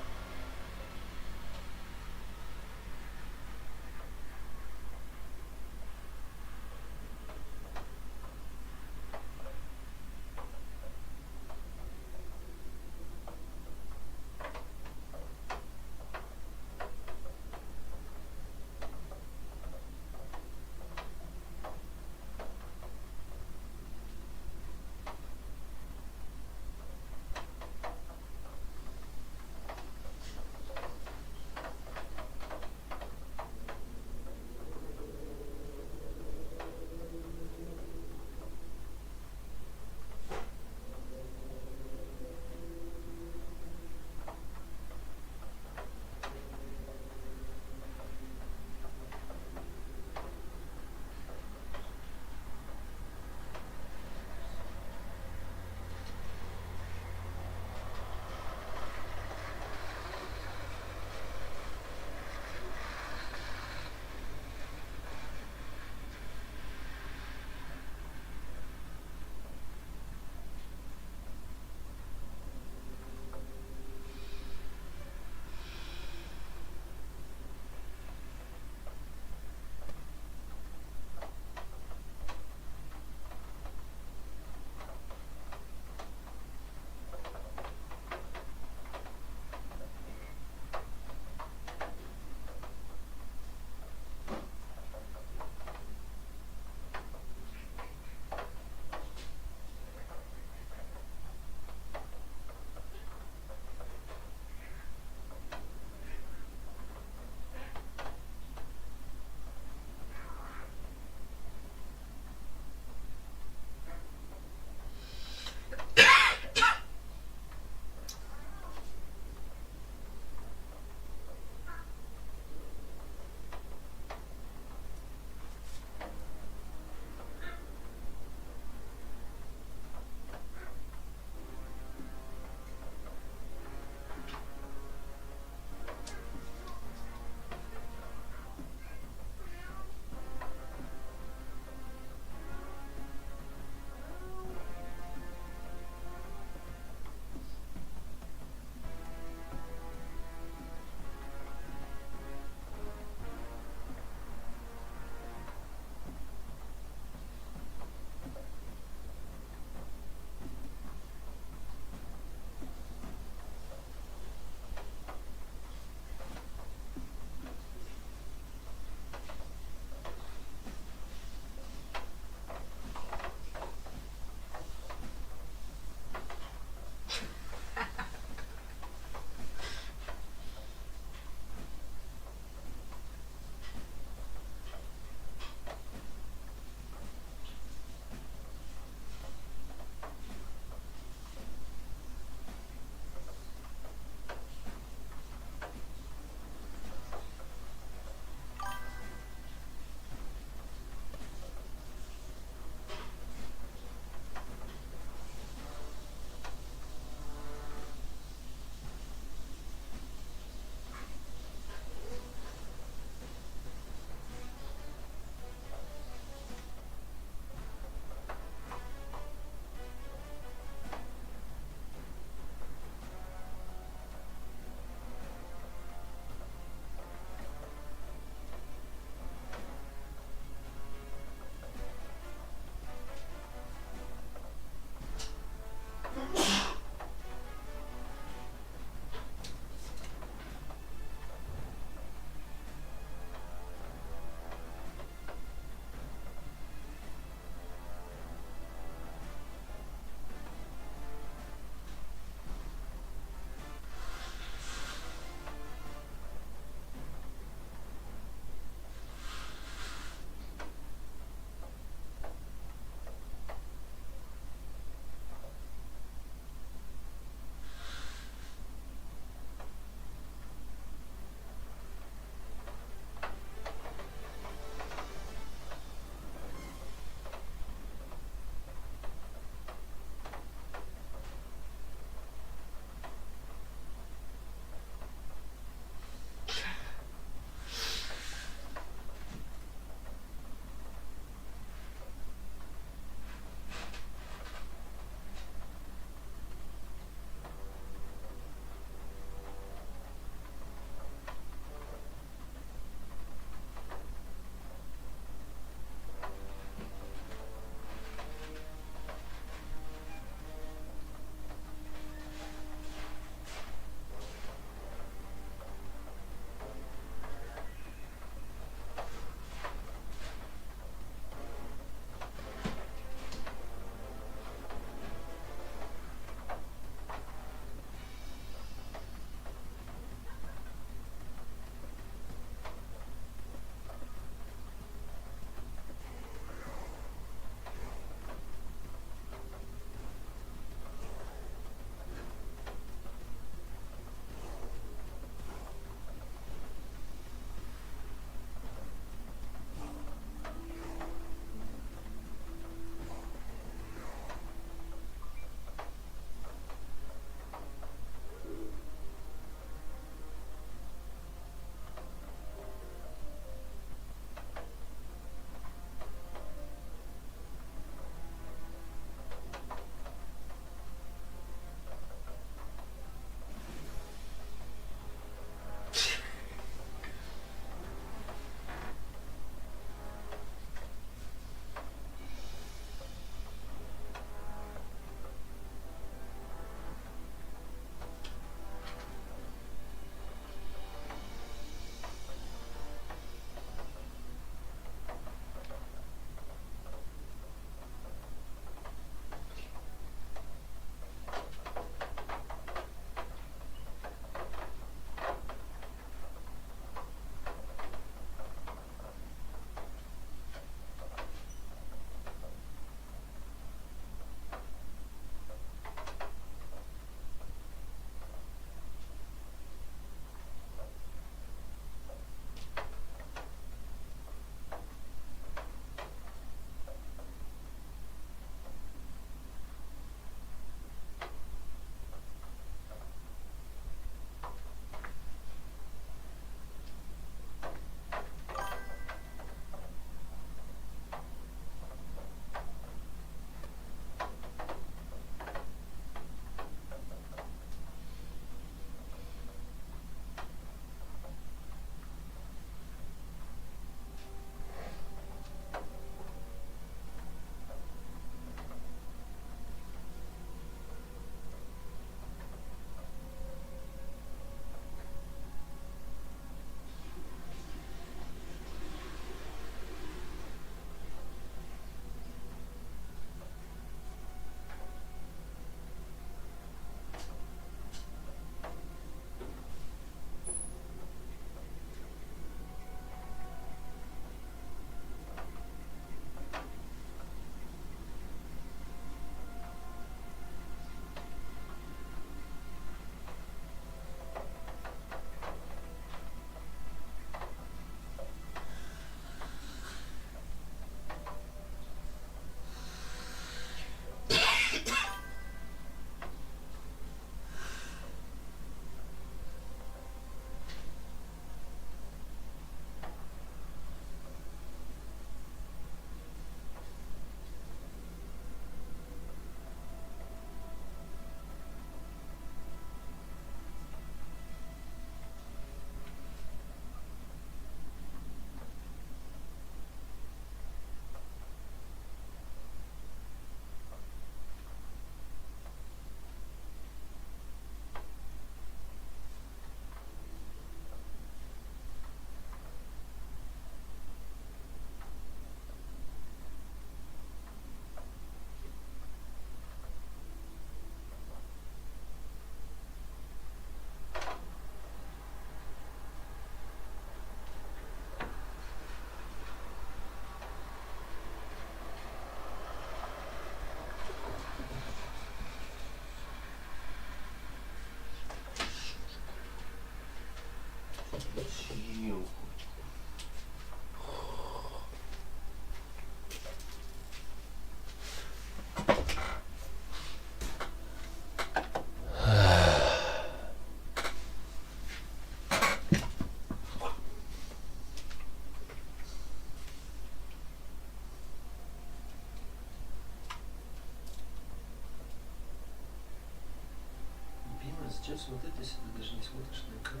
S2: Отец, вот это если ты даже не смотришь на экран.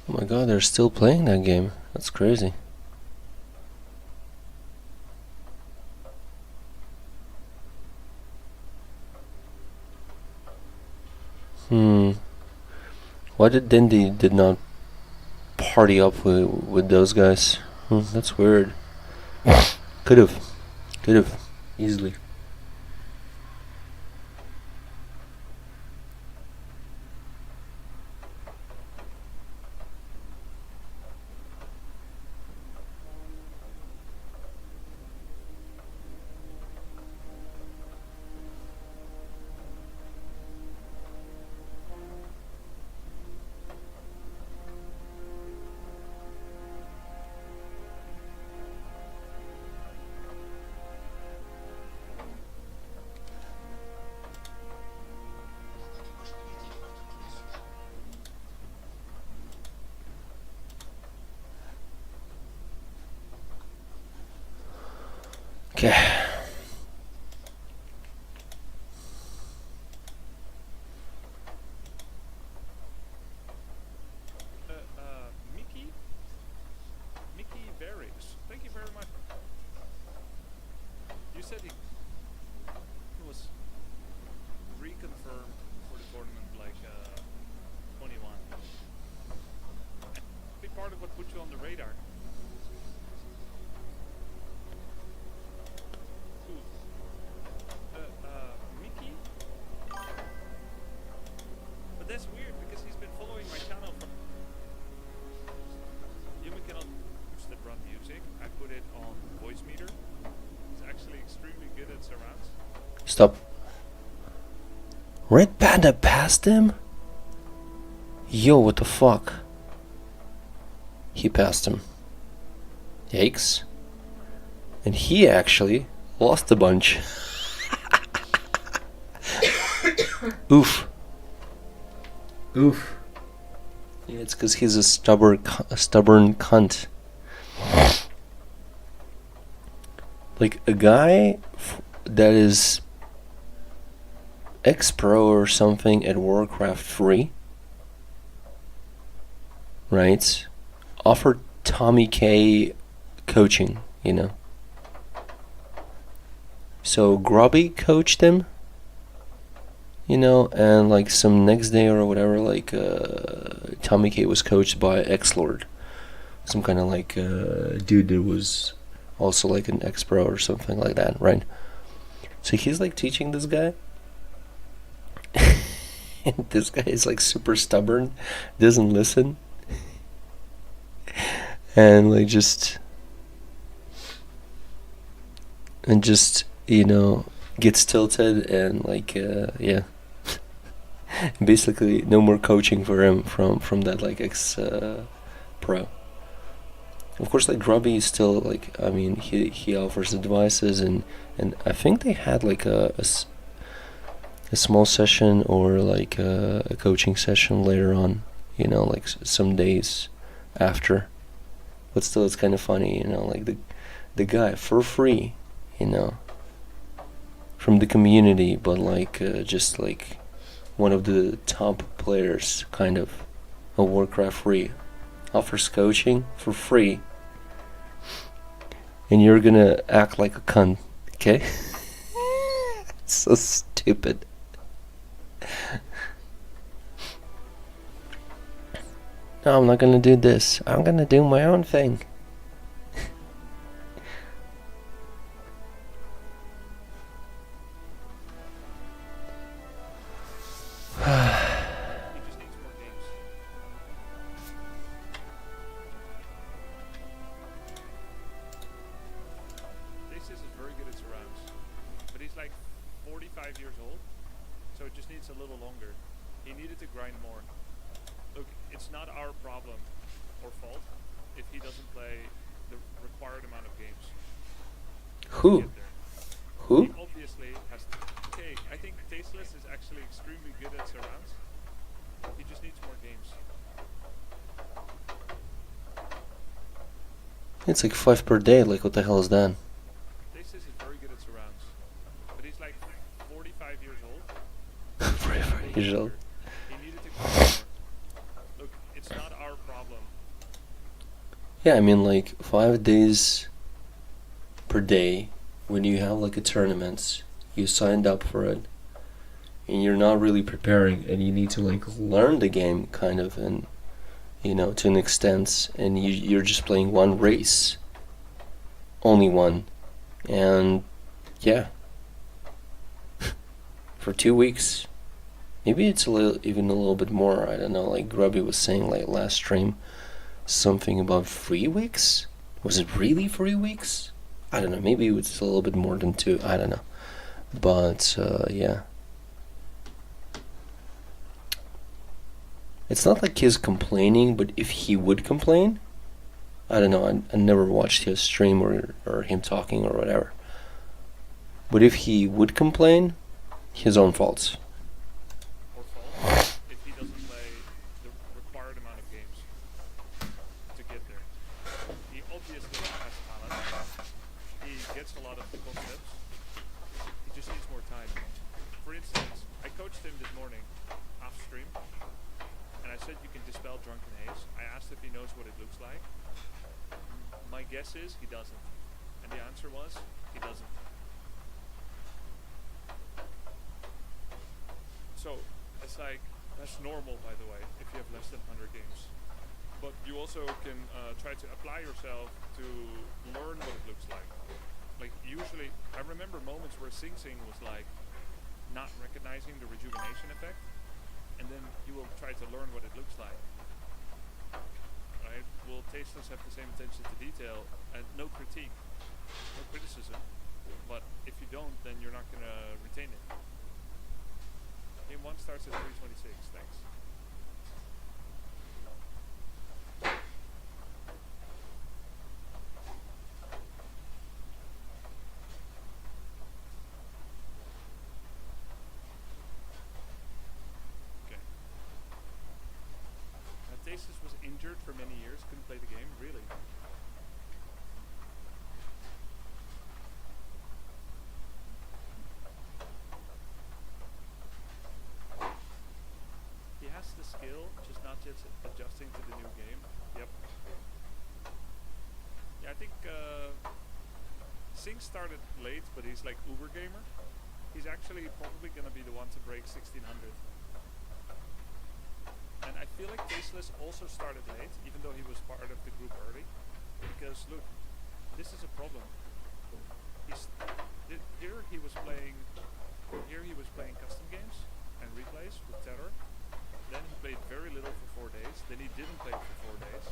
S2: Oh my god, they're still playing that game. That's crazy. Why then they did not party up with those guys? That's weird. Could have, easily. Okay.
S1: Mickey Varix, thank you very much. You said he was reconfirmed for the tournament like 21. Big part of what put you on the radar. Mickey? But that's weird because he's been following my channel from... Yumi cannot use the run music. I put it on voice meter. He's actually extremely good at surrounds.
S2: Stop. Red Panda passed him? Yo, what the fuck? He passed him. Yikes. And he actually lost a bunch. Oof. Oof. Yeah, it's because he's a stubborn cunt. Like a guy that is ex-pro or something at Warcraft 3, right? Offered Tommy K coaching, you know. So Grubby coached him, you know, and like some next day or whatever, like Tommy K was coached by X-Lord, some kind of like dude that was also like an ex-pro or something like that, right? So he's like teaching this guy, and this guy is like super stubborn, doesn't listen, and like just you know gets tilted and like yeah. Basically no more coaching for him from that like ex pro. Of course, like Grubby is still like, I mean, he offers advices, and I think they had like a small session or like a coaching session later on, you know, like some days after. But still, it's kind of funny, you know, like the guy for free, you know, from the community, but like just like one of the top players, kind of a Warcraft free, offers coaching for free, and you're gonna act like a cunt, okay? So stupid. No, I'm not gonna do this. I'm gonna do my own thing.
S1: He just needs more games. Thesis is very good at surrounds, but he's like 45 years old, so it just needs a little longer. He needed to grind more. Look, it's not our problem or fault if he doesn't play the required amount of games. to
S2: Who?
S1: get there.
S2: Who?
S1: He obviously has to. Okay, I think Tasteless is actually extremely good at surrounds. He just needs more games.
S2: It's like 5 per day. Like, what the hell is that?
S1: Tasteless is very good at surrounds, but he's like 45 years old.
S2: 45 years old.
S1: He needed to grind more. Look, it's not our problem.
S2: Yeah, I mean, like 5 days per day when you have like a tournament, you signed up for it, and you're not really preparing, and you need to like learn the game kind of, and you know, to an extent, and you're just playing one race, only one, and yeah, for 2 weeks, maybe it's even a little bit more. I don't know. Like Grubby was saying like last stream, something about 3 weeks. Was it really 3 weeks? I don't know. Maybe it's a little bit more than 2. I don't know. But yeah, it's not like he's complaining. But if he would complain, I don't know. I never watched his stream or him talking or whatever. But if he would complain, his own faults.
S1: Or fault if he doesn't play the required amount of games to get there. He obviously has talent. He gets a lot of the concepts. He just needs more time. For instance, I coached him this morning off stream, and I said you can dispel drunken haze. I asked if he knows what it looks like. My guess is he doesn't, and the answer was he doesn't. So, it's like, that's normal, by the way, if you have less than 100 games. But you also can try to apply yourself to learn what it looks like. Like, usually, I remember moments where Sing Sing was like, not recognizing the rejuvenation effect, and then you will try to learn what it looks like. Right? Will Tasteless have the same attention to detail, and no critique, no criticism. But if you don't, then you're not going to retain it. Game 1 starts at 3:26, thanks. Okay. Tasteless was injured for many years, couldn't play the game, really. He has the skill, just not yet adjusting to the new game. Yep. Yeah, I think Sing started late, but he's like uber gamer. He's actually probably gonna be the one to break 1600. And I feel like Tasteless also started late, even though he was part of the group early. Because look, this is a problem. Here he was playing custom games and replays with Terror. Then he played very little for 4 days. Then he didn't play for 4 days.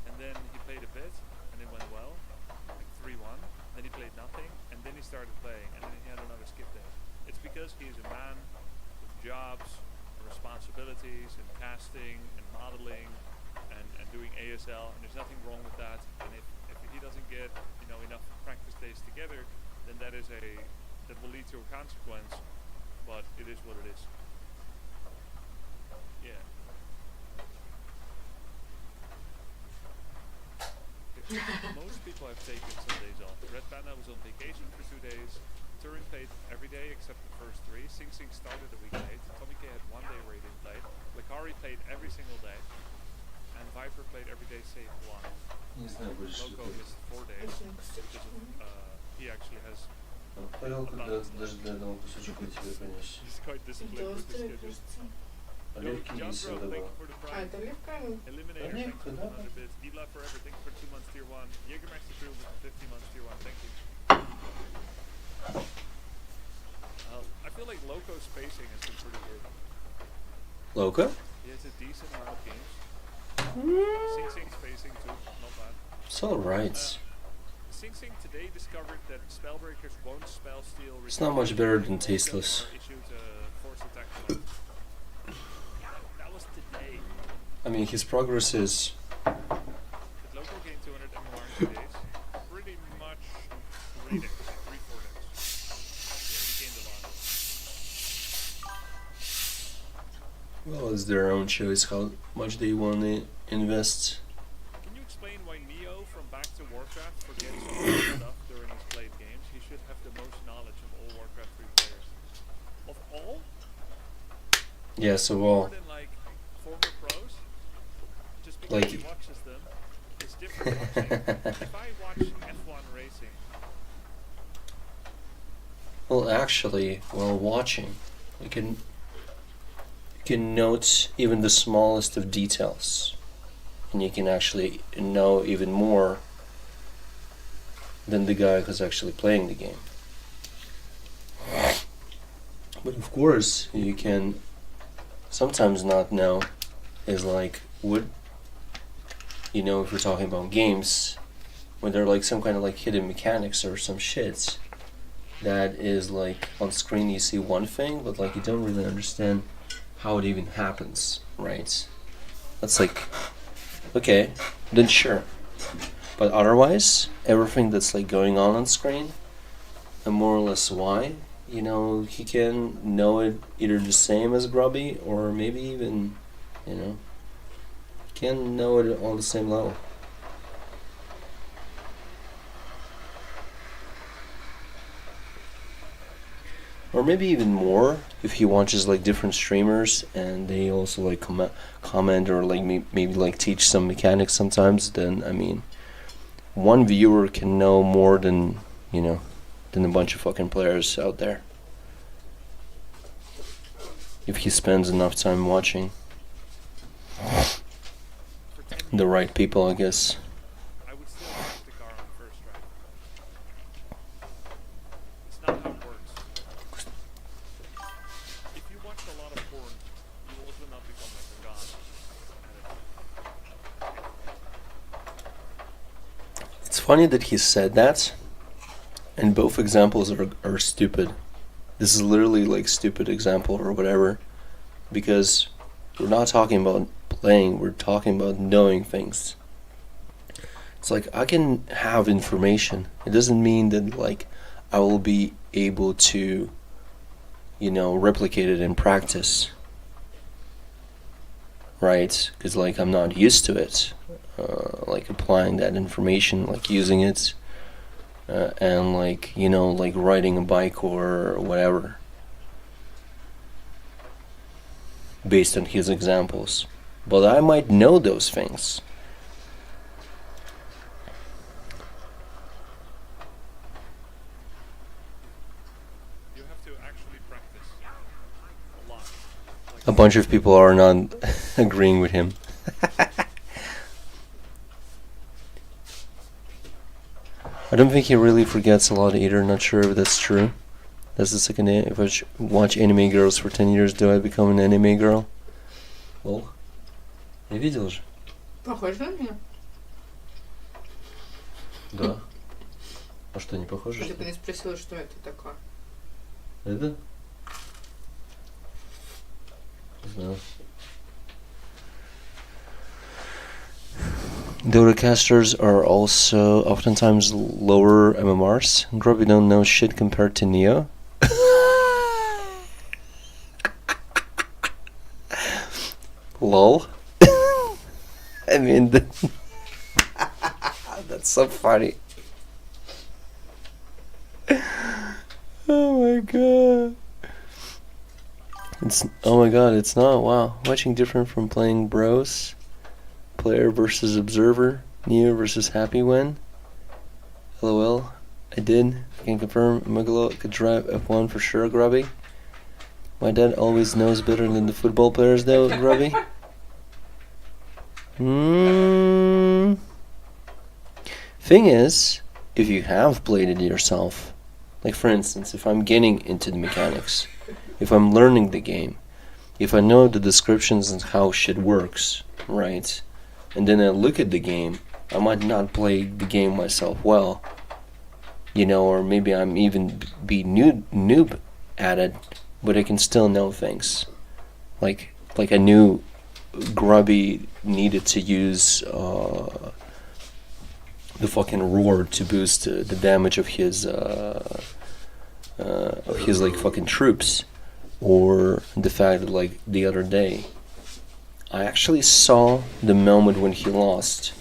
S1: And then he played a bit, and it went well, like 3-1. Then he played nothing, and then he started playing, and then he had another skip day. It's because he is a man with jobs, and responsibilities, and casting, and modeling, and doing ASL, and there's nothing wrong with that. And if he doesn't get enough practice days together, then that will lead to a consequence. But it is what it is. Yeah. Most people have taken some days off. Red Panda was on vacation for 2 days. Turin played every day except the first 3. Sing Sing started a week late. Tommy K had 1 day where he didn't play. Lakari played every single day. And Viper played every day save 1. Loco missed 4 days because he actually has.
S2: даже для одного кусочка тебе принес.
S1: He's quite disciplined with his schedule.
S2: Оливки и
S1: John Bro, thank
S2: добавил.
S1: you for the prime.
S4: это легко.
S1: Eliminator, thank you for
S2: да.
S1: 100 bits. Ela for everything for 2 months tier 1. Jägermeister Drill with 50 months tier 1. Thank you. I feel like Loco's spacing has been pretty good.
S2: Loco?
S1: He has a decent amount of games. Sing Sing spacing too, not bad.
S2: It's alright.
S1: Sing Sing today discovered that Spellbreakers won't spell steal.
S2: It's not much better than Tasteless.
S1: Issued a force attack on him. That was today.
S2: I mean, his progress is...
S1: But Loco gained 200 MMR in 2 days. Pretty much 3 days, 3-4 days. Yeah, he gained a lot.
S2: Well, it's their own choice how much they want to invest.
S1: Can you explain why Neo from Back to Warcraft forgets all this stuff during his played games? He should have the most knowledge of all Warcraft 3 players. Of all?
S2: Yeah, so
S1: More
S2: well,
S1: than like former pros? Just because
S2: Like-
S1: he watches them, it's different watching. If I watch F1 racing,
S2: well, actually, while watching, you can note even the smallest of details, and you can actually know even more than the guy who's actually playing the game. But of course, you can sometimes not know is like what, if we're talking about games, when there are like some kind of like hidden mechanics or some shit that is like on screen you see one thing, but like you don't really understand how it even happens, right? That's like, okay, then sure. But otherwise, everything that's like going on screen, and more or less why, he can know it either the same as Grubby, or maybe even, can know it on the same level. Or maybe even more if he watches like different streamers and they also like comment or like maybe like teach some mechanics sometimes. Then I mean, one viewer can know more than than a bunch of fucking players out there. If he spends enough time watching
S1: for 10
S2: the right people, I guess.
S1: I would still pick the car on first try. It's not how it works. If you watch a lot of porn, you will also not become like a god.
S2: It's funny that he said that, and both examples are stupid. This is literally like stupid example or whatever, because we're not talking about playing, we're talking about knowing things. It's like I can have information. It doesn't mean that like I will be able to replicate it in practice. Right? Because like I'm not used to it. Like applying that information, like using it, and like like riding a bike or whatever, based on his examples. But I might know those things.
S1: You have to actually practice a lot. Like
S2: A bunch of people are not agreeing with him. I don't think he really forgets a lot either. Not sure if that's true. That's the second day. If I watch anime girls for 10 years, do I become an anime girl? Well, не видел же?
S4: Похож на меня?
S2: Да. А что, не похоже?
S4: Ты бы не спросила, что это такое.
S2: Это? Не знаю. Dota casters are also oftentimes lower MMRs. Grubby don't know shit compared to Neo. Lol. I mean, that's so funny. Oh my god. It's not. Wow. Watching different from playing bros. Player versus observer. Neo versus happy when. LOL. I did. I can confirm Megalo could drive F1 for sure, Grubby. My dad always knows better than the football players though, Grubby. Thing is, if you have played it yourself, like for instance, if I'm getting into the mechanics, if I'm learning the game, if I know the descriptions and how shit works, right, and then I look at the game, I might not play the game myself well, you know, or maybe I'm even be noob at it, but I can still know things. Like I knew Grubby needed to use the fucking roar to boost the damage of his like fucking troops, or the fact that like the other day I actually saw the moment when he lost,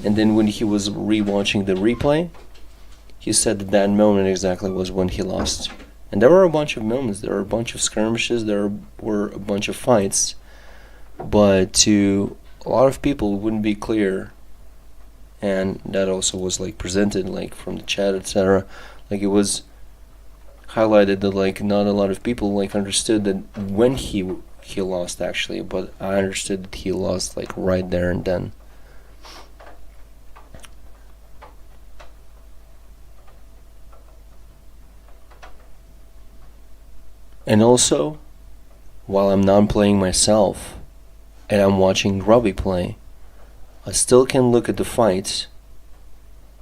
S2: and then when he was rewatching the replay, he said that that moment exactly was when he lost. And there were a bunch of moments, there were a bunch of skirmishes, there were a bunch of fights, but to a lot of people it wouldn't be clear, and that also was like presented like from the chat, etc. Like it was highlighted that like not a lot of people like understood that when he lost actually, but I understood that he lost like right there and then. And also, while I'm not playing myself and I'm watching Grubby play, I still can look at the fights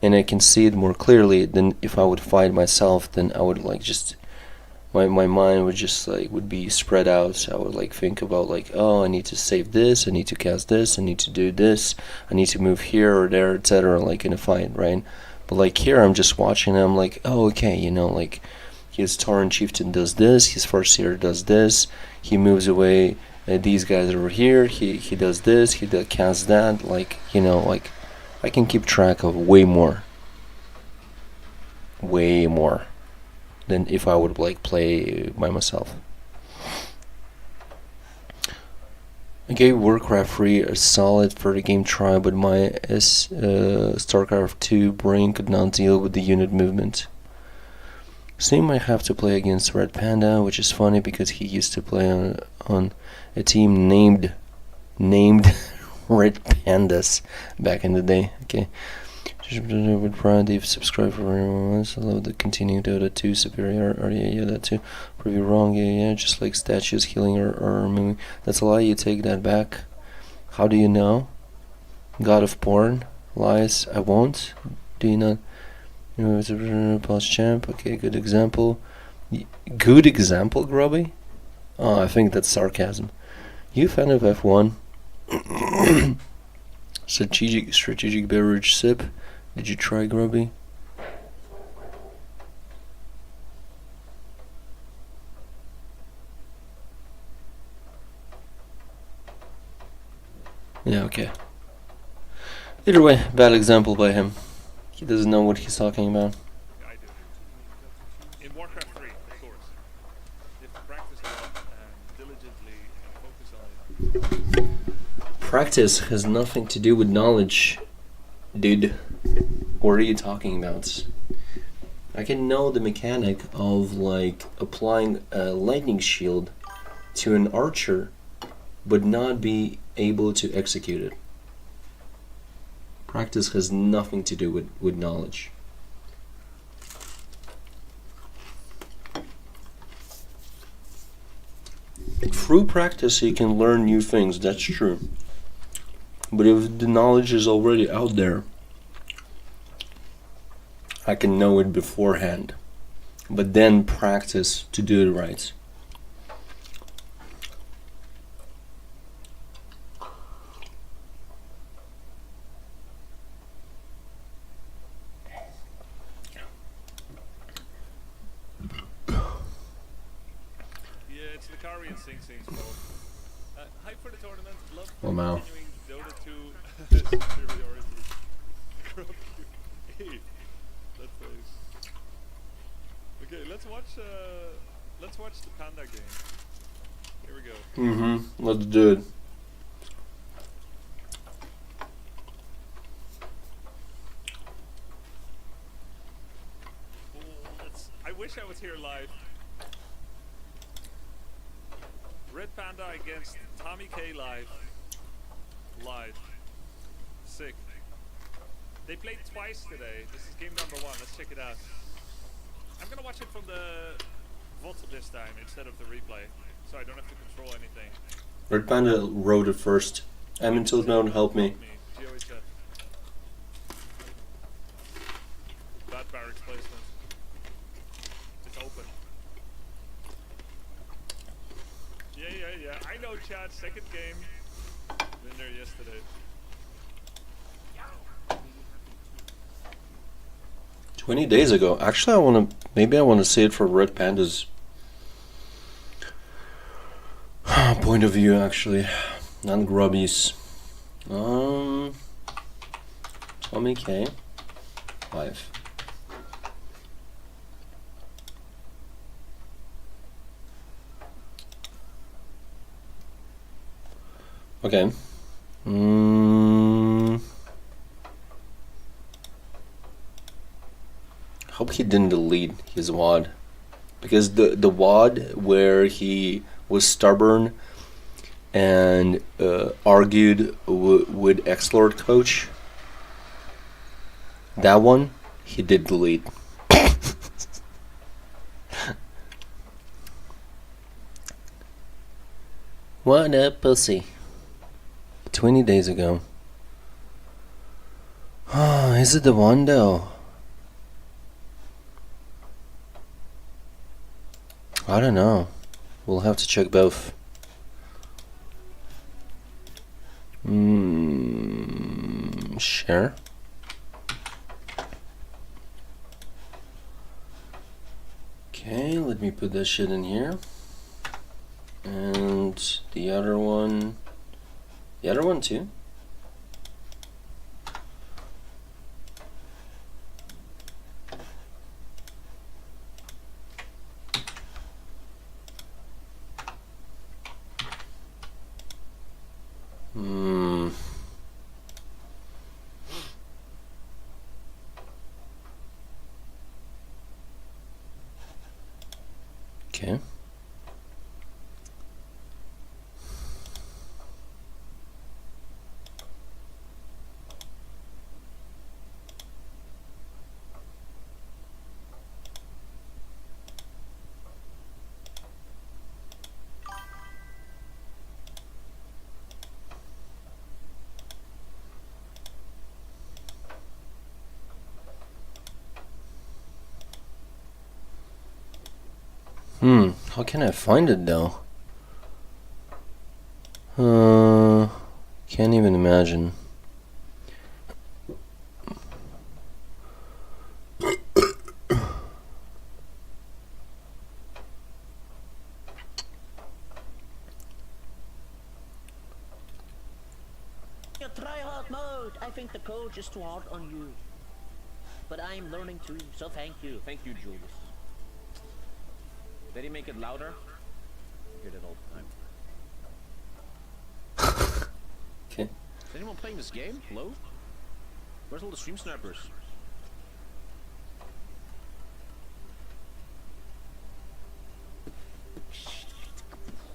S2: and I can see it more clearly than if I would fight myself. Then I would like just my mind would just like would be spread out. I would like think about like, oh, I need to save this, I need to cast this, I need to do this, I need to move here or there, etc. like in a fight, right? But like here I'm just watching and I'm like, oh, okay, you know, like his Tauren Chieftain does this, his Farseer does this, he moves away these guys over here, he does this, he casts that, like, you know, like, I can keep track of way more than if I would, like, play by myself. I gave Warcraft 3 a solid 30 game try, but my StarCraft 2 brain could not deal with the unit movement. Same might have to play against Red Panda, which is funny because he used to play on a team named Red Pandas back in the day. Okay. With pride, you've subscribed for everyone else. I love the continuing Dota 2 superior. Yeah, that too. Prove you wrong. Yeah. Just like statues healing or moving. That's a lie. You take that back. How do you know? God of porn. Lies. I won't. Do you not? It's a past champ. Okay, good example. Good example, Grubby? Oh, I think that's sarcasm. You fan of F1? strategic beverage sip. Did you try, Grubby? Yeah, okay. Either way, bad example by him. He doesn't know what he's talking about.
S1: I do. In Warcraft 3, of course. If you practice a lot and diligently and focus on it.
S2: Practice has nothing to do with knowledge, dude. What are you talking about? I can know the mechanic of like applying a lightning shield to an archer, but not be able to execute it. Practice has nothing to do with knowledge. Through practice you can learn new things, that's true. But if the knowledge is already out there, I can know it beforehand. But then practice to do it right.
S1: it's the Kari and Sing Sing's fault. Hype for the tournament. Love
S2: Oh, wow.
S1: continuing Dota 2 superiority. Hey, that face. Okay, let's watch the Panda game. Here we go.
S2: Mm-hmm. Let's do it.
S1: I wish I was here live. Red Panda against Tommy K live. Sick. They played twice today. This is game number 1. Let's check it out. I'm gonna watch it from the VOD this time instead of the replay, so I don't have to control anything.
S2: Red Panda wrote it first. I'm in tilt mode, help me.
S1: GOE chat. Bad barracks placement. It's open. Yeah. I know, chat. Second game. Been there yesterday.
S2: 20 days ago. Actually, maybe I want to say it from Red Panda's point of view, actually. Not Grubby's. Tommy K. Live. Okay. Hope he didn't delete his WOD, because the WOD where he was stubborn and argued with X-Lord coach, that one he did delete. What a pussy. 20 days ago. Is it the one though? I don't know. We'll have to check both. Share. Okay, let me put that shit in here. And the other one. The other one too. Okay. How can I find it though? Can't even imagine.
S6: Your try-hard mode. I think the coach is too hard on you. But I'm learning too, so thank you.
S7: Thank you, Julius. Did he make it louder? I hear that all the time.
S2: Okay.
S7: Is anyone playing this game? Hello? Where's all the stream snipers?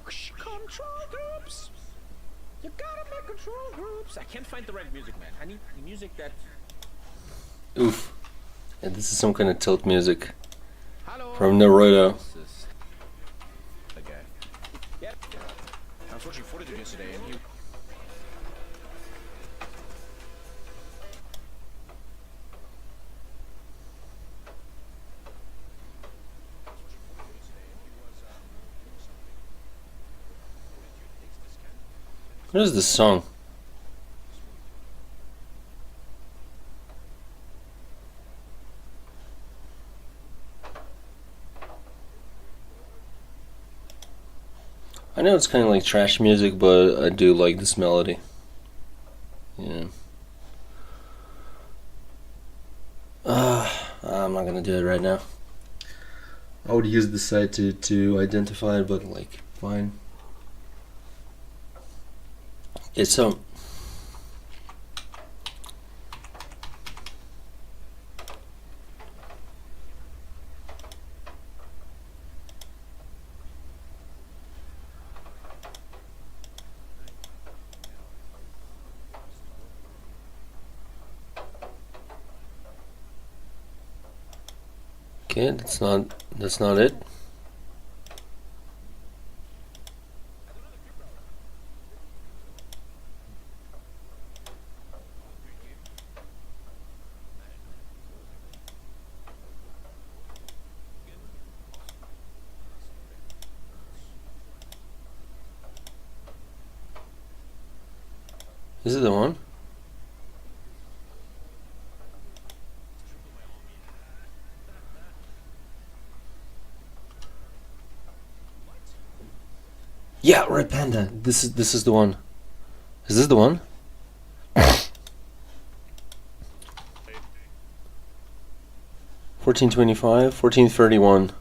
S7: Control groups! You gotta make control groups! I can't find the right music, man. I need the music that...
S2: Oof. Yeah, this is some kind of tilt music
S7: Hello?
S2: from Naruto.
S7: This is... the guy. Yeah. I was watching Fortitude yesterday and he...
S2: What is this song? I know it's kind of like trash music, but I do like this melody. Yeah. I'm not gonna do it right now. I would use the site to identify it, but like, fine. Okay, so okay, that's not it. Is it the one? Yeah, Red Panda. This is the one. Is this the one? 1425, 1431.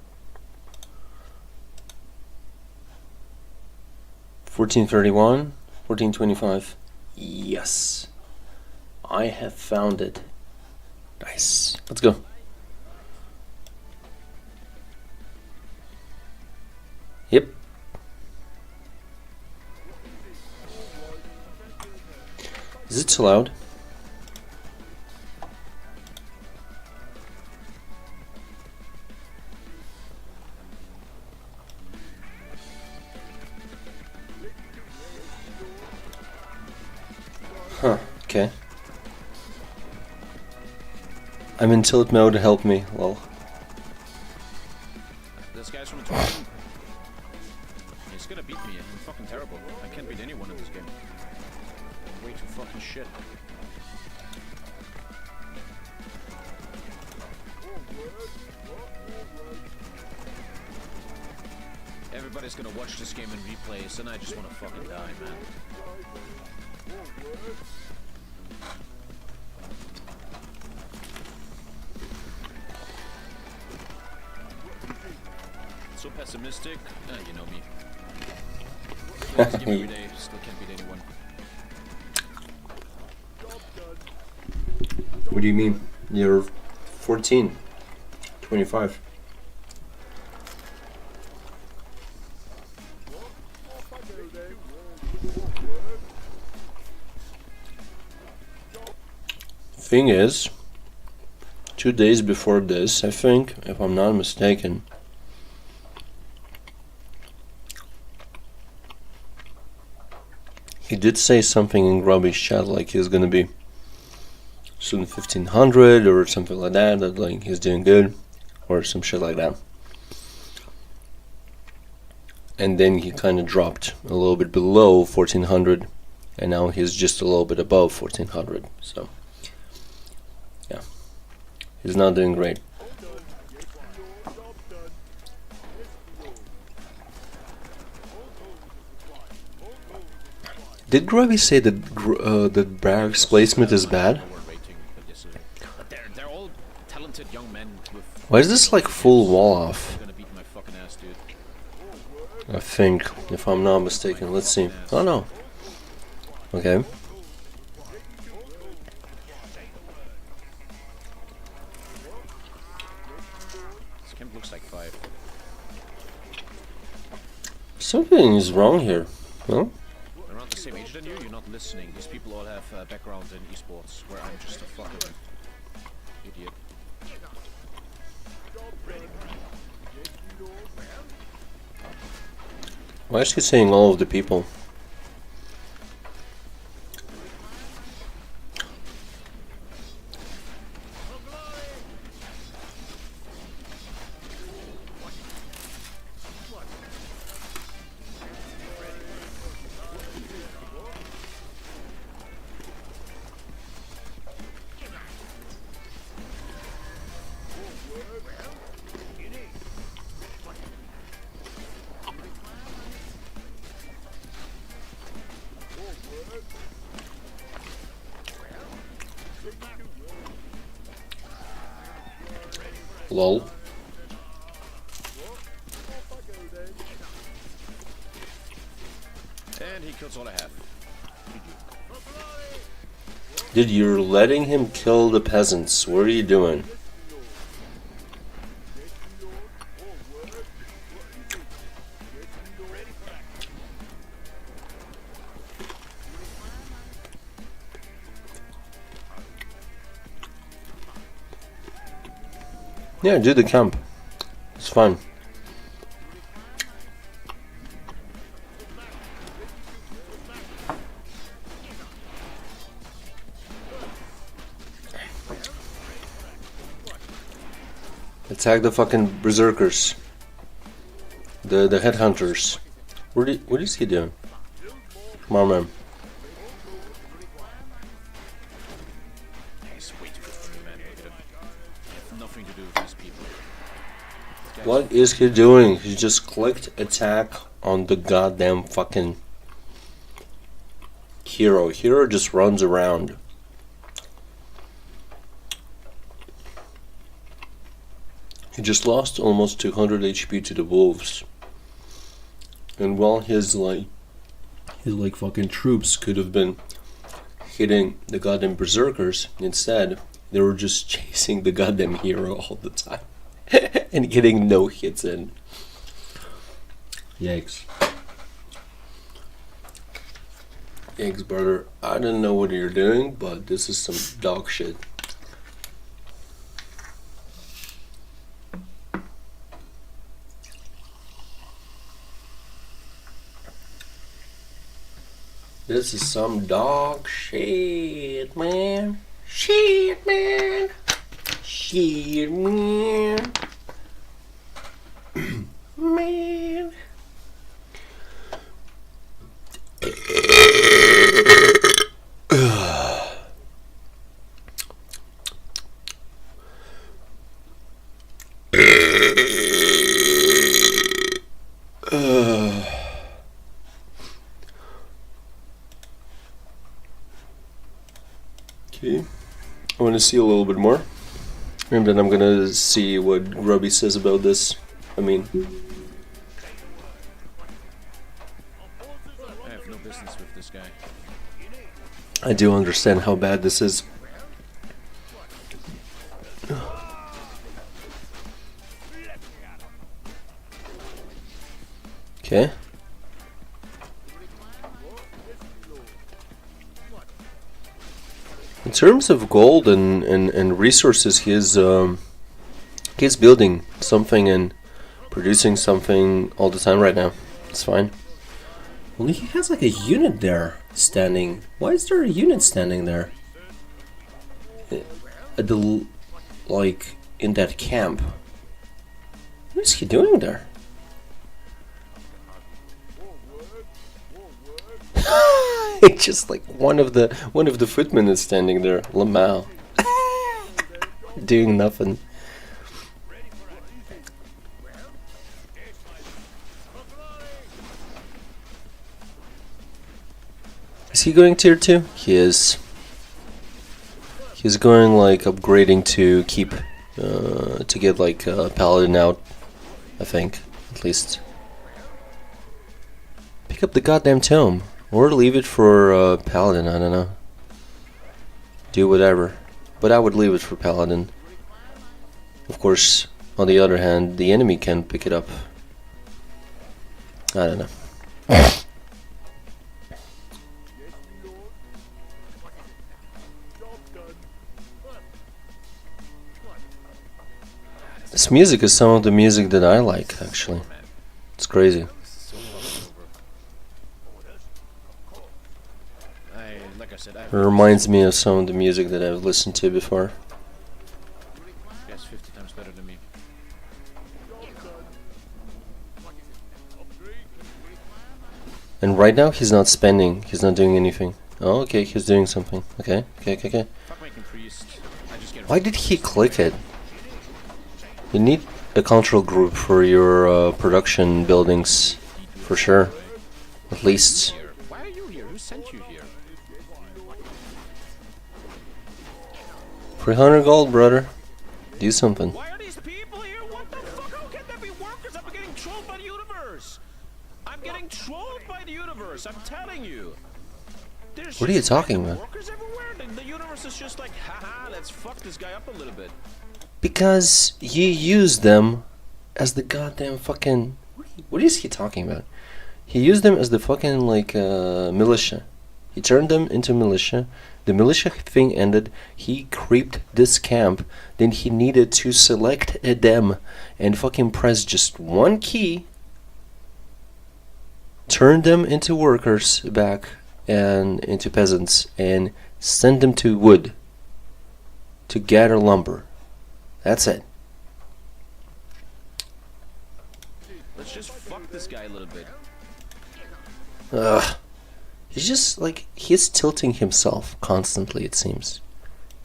S2: 1431, 1425. Yes. I have found it. Nice. Let's go. Yep. Is it too loud? Huh, okay. I'm in tilt mode, help me, lol.
S7: This guy's from a tournament. He's gonna beat me. I'm fucking terrible. I can't beat anyone in this game. I'm way too fucking shit. Everybody's gonna watch this game in replays, and I just wanna fucking die, man. So pessimistic, you know me. This game every day, still can't beat anyone.
S2: What do you mean? You're 14, 25. Thing is, 2 days before this, I think, if I'm not mistaken, he did say something in Grubby's chat like he's gonna be soon 1500 or something like that, that like he's doing good or some shit like that. And then he kind of dropped a little bit below 1400, and now he's just a little bit above 1400. So yeah, he's not doing great. Did Grubby say that that Barrack's placement is bad?
S7: But they're all talented young men with.
S2: Why is this like full wall off?
S7: Gonna beat my fucking ass, dude.
S2: I think, if I'm not mistaken. Let's see. Oh no. Okay.
S7: This camp looks like 5.
S2: Something is wrong here. No?
S7: Around the same age than you, you're not listening. These people all have background in esports, where I'm just a fucking idiot.
S2: Why is he saying all of the people? Lol.
S7: And he kills all I have.
S2: Dude, you're letting him kill the peasants. What are you doing? Yeah, do the camp. It's fun. Attack the fucking berserkers. The headhunters. What is he doing? Come on, man.
S7: He's way too good for me, man. Look at him. I have nothing to do with these people.
S2: What is he doing? He just clicked attack on the goddamn fucking hero. Hero just runs around. He just lost almost 200 HP to the wolves. And while his fucking troops could have been hitting the goddamn berserkers, instead they were just chasing the goddamn hero all the time. And getting no hits in. Yikes. Yikes, brother. I don't know what you're doing, but this is some dog shit. This is some dog shit, man. Shit, man. Shit, man. Man. Okay, I want to see a little bit more, and then I'm gonna see what Grubby says about this. I mean,
S7: I have no business with this guy.
S2: I do understand how bad this is. Okay. In terms of gold and resources, he's building something and producing something all the time right now. It's fine. Only he has like a unit there standing. Why is there a unit standing there? At the, like, in that camp. What is he doing there? It's just like one of the footmen is standing there, Lamau, doing nothing. Is he going tier 2? He is. He's going like upgrading to keep to get like Paladin out, I think, at least. Pick up the goddamn tome. Or leave it for Paladin, I don't know. Do whatever. But I would leave it for Paladin. Of course, on the other hand, the enemy can pick it up. I don't know. This music is some of the music that I like, actually. It's crazy. It reminds me of some of the music that I've listened to before.
S7: Guy's 50 times better than me.
S2: And right now he's not spending, he's not doing anything. Oh, okay, he's doing something. Okay.
S7: Fuck making priest. I just get
S2: Why did he click it? You need a control group for your production buildings, for sure. At least.
S7: Why are you here? Who sent you here?
S2: 300 gold, brother. Do something.
S7: Why are these people just
S2: What are you
S7: shit
S2: talking
S7: random
S2: about?
S7: workers everywhere? The universe is just like, haha, let's fuck this guy up a little bit.
S2: Because you use them as the goddamn fucking. What is he talking about? He used them as the fucking like militia. He turned them into militia. The militia thing ended. He creeped this camp. Then he needed to select them and fucking press just one key. Turn them into workers back and into peasants and send them to wood to gather lumber. That's it.
S7: Let's just fuck this guy a little bit.
S2: Ugh. He's just like, he's tilting himself constantly, it seems.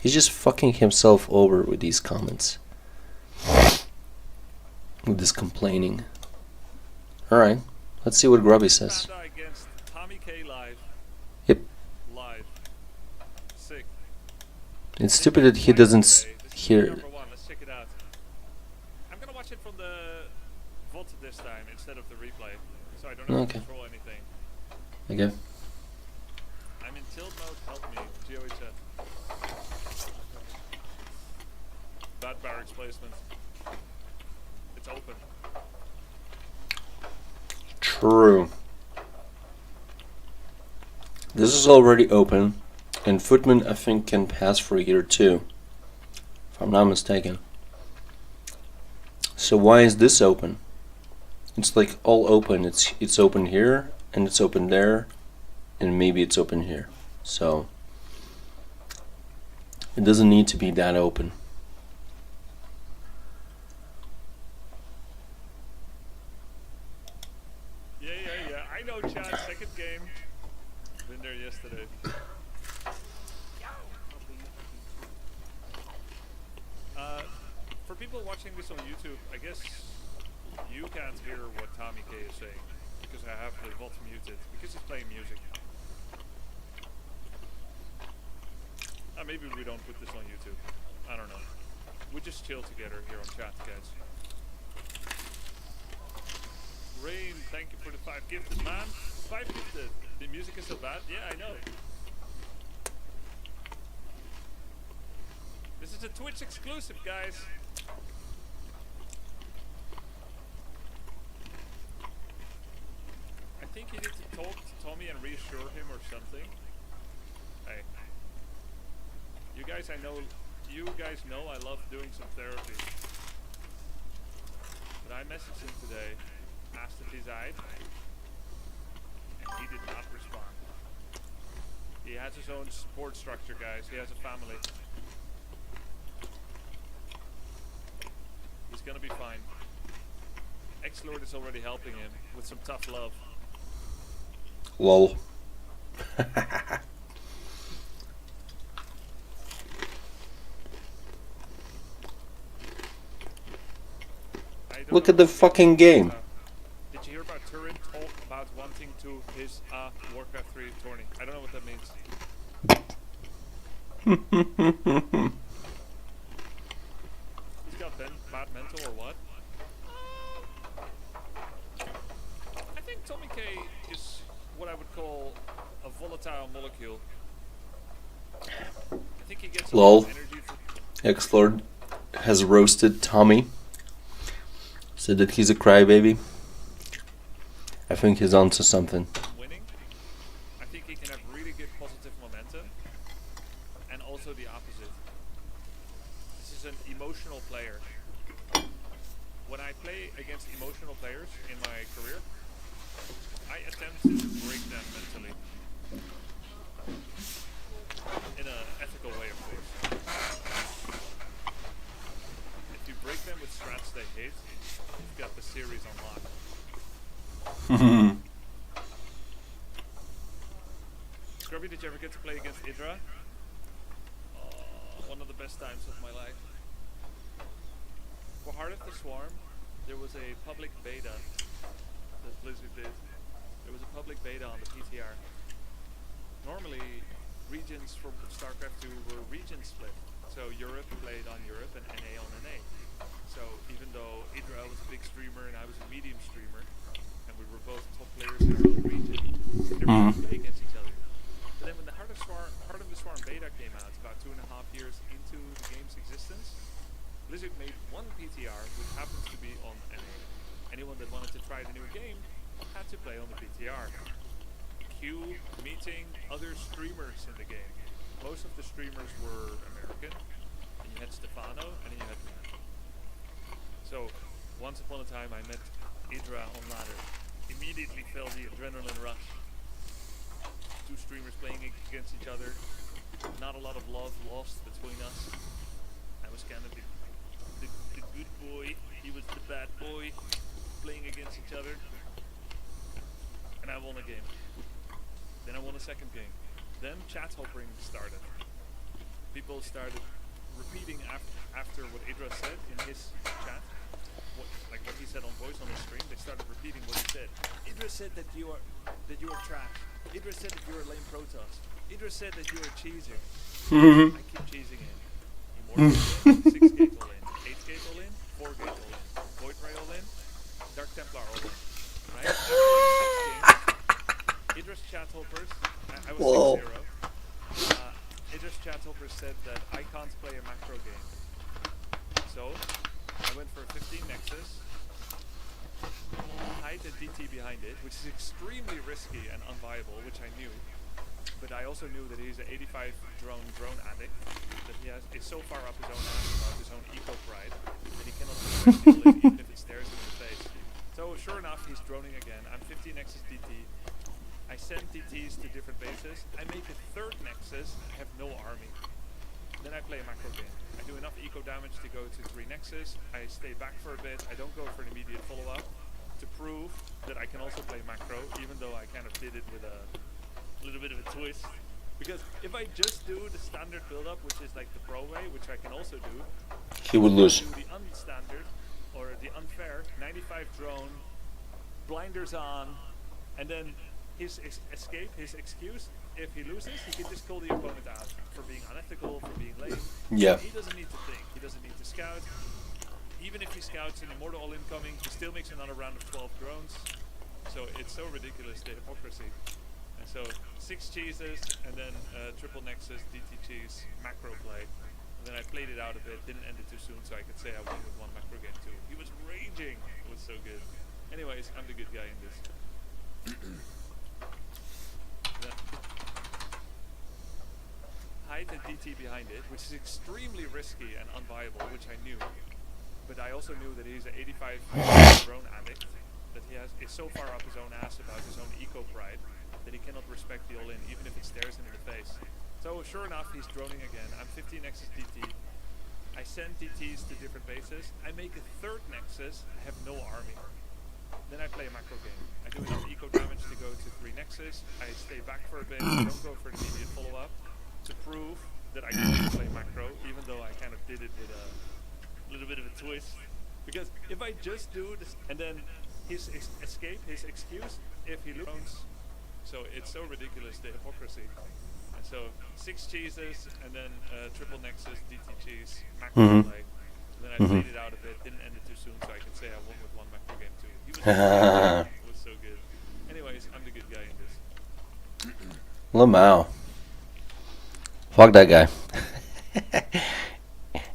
S2: He's just fucking himself over with these comments. With this complaining. Alright, let's see what Grubby says.
S1: Panda against Tommy K live.
S2: Yep.
S1: Live. Sick.
S2: It's stupid that he doesn't hear.
S1: Number one. Let's check it out. I'm gonna watch it from the VOD this time instead of the replay, so I don't have to
S2: Okay.
S1: control anything.
S2: Okay.
S1: I'm in tilt mode. Help me, GOHF. Bad barracks placement. It's open.
S2: True. This is already open, and Footman I think can pass for here too, if I'm not mistaken. So why is this open? It's like all open. It's open here, and it's open there, and maybe it's open here. So it doesn't need to be that open.
S1: Yeah. I know, Chad. Second game. Been there yesterday. For people watching this on YouTube, I guess you can't hear what Tommy K is saying because I have the VOD muted because he's playing music. Maybe we don't put this on YouTube. I don't know. We just chill together here on chat, guys. Rain, thank you for the 5 gifted, man. 5 gifted. The music is so bad. Yeah, I know. This is a Twitch exclusive, guys. I think you need to talk to Tommy and reassure him or something. Hey. You guys know I love doing some therapy. But I messaged him today, asked if he's alright, and he did not respond. He has his own support structure, guys. He has a family. He's gonna be fine. X-Lord is already helping him with some tough love.
S2: Lol. Look at the fucking game.
S1: Did you hear about Turin talk about wanting to his Warcraft 3 tourney? I don't know what that means. He's got bad mental or what? I think Tommy K is what I would call a volatile molecule. I think he gets a lot
S2: Lol.
S1: of energy from
S2: X-Lord has roasted Tommy. Said that he's a crybaby. I think he's onto something.
S1: winning. I think he can have really good positive momentum, and also the opposite. This is an emotional player. When I play against emotional players in my career, I attempt to break them mentally. In an ethical way, of course. If you break them with strats they hate, you've got the series unlocked. Scrubby, did you ever get to play against Idra? One of the best times of my life. For Heart of the Swarm, there was a public beta that Blizzard did. There was a public beta on the PTR. Normally, regions from StarCraft 2 were region split. So Europe played on Europe and NA on NA. So even though Idra was a big streamer and I was a medium streamer, and we were both top players in our own region, they were play against each other. But then when the Heart of the Swarm beta came out, about 2.5 years into the game's existence, Blizzard made one PTR, which happens to be on NA. Anyone that wanted to try the new game had to play on the PTR. Q meeting other streamers in the game. Most of the streamers were American, and you had Stefano, and then you had me. So, once upon a time I met Idra on ladder. Immediately felt the adrenaline rush. Two streamers playing against each other. Not a lot of love lost between us. I was kind of the good boy. He was the bad boy. Playing against each other. And I won a game. Then I won a second game. Then chat hopping started. People started repeating after what Idra said in his chat. What he said on voice on his stream. They started repeating what he said. Idra said that you are trash. Idra said that you are lame Protoss. Idra said that you are cheesing. I keep cheesing in. Immortal 6 gate all in, 8 gate all in, 4 gate all in, Void Ray all in, Dark Templar all in. Right? After 6 games, Idra's chat hoppers, I was 6-0. Idra's chat hoppers said that I can't play a macro game. So, I went for a 15 Nexus, hide a DT behind it, which is extremely risky and unviable, which I knew. But I also knew that he's an 85 drone addict, that he is so far up his own ass about his own eco pride, that he cannot respect people even if it stares him in the face. So sure enough, he's droning again. I'm 50 Nexus DT. I send DTs to different bases. I make a third Nexus. I have no army. Then I play a macro game. I do enough eco damage to go to 3 Nexus. I stay back for a bit. I don't go for an immediate follow-up to prove that I can also play macro, even though I kind of did it with a little bit of a twist. Because if I just do the standard build-up, which is like the pro way, which I can also do,
S2: He would lose.
S1: do the unstandard or the unfair 95 drone, blinders on, and then his escape, his excuse, if he loses, he can just call the opponent out for being unethical, for being lame.
S2: Yeah.
S1: He doesn't need to think, he doesn't need to scout. Even if he scouts an Immortal all incoming, he still makes another round of 12 drones. So it's so ridiculous, the hypocrisy. And so 6 cheeses, and then triple Nexus, DT cheese, macro play. And then I played it out a bit, didn't end it too soon, so I could say I won with one macro game too. He was raging, it was so good. Anyways, I'm the good guy in this. Hide the DT behind it, which is extremely risky and unviable, which I knew. But I also knew that he's an 85 drone addict, that he is so far up his own ass about his own eco pride, that he cannot respect the all-in, even if it stares him in the face. So sure enough, he's droning again. I'm 50 Nexus DT. I send DTs to different bases. I make a third Nexus. I have no army. Then I play a macro game. I do enough eco damage to go to 3 Nexus. I stay back for a bit. I don't go for an immediate follow-up to prove that I can also play macro, even though I kind of did it with a little bit of a twist. Because if I just do this, and then his escape, his excuse, if he loses. So it's so ridiculous, the hypocrisy. And so 6 cheeses, and then triple Nexus, DT cheese, macro play. And then I played it out a bit, didn't end it too soon, so I could say I won with one macro game too. He was it was so good. Anyways, I'm the good guy in this.
S2: Lamau. Fuck that guy.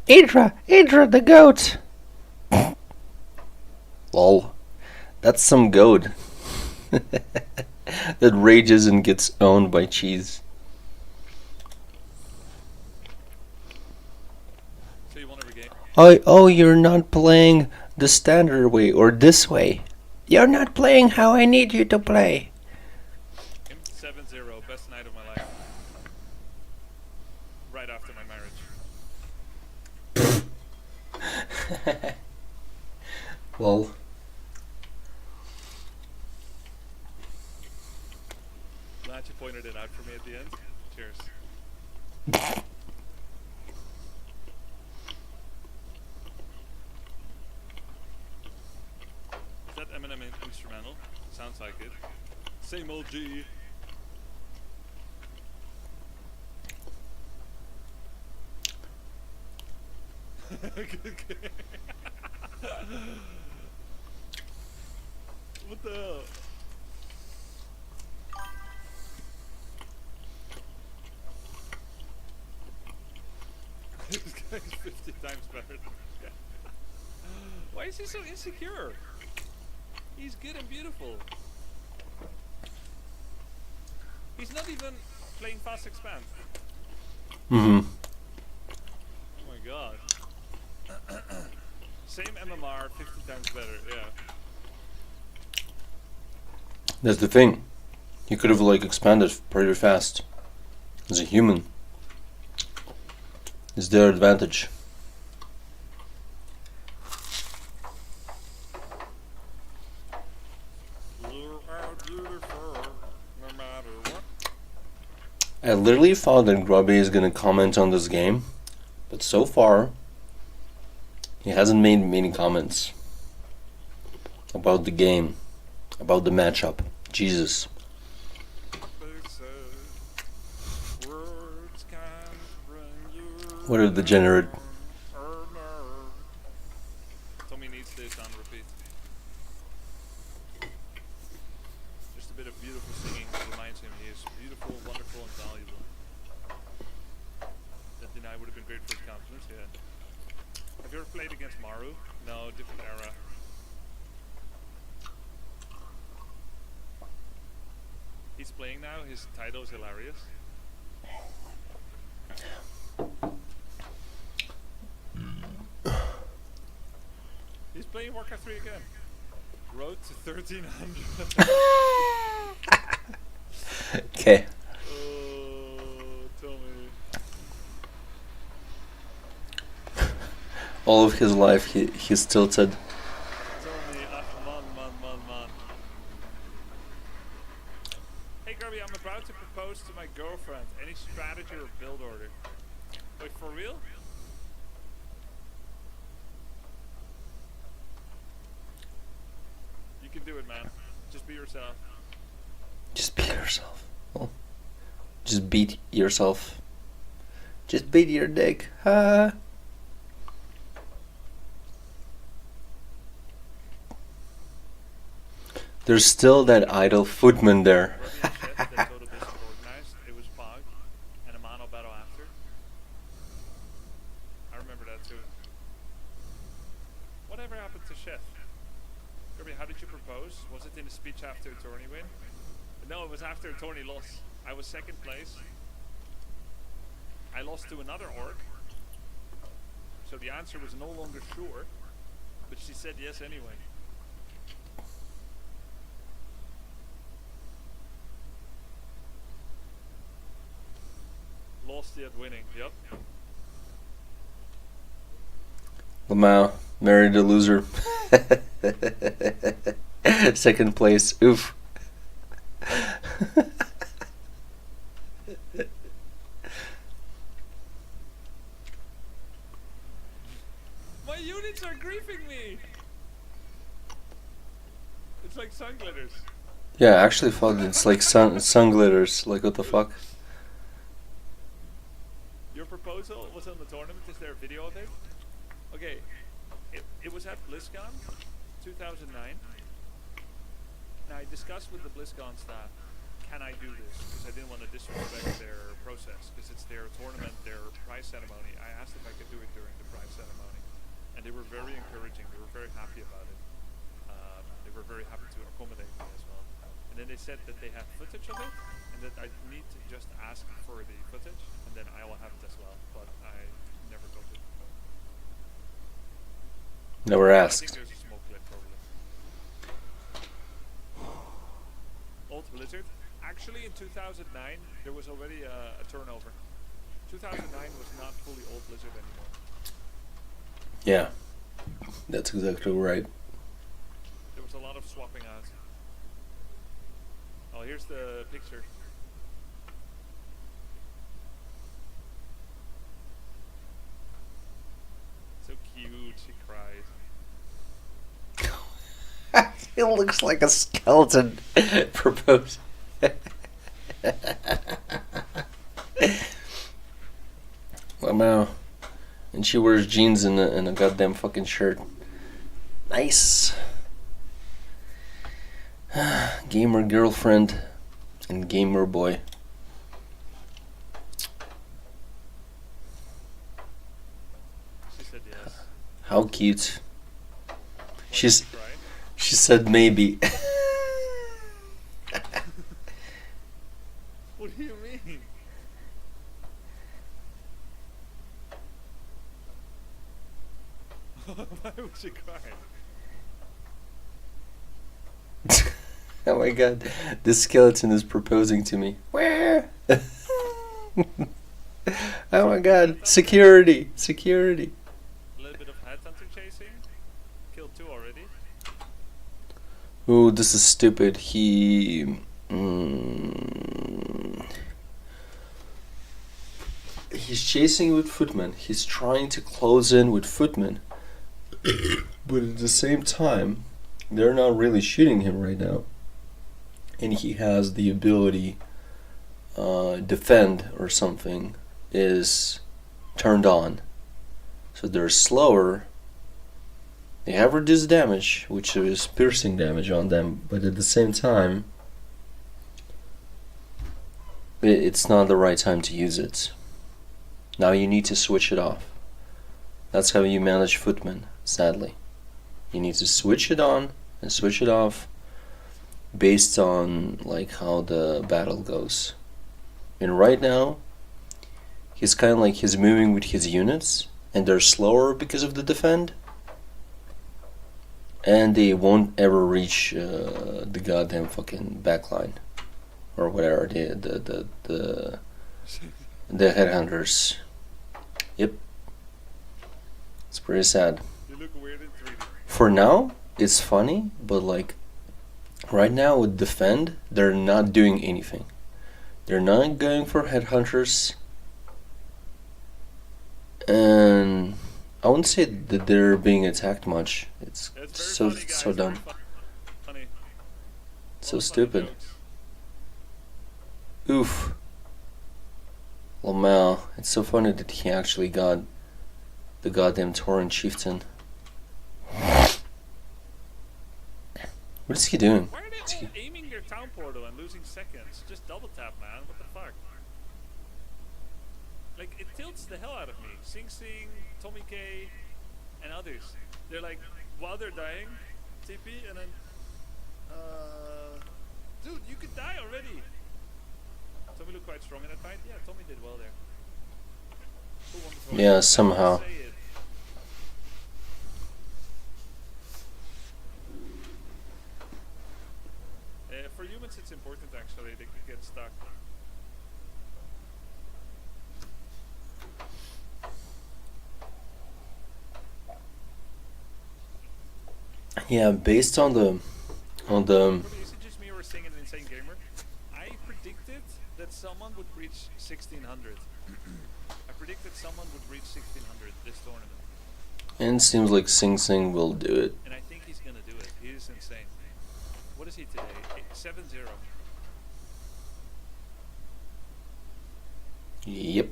S2: Idra the goat. Lol. That's some goat. That rages and gets owned by cheese.
S1: So you won every game?
S2: Oh, you're not playing the standard way or this way. You're not playing how I need you to play.
S1: 7-0, best night of my life. Right after my marriage.
S2: Well.
S1: Glad you pointed it out for me at the end. Cheers. Is that Eminem instrumental? Sounds like it. Same old G. What the hell? This guy's 50 times better than this guy. Why is he so insecure? He's good and beautiful. He's not even playing Fast Expand.
S2: Mm-hmm.
S1: Oh my god. Same MMR, 50 times better, yeah.
S2: That's the thing. He could have like expanded pretty fast. As a human. It's their advantage.
S1: You are beautiful, no matter what.
S2: I literally thought that Grubby is gonna comment on this game, but so far he hasn't made many comments about the game, about the matchup. Jesus.
S1: They say words can't bring you
S2: What a degenerate.
S1: Tommy needs this on repeat. Just a bit of beautiful singing reminds him he is beautiful, wonderful, and valuable. That deny would have been great for his confidence, yeah. Have you ever played against Maru? No, different era. He's playing now, his title is hilarious. He's playing Warcraft 3 again. Road to 1300.
S2: Okay.
S1: Oh, Tommy.
S2: All of his life he's tilted.
S1: Tommy, man. Hey Kirby, I'm about to propose to my girlfriend. Any strategy or build order? Wait, for real? You can do it, man. Just be yourself.
S2: Just beat yourself. Oh. Just beat yourself. Just beat your dick. Ha. There's still that idle footman there.
S1: Kirby and Chef, they totally disorganized. It was Pog and a mono battle after. I remember that too. Whatever happened to Chef? Kirby, how did you propose? Was it in the speech after a tourney win? No, it was after a tourney loss. I was second place. I lost to another orc. So the answer was no longer sure. But she said yes anyway. Lost yet winning, yep.
S2: Lamau married a loser. Second place. Oof.
S1: My units are griefing me! It's like sun glitters.
S2: Yeah, I actually thought it's like sun glitters. Like what the fuck?
S1: Your proposal was on the tournament. Is there a video of it? Okay, it was at BlizzCon 2009. Now I discussed with the BlizzCon staff, can I do this? Because I didn't want to disrespect their process, because it's their tournament, their prize ceremony. I asked if I could do it during the prize ceremony, and they were very encouraging. They were very happy about it. They were very happy to accommodate me as well. And then they said that they have footage of it, and that I need to just ask for the footage, and then I will have it as well. But I never got it.
S2: Never
S1: I think
S2: asked.
S1: there's a small clip probably. Old Blizzard. Actually, in 2009, there was already a turnover. 2009 was not fully Old Blizzard anymore.
S2: Yeah, that's exactly right.
S1: There was a lot of swapping out. Oh, here's the picture. So cute, she cries.
S2: He looks like a skeleton proposed. Wow. And she wears jeans and a goddamn fucking shirt. Nice. Gamer girlfriend and gamer boy.
S1: said yes.
S2: How cute.
S1: Why
S2: She's
S1: did you cry?
S2: she said maybe.
S1: What do you mean? Why would she cry?
S2: Oh my god, this skeleton is proposing to me. Where? Oh my god, security, security.
S1: A little bit of headhunter chasing. Killed 2 already.
S2: Ooh, this is stupid. He's chasing with footmen. He's trying to close in with footmen. But at the same time, they're not really shooting him right now. And he has the ability defend or something is turned on. So they're slower. They have reduced damage, which is piercing damage on them, but at the same time, it's not the right time to use it. Now you need to switch it off. That's how you manage footmen, sadly. You need to switch it on and switch it off based on like how the battle goes. And right now, he's kind of like he's moving with his units, and they're slower because of the defend. And they won't ever reach the goddamn fucking backline or whatever the headhunters. Yep, it's pretty sad.
S1: You look weird in 3D.
S2: For now, it's funny, but like right now with defend, they're not doing anything. They're not going for headhunters, and I wouldn't say that they're being attacked much. It's
S1: It's
S2: so
S1: very funny, guys.
S2: so dumb,
S1: Very funny.
S2: so
S1: All the funny
S2: stupid.
S1: jokes.
S2: Oof. Lamel, it's so funny that he actually got the goddamn Tauren chieftain. What is he doing?
S1: Why are they all aiming their town portal and losing seconds? Just double tap, man. What the fuck? Like, it tilts the hell out of me. Sing Sing, Tommy K, and others. They're like, while they're dying, TP, and then, dude, you could die already. Tommy looked quite strong in that fight. Yeah, Tommy did well there. Who won the tournament?
S2: Yeah,
S1: I won't
S2: somehow.
S1: say it. For humans, it's important actually. They could get stuck.
S2: Yeah, based on the
S1: Probably is it just me or saying an insane gamer? I predicted that someone would reach 1600. I predicted someone would reach 1600 this tournament.
S2: and it seems like Sing Sing will do it.
S1: And I think he's gonna do it. He is insane. What is he today? 7-0.
S2: Yep.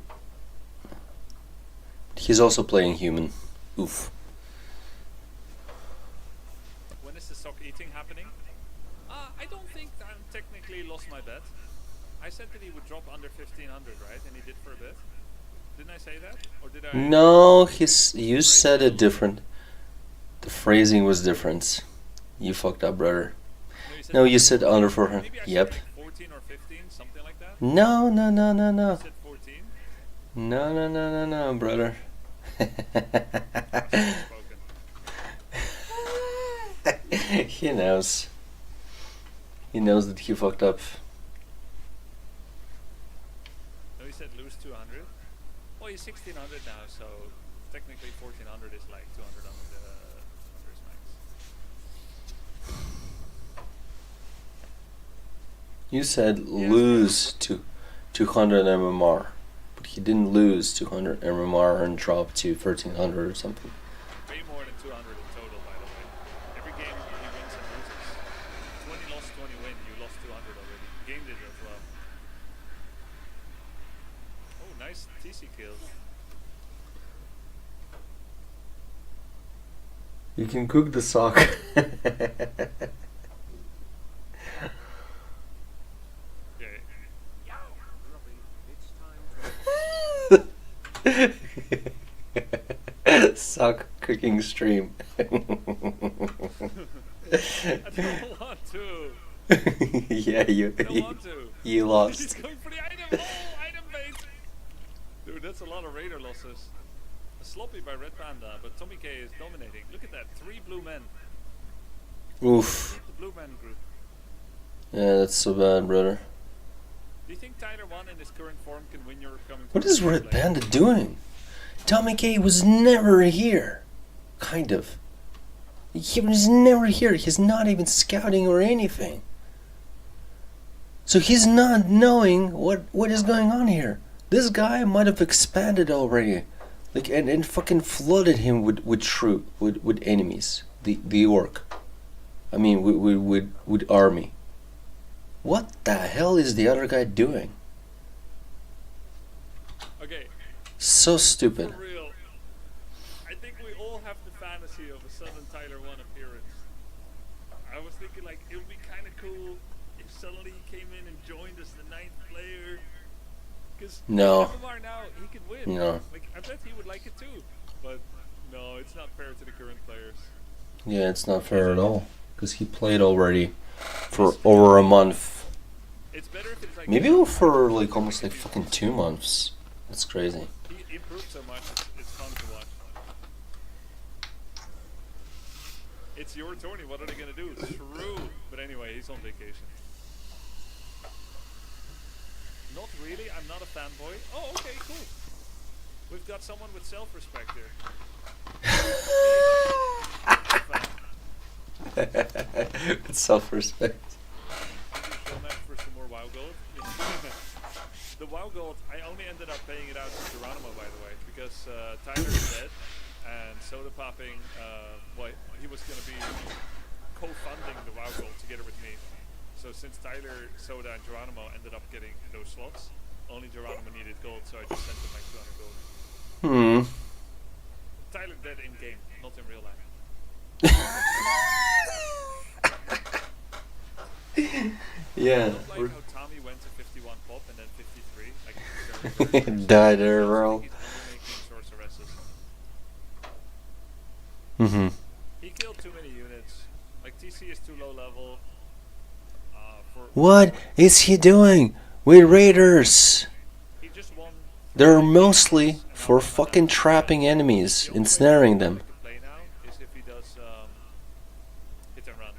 S2: He's also playing human. Oof.
S1: When is the sock eating happening? I don't think I technically lost my bet. I said that he would drop under 1500, right? And he did for a bit. Didn't I say that? Or did I?
S2: No, you said it different. The phrasing was different. You fucked up, brother. No, you said under 400.
S1: Maybe I said
S2: Yep.
S1: like 14 or 15, something like that.
S2: No, no, no, no,
S1: I
S2: no.
S1: said 14.
S2: No, no, no, no, no, brother.
S1: Spoken.
S2: He knows. He knows that he fucked up.
S1: No, he said lose 200. Well, he's 1600 now, so technically 1400 is like 200 under his max.
S2: You said lose to 200 MMR, but he didn't lose 200 MMR and drop to 1300 or something.
S1: Way more than 200 in total, by the way. Every game he wins and loses. 20 lost, 20 win. You lost 200 already. Game did as well. Oh, nice TC kill.
S2: You can cook the sock.
S1: Yeah.
S5: Robbie, it's time to
S2: Suck cooking stream.
S1: I don't want to.
S2: Yeah, you
S1: I don't want to.
S2: you
S1: He's
S2: lost.
S1: going for the item. Oh, item bait. Dude, that's a lot of raider losses. A sloppy by Red Panda, but Tommy K is dominating. Look at that, 3 blue men.
S2: Oof.
S1: Keep the blue man group.
S2: Yeah, that's so bad, brother.
S1: Do you think Tyler 1 in his current form can win your upcoming
S2: What is
S1: tournament
S2: Red
S1: play?
S2: Panda doing? Tommy K was never here. Kind of. He was never here. He's not even scouting or anything. So he's not knowing what is going on here. This guy might have expanded already. Like and fucking flooded him with enemies. The orc. I mean with army. What the hell is the other guy doing?
S1: Okay,
S2: So stupid.
S1: for real. I think we all have the fantasy of a sudden Tyler 1 appearance. I was thinking like it would be kind of cool if suddenly he came in and joined as the 9th player. Because
S2: No.
S1: MMR now, he could win.
S2: No.
S1: Like, I bet he would like it too. But no, it's not fair to the current players.
S2: Yeah, it's not fair at all. Because he played already for over a month.
S1: It's better if it's like
S2: Maybe for like almost like fucking 2 months. That's crazy.
S1: he improved so much. It's fun to watch. It's your tourney. What are they gonna do? True. But anyway, he's on vacation. Not really. I'm not a fanboy. Oh, okay, cool. We've got someone with self-respect here.
S2: With self-respect.
S1: Show match for some more WoW gold. The WoW gold, I only ended up paying it out to Geronimo, by the way, because Tyler is dead, and Soda Popping, well, he was going to be co-funding the WoW gold together with me. So since Tyler, Soda, and Geronimo ended up getting those slots, only Geronimo needed gold, so I just sent him like 200 gold. Tyler dead in game, not in real life.
S2: Yeah.
S1: Not like how Tommy went to 51 pop and then 53. Like very, very
S2: Died there, bro.
S1: He's only making sorceresses.
S2: Mm-hmm.
S1: He killed too many units. Like TC is too low level.
S2: What is he doing with raiders?
S1: He just won.
S2: They're mostly for fucking trapping enemies, ensnaring them.
S1: To play now is if he does hit and run.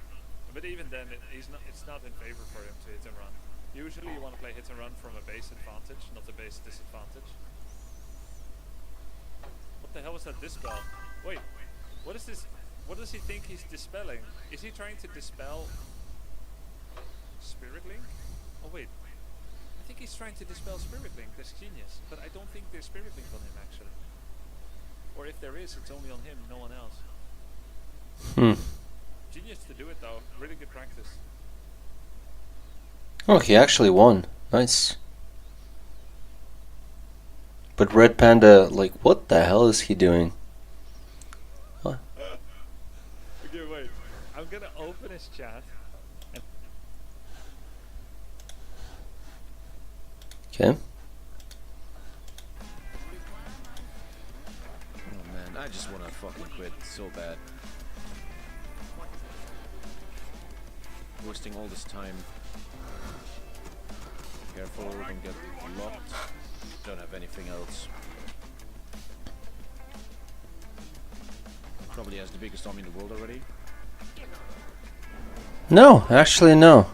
S1: But even then, it's not in favor for him to hit and run. Usually, you want to play hit and run from a base advantage, not a base disadvantage. What the hell was that dispel? Wait, what is this? What does he think he's dispelling? Is he trying to dispel Spirit Link? Oh wait, I think he's trying to dispel Spirit Link. That's genius, but I don't think there's Spirit Link on him actually. Or if there is, it's only on him, no one else. Genius to do it though. Really good practice.
S2: Oh, he actually won. Nice. But Red Panda, like, what the hell is he doing? Huh?
S1: Okay, wait. I'm gonna open his chat.
S2: Okay.
S7: Oh man, I just wanna fucking quit so bad. Wasting all this time. Careful, don't get locked. Don't have anything else. Probably has the biggest army in the world already.
S2: No, actually no.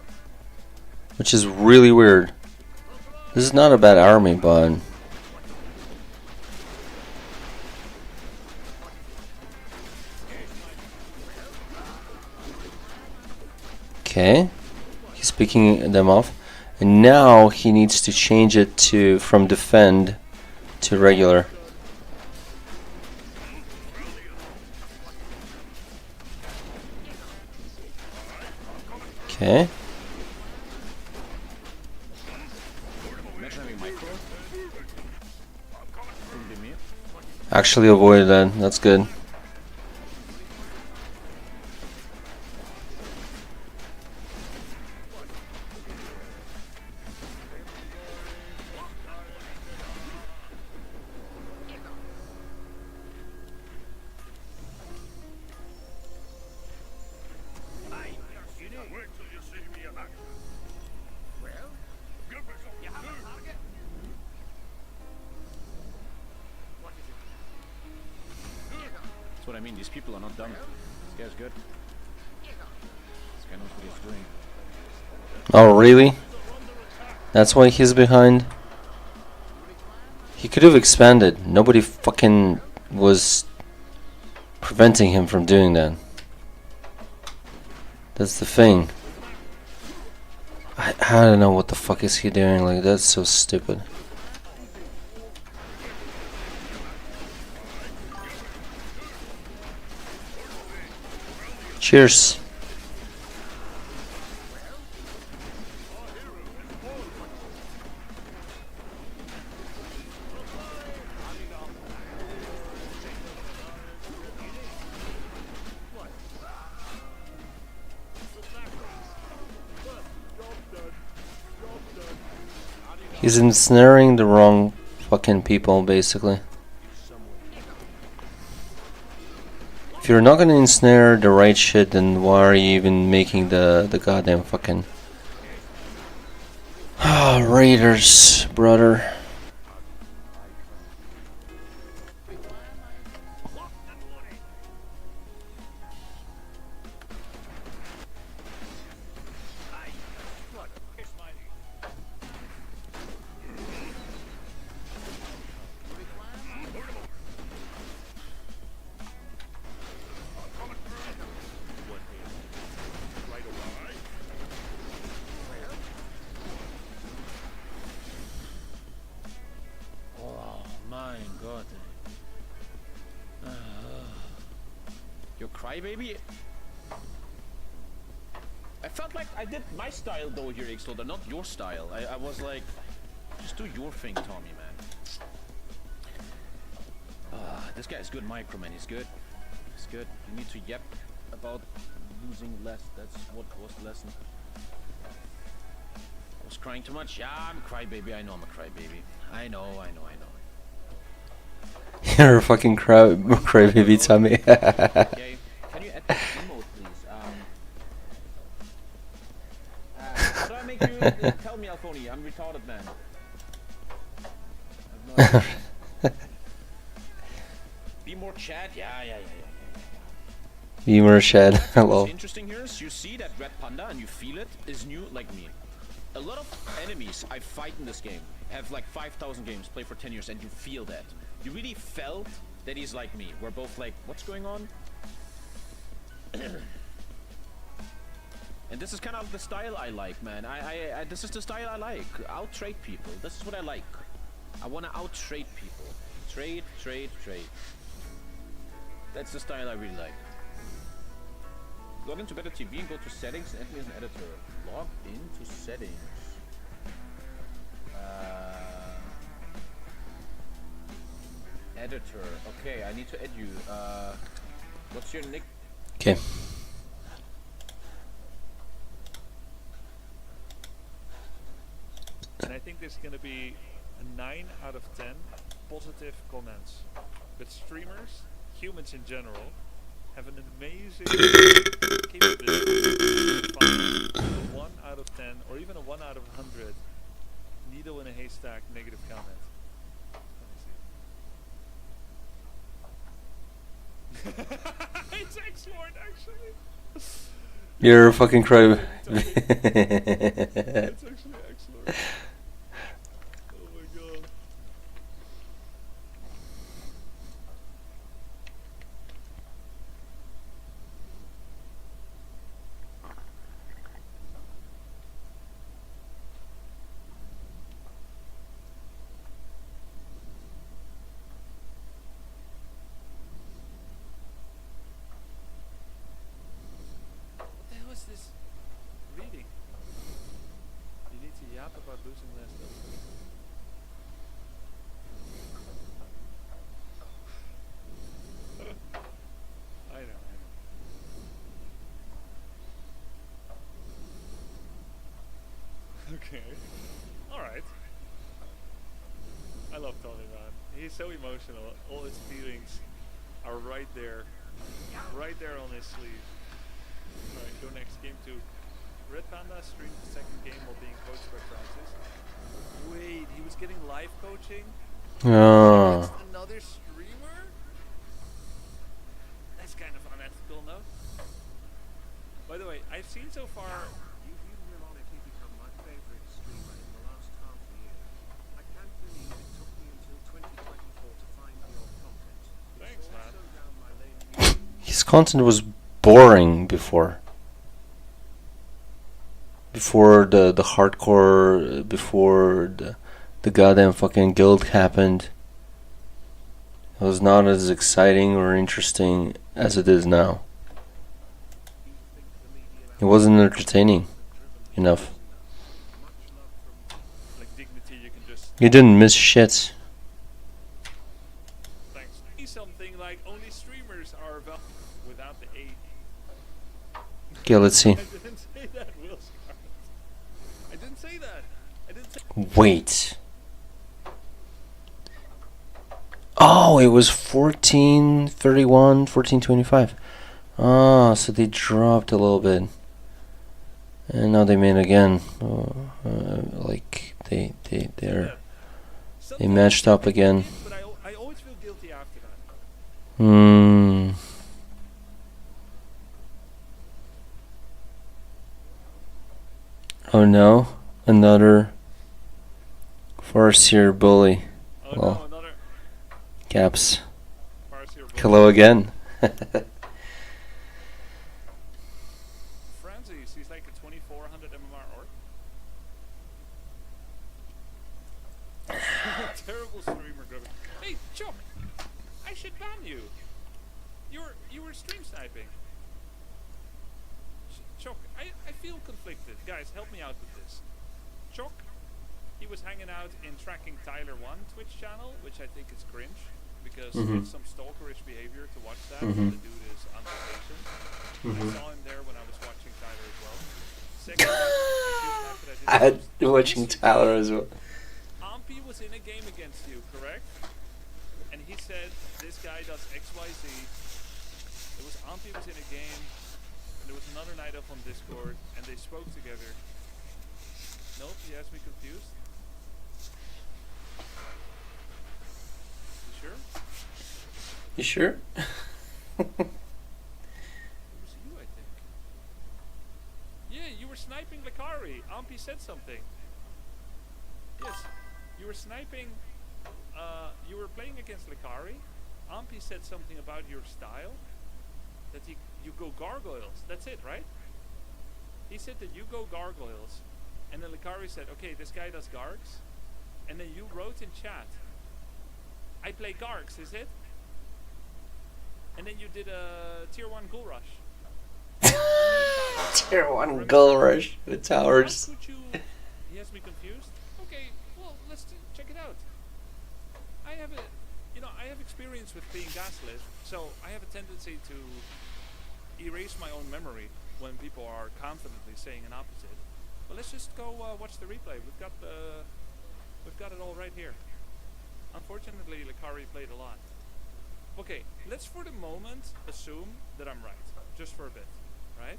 S2: Which is really weird. This is not a bad army, but... Okay. He's picking them off. And now he needs to change it to from defend to regular. Okay.
S7: Imagine having micro. Wouldn't be me.
S2: Actually avoided that. That's good.
S7: what I mean. These people are not dumb. This guy's good. This guy knows what he's doing.
S2: Oh, really? That's why he's behind? He could have expanded. Nobody fucking was preventing him from doing that. That's the thing. I don't know what the fuck is he doing. Like, that's so stupid. Cheers. He's ensnaring the wrong fucking people, basically. If you're not gonna ensnare the right shit, then why are you even making the goddamn fucking raiders, brother?
S7: Oh my god. Your crybaby? I felt like I did my style though here, Xloader, not your style. I was like, just do your thing, Tommy, man. This guy's good micro, man. He's good. He's good. You need to yep about losing less. That's what was the lesson. I was crying too much. Yeah, I'm a crybaby. I know I'm a crybaby. I know.
S2: You're a fucking crybaby, Tommy.
S7: Okay, can you add this emote, please? How do I make you tell me, Alphony? I'm retarded, man. I have no idea. Be more chat? Yeah.
S2: Humor shed. Hello.
S7: What's interesting here is you see that red panda and you feel it is new like me. A lot of enemies I fight in this game have like 5,000 games, play for 10 years, and you feel that. You really felt that he's like me. We're both like, what's going on? And this is kind of the style I like, man. This is the style I like. Out-trade people. This is what I like. I want to out-trade people. Trade. That's the style I really like. Log into Better TV and go to settings and add me as an editor. Log into settings. Editor. Okay, I need to add you. What's your nick?
S2: Okay.
S1: And I think there's gonna be a 9 out of 10 positive comments. But streamers, humans in general, have an amazing capability to find a 1 out of 10 or even a 1 out of 100 needle in a haystack negative comment. Let me see. It's excellent, actually.
S2: You're a fucking crybaby.
S1: It's actually excellent. Oh my god. What the hell is this reading? You need to yap about losing less than. I know. Okay. Alright. I love Tony, man. He's so emotional. All his feelings are right there on his sleeve. Alright, go next. Game 2. Red Panda streamed the second game while being coached by Francis. Wait, he was getting live coaching?
S2: Oh.
S1: Against another streamer? kind of unethical, no? By the way, I've seen so far.
S5: You've ironically become my favorite streamer in the last half a year. I can't believe it took me until 2024 to find your content.
S1: Thanks,
S5: It's
S1: man.
S5: also down my lane.
S2: His content was boring before. Before the hardcore, before the goddamn fucking guild happened. It was not as exciting or interesting as it is now. It wasn't entertaining enough.
S1: Like dignity, you can just.
S2: You didn't miss shit.
S1: Thanks. Say something like only streamers are available without the A.
S2: Okay, let's see.
S1: I didn't say that, Will Scarlet. I didn't say that. I didn't say.
S2: Wait. Oh, it was 1431, 1425. Ah, so they dropped a little bit. And now they made again. Like they're they
S1: Sometimes
S2: matched up again.
S1: But I always feel guilty after that.
S2: Hmm. Oh no, another Farseer bully.
S1: Oh
S2: Well.
S1: no, another
S2: Caps.
S1: Farseer.
S2: Hello again.
S1: Francis, he's like a 2400 MMR orc. Terrible streamer, Grover. Hey, Chuck! I should ban you. You were stream sniping. Chuck, I feel conflicted. Guys, help me out with this. Chuck, he was hanging out in Tracking Tyler 1 Twitch channel, which I think is cringe, because it's some stalkerish behavior to watch that. The dude is on vacation. I saw him there when I was watching Tyler as well. Second,
S2: I had watching Tyler as well.
S1: Ampy was in a game against you, correct? And he said, this guy does XYZ. Ampy was in a game, and there was another night up on Discord, and they spoke together. Nope, he has me confused. You sure?
S2: You sure?
S1: It was you, I think. Yeah, you were sniping Lakari. Ampy said something. Yes, you were sniping. You were playing against Lakari. Ampy said something about your style. That you go gargoyles. That's it, right? He said that you go gargoyles. And then Lakari said, okay, this guy does gargs. And then you wrote in chat, I play gargs, is it? And then you did a tier 1 ghoul rush.
S2: Tier 1 goal rush with towers.
S1: How could you... He has me confused? Okay, well, let's check it out. I have experience with being gaslit, so I have a tendency to erase my own memory when people are confidently saying an opposite. But let's just go watch the replay. We've got it all right here. Unfortunately, Lakari played a lot. Okay, let's for the moment assume that I'm right, just for a bit, right?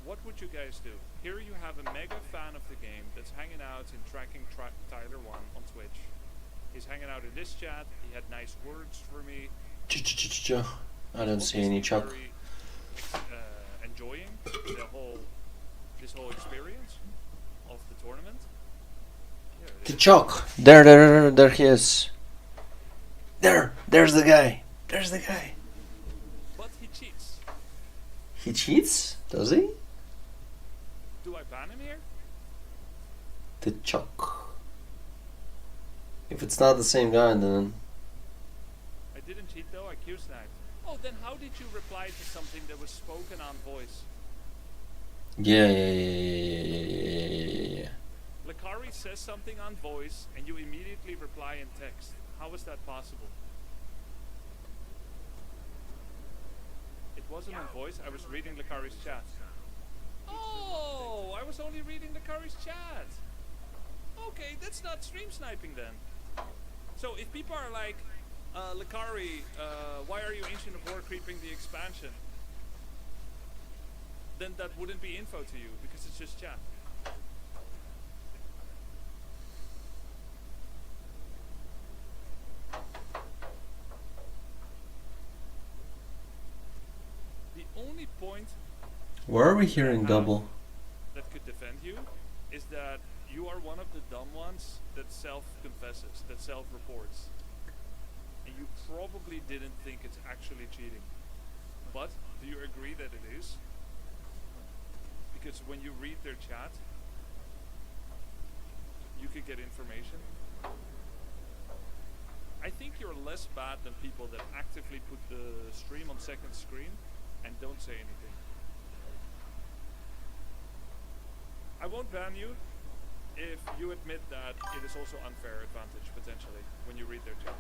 S1: What would you guys do? Here you have a mega fan of the game that's hanging out in Tracking Tyler 1 on Twitch. He's hanging out in this chat. He had nice words for me.
S2: I don't see any Chuck.
S1: Very, enjoying this whole experience of the tournament. Yeah,
S2: The Chuck. There he is. There's the guy. There's the guy.
S1: but he cheats.
S2: He cheats? Does he?
S1: Do I ban him here?
S2: The Chuck. If it's not the same guy, then
S1: I didn't cheat though. I Q-sniped. Oh, then how did you reply to something that was spoken on voice?
S2: yeah.
S1: Lakari says something on voice, and you immediately reply in text. How is that possible? It wasn't on voice. I was reading Lakari's chat. Oh, I was only reading Lakari's chat. Okay, that's not stream sniping then. So if people are like, Lakari, why are you Ancient of War creeping the expansion? Then that wouldn't be info to you, because it's just chat. point
S2: Where are we hearing double?
S1: that could defend you is that you are one of the dumb ones that self-confesses, that self-reports. And you probably didn't think it's actually cheating. But do you agree that it is? Because when you read their chat, you could get information. I think you're less bad than people that actively put the stream on second screen and don't say anything. I won't ban you if you admit that it is also unfair advantage, potentially, when you read their chat.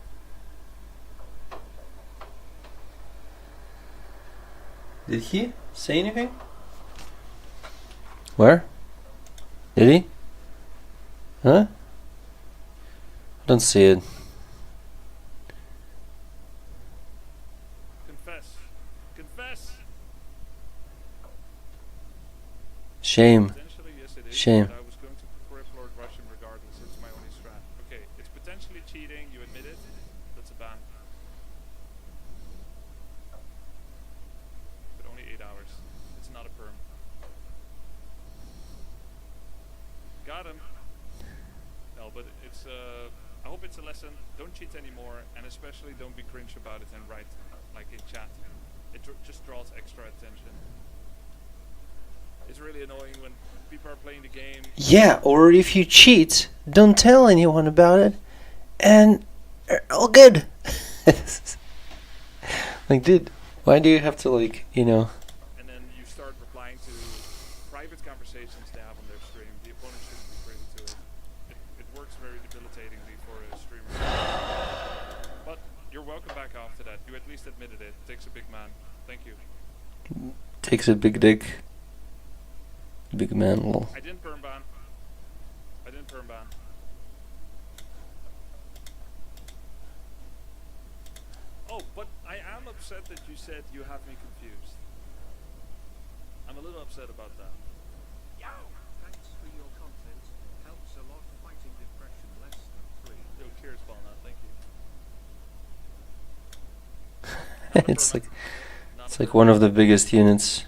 S2: Did he say anything? Where? Did he? Huh? I don't see it.
S1: Confess. Confess!
S2: Shame.
S1: Potentially, yes it is.
S2: Shame.
S1: But I was going to prep Lord Russian regardless. It's my only strat. Okay, it's potentially cheating. You admit it. That's a ban. But only 8 hours. It's not a perm. Got him. No, but it's I hope it's a lesson. Don't cheat anymore, and especially don't be cringe about it and write like in chat. It just draws extra attention. It's really annoying when people are playing the game.
S2: Yeah, or if you cheat, don't tell anyone about it, and all good. Like, dude, why do you have to, like, you know?
S1: And then you start replying to private conversations they have on their stream. The opponent shouldn't be privy to it. It works very debilitatingly for a streamer. But you're welcome back after that. You at least admitted it. Takes a big man. Thank you.
S2: Takes a big dick. Big man, lol.
S1: I didn't perm ban. I didn't perm ban. Oh, but I am upset that you said you have me confused. I'm a little upset about that.
S5: Thanks for your content. Helps a lot fighting depression less than 3.
S1: Yo, cheers, Balna. Thank you.
S2: It's like, it's like one of the biggest units.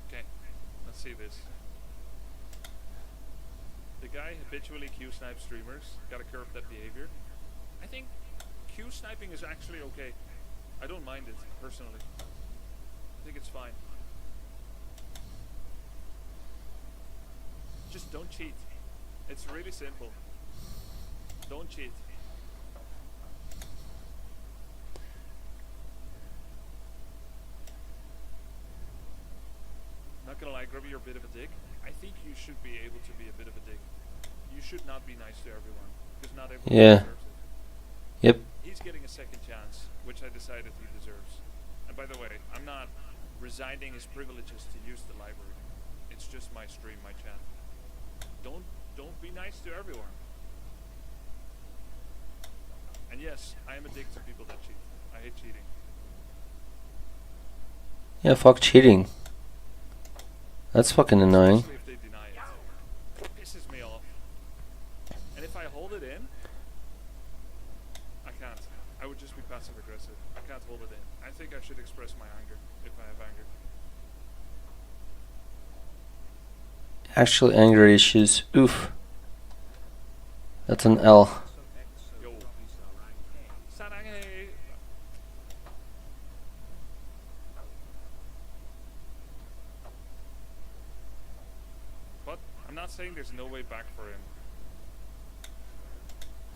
S1: Okay, let's see this. The guy habitually Q-snipe streamers. Gotta curb that behavior. I think Q-sniping is actually okay. I don't mind it, personally. I think it's fine. Just don't cheat. It's really simple. Don't cheat. Not gonna lie, Grubby, you're a bit of a dick. I think you should be able to be a bit of a dick. You should not be nice to everyone, because not everyone
S2: Yeah.
S1: deserves it.
S2: Yep.
S1: He's getting a second chance, which I decided he deserves. And by the way, I'm not resigning his privileges to use the library. It's just my stream, my channel. Don't be nice to everyone. And yes, I am a dick to people that cheat. I hate cheating.
S2: Yeah, fuck cheating. That's fucking annoying.
S1: Especially if they deny it. It pisses me off. And if I hold it in, I can't. I would just be passive aggressive. I can't hold it in. I think I should express my anger if I have anger.
S2: Actual anger issues. Oof. That's an L.
S1: Yo. Saranghe. But I'm not saying there's no way back for him.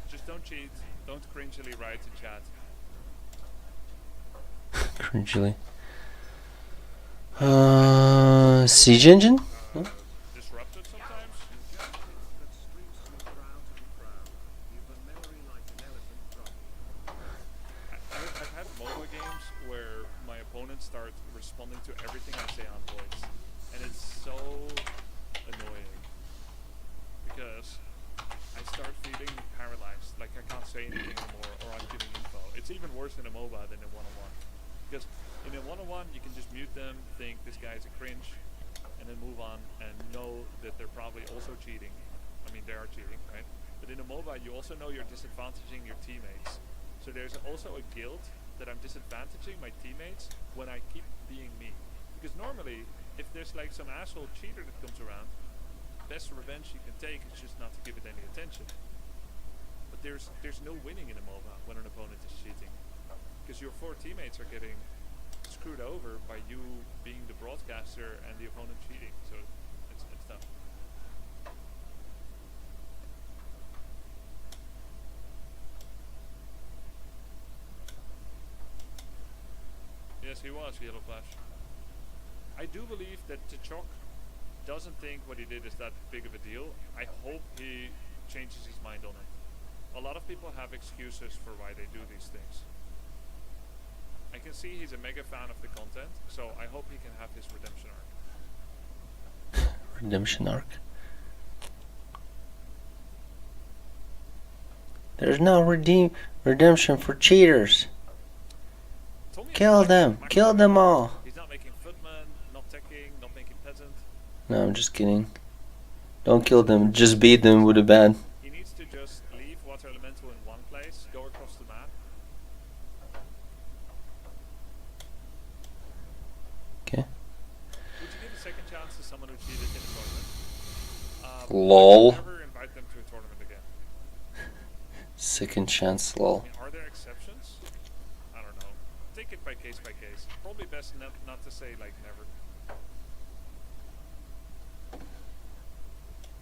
S1: Just don't cheat. Don't cringily write in chat.
S2: Cringely. Siege engine?
S1: Disruptive sometimes.
S5: That screams to me proud to be proud. You've a memory like an elephant drum.
S1: I've had MOBA games where my opponents start responding to everything I say on voice, and it's so annoying because I start feeling paralyzed, like I can't say anything anymore, or I'm giving info. It's even worse in a MOBA than in one-on-one, because in a one-on-one you can just mute them, think this guy's a cringe, and then move on and know that they're probably also cheating. I mean, they are cheating, right? But in a MOBA, you also know you're disadvantaging your teammates. So there's also a guilt that I'm disadvantaging my teammates when I keep being me. Because normally, if there's like some asshole cheater that comes around, best revenge you can take is just not to give it any attention. But there's no winning in a MOBA when an opponent is cheating. Because your 4 teammates are getting screwed over by you being the broadcaster and the opponent cheating. So it's tough. Yes, he was Yellow Flash. I do believe that T'Chok doesn't think what he did is that big of a deal. I hope he changes his mind on it. A lot of people have excuses for why they do these things. I can see he's a mega fan of the content, so I hope he can have his redemption arc.
S2: Redemption arc. There's no redemption for cheaters.
S1: Tommy
S2: Kill
S1: is
S2: them.
S1: making
S2: Kill them all.
S1: He's not making footman, not teching, not making peasant.
S2: No, I'm just kidding. Don't kill them. Just beat them with a bat.
S1: He needs to just leave water elemental in one place, go across the map.
S2: Okay.
S1: Would you give a second chance to someone who cheated in a tournament?
S2: Lol.
S1: I would never invite them to a tournament again.
S2: Second chance,
S1: I
S2: lol.
S1: mean, are there exceptions? I don't know. Take it by case. Probably best not to say like never. I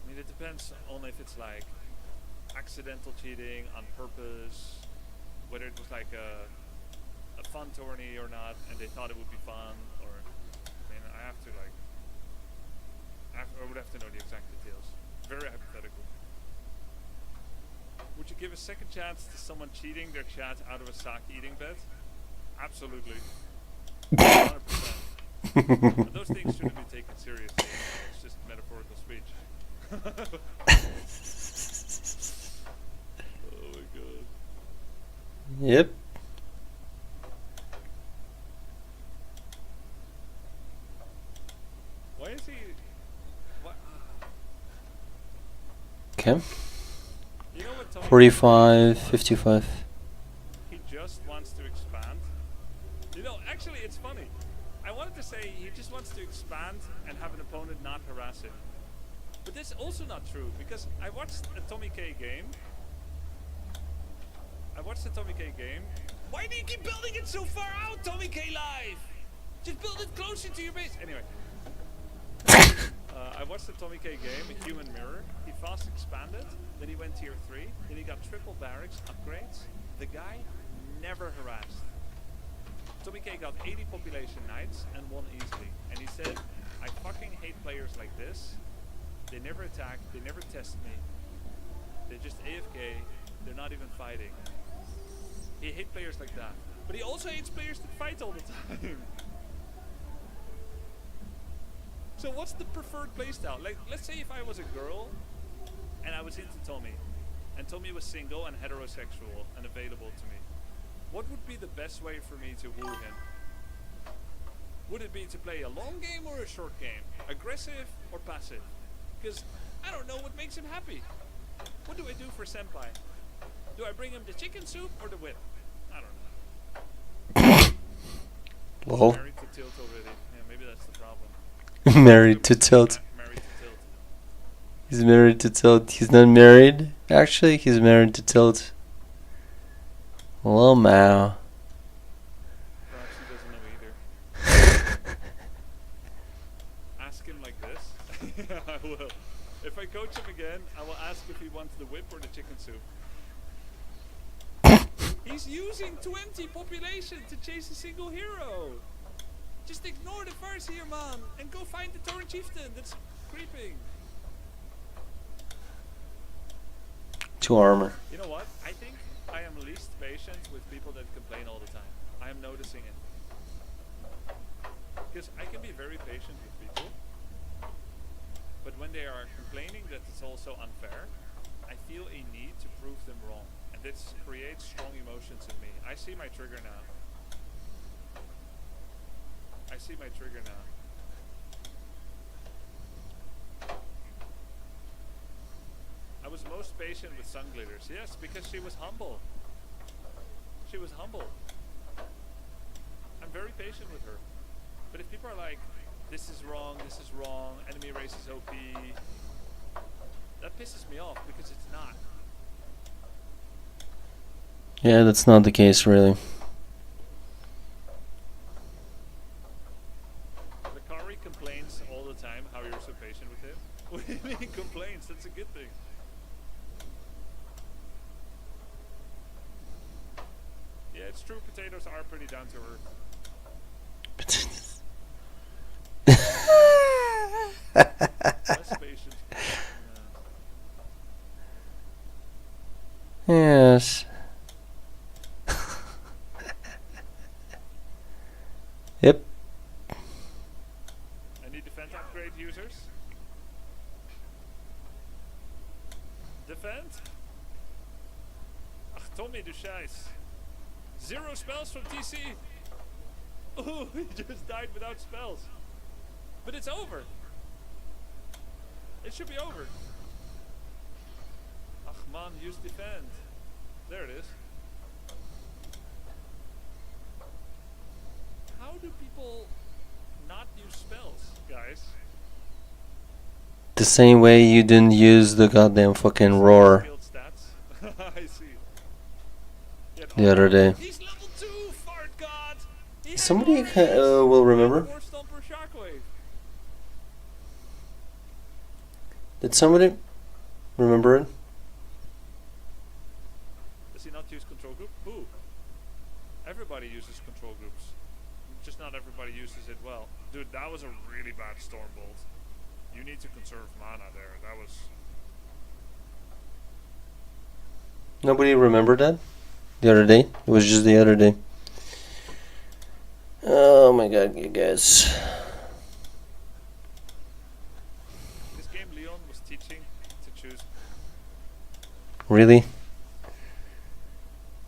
S1: mean, it depends on if it's like accidental cheating on purpose, whether it was like a fun tourney or not, and they thought it would be fun, or I mean, I would have to know the exact details. Very hypothetical. Would you give a second chance to someone cheating their chat out of a sock eating bed? Absolutely. 100%. But those things shouldn't be taken seriously. It's just metaphorical speech. Oh my god.
S2: Yep.
S1: Why is he... What?
S2: Okay.
S1: You know what Tony
S2: 45, 55.
S1: He just wants to expand. You know, actually it's funny. I wanted to say he just wants to expand and have an opponent not harass him. But this is also not true, because I watched a Tommy K game. Why do you keep building it so far out, Tommy K Live? Just build it closer to your base. Anyway. I watched the Tommy K game, a human mirror. He fast expanded, then he went tier 3, then he got triple barracks upgrades. The guy never harassed. Tommy K got 80 population knights and won easily. And he said, I fucking hate players like this. They never attack, they never test me. They're just AFK, they're not even fighting. He hates players like that. But he also hates players that fight all the time. So what's the preferred playstyle? Like, let's say if I was a girl and I was into Tommy, and Tommy was single and heterosexual and available to me, what would be the best way for me to woo him? Would it be to play a long game or a short game? Aggressive or passive? Because I don't know what makes him happy. What do I do for Senpai? Do I bring him the chicken soup or the whip? I don't know.
S2: Lol.
S1: Married to Tilt already. Yeah, maybe that's the problem.
S2: Married to Tilt.
S1: Married to Tilt.
S2: He's married to Tilt. He's not married. Actually, he's married to Tilt. Lol, Mao.
S1: Perhaps he doesn't know either. Ask him like this. Yeah, I will. If I coach him again, I will ask if he wants the whip or the chicken soup. He's using 20 population to chase a single hero. Just ignore the first here, man, and go find the Tauren Chieftain that's creeping.
S2: 2 armor.
S1: You know what? I think I am least patient with people that complain all the time. I am noticing it. Because I can be very patient with people, but when they are complaining that it's also unfair, I feel a need to prove them wrong. And this creates strong emotions in me. I see my trigger now. was most patient with sun glitters. Yes, because she was humble. She was humble. I'm very patient with her. But if people are like, this is wrong, enemy race is OP, that pisses me off because it's not.
S2: Yeah, that's not the case, really.
S1: Lakari complains all the time how you're so patient with him. What do you mean complains? That's a good thing. Yeah, it's true, potatoes are pretty down to earth. Less patient.
S2: Yes. Yep.
S1: Any defend upgrade users? Defend? Ach, Tommy de Scheiß. 0 spells from TC. Ooh, he just died without spells. But it's over. It should be over. Ach man, use defend. There it is. How do people not use spells, guys?
S2: The same way you didn't use the goddamn fucking roar
S1: Field stats. I see. Yet
S2: the other day.
S1: he's level 2, fart god! He had
S2: Somebody
S1: Warriors!
S2: will remember.
S1: War Stomper Shockwave.
S2: Did somebody remember it?
S1: Does he not use control group? Who? Everybody uses control groups. Just not everybody uses it well. Dude, that was a really bad Stormbolt. You need to conserve mana there. That was...
S2: Nobody remembered that the other day. It was just the other day. Oh my god, you guys.
S1: This game Leon was teaching to choose.
S2: Really?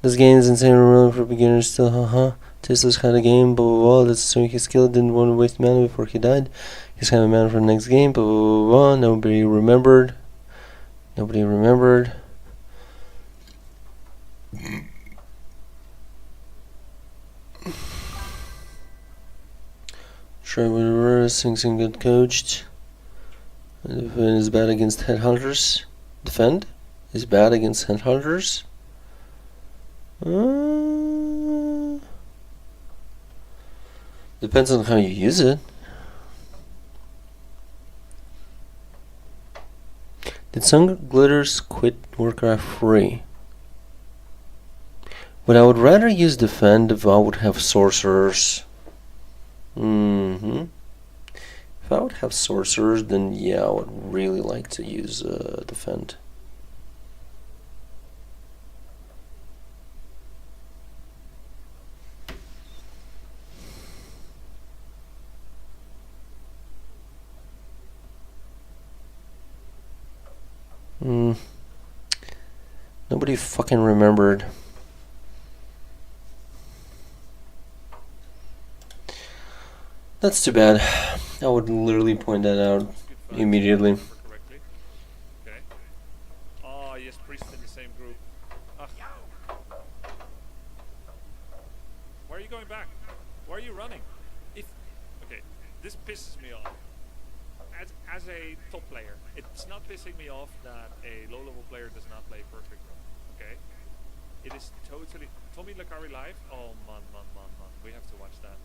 S2: This game is insane really for beginners still, haha. Tasteless kind of game, blah blah blah. That's assuming his skill didn't want to waste mana before he died. He's kind of mana for the next game, blah blah blah blah. Nobody remembered. Nobody remembered. Try whatever, things and get coached. Defend is bad against headhunters. Defend is bad against headhunters. Depends on how you use it. Did Sun Glitters quit Warcraft 3? But I would rather use Defend if I would have sorcerers. If I would have sorcerers, then yeah, I would really like to use Defend. Nobody fucking remembered. That's too bad. I would literally point that out immediately.
S1: Correctly. Okay. Oh, yes, priest in the same group. Ugh. Why are you going back? Why are you running? Okay, this pisses me off. As a top player, it's not pissing me off that a low-level player does not play perfect run. Okay, it is totally Tommy Lakari live. Oh man, we have to watch that.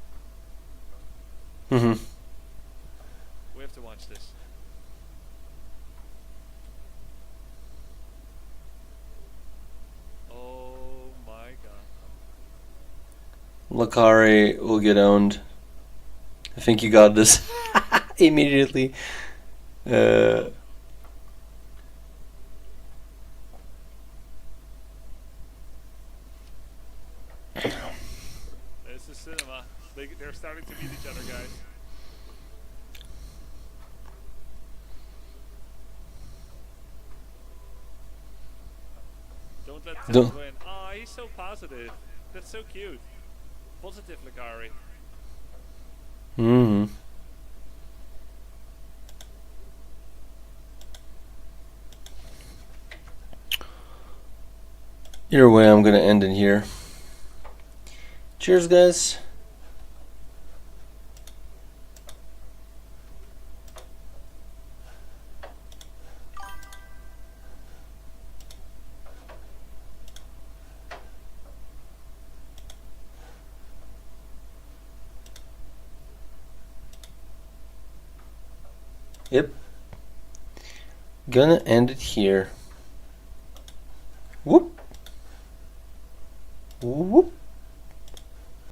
S1: We have to watch this. Oh my god.
S2: Lakari will get owned. I think you got this immediately.
S1: This is cinema. They're starting to meet each other, guys. Don't let Tim
S2: Don't-
S1: win. Oh, he's so positive. That's so cute. Positive, Lakari.
S2: Either way, I'm gonna end it here. Cheers, guys. Yep. Gonna end it here. Whoop. Whoop.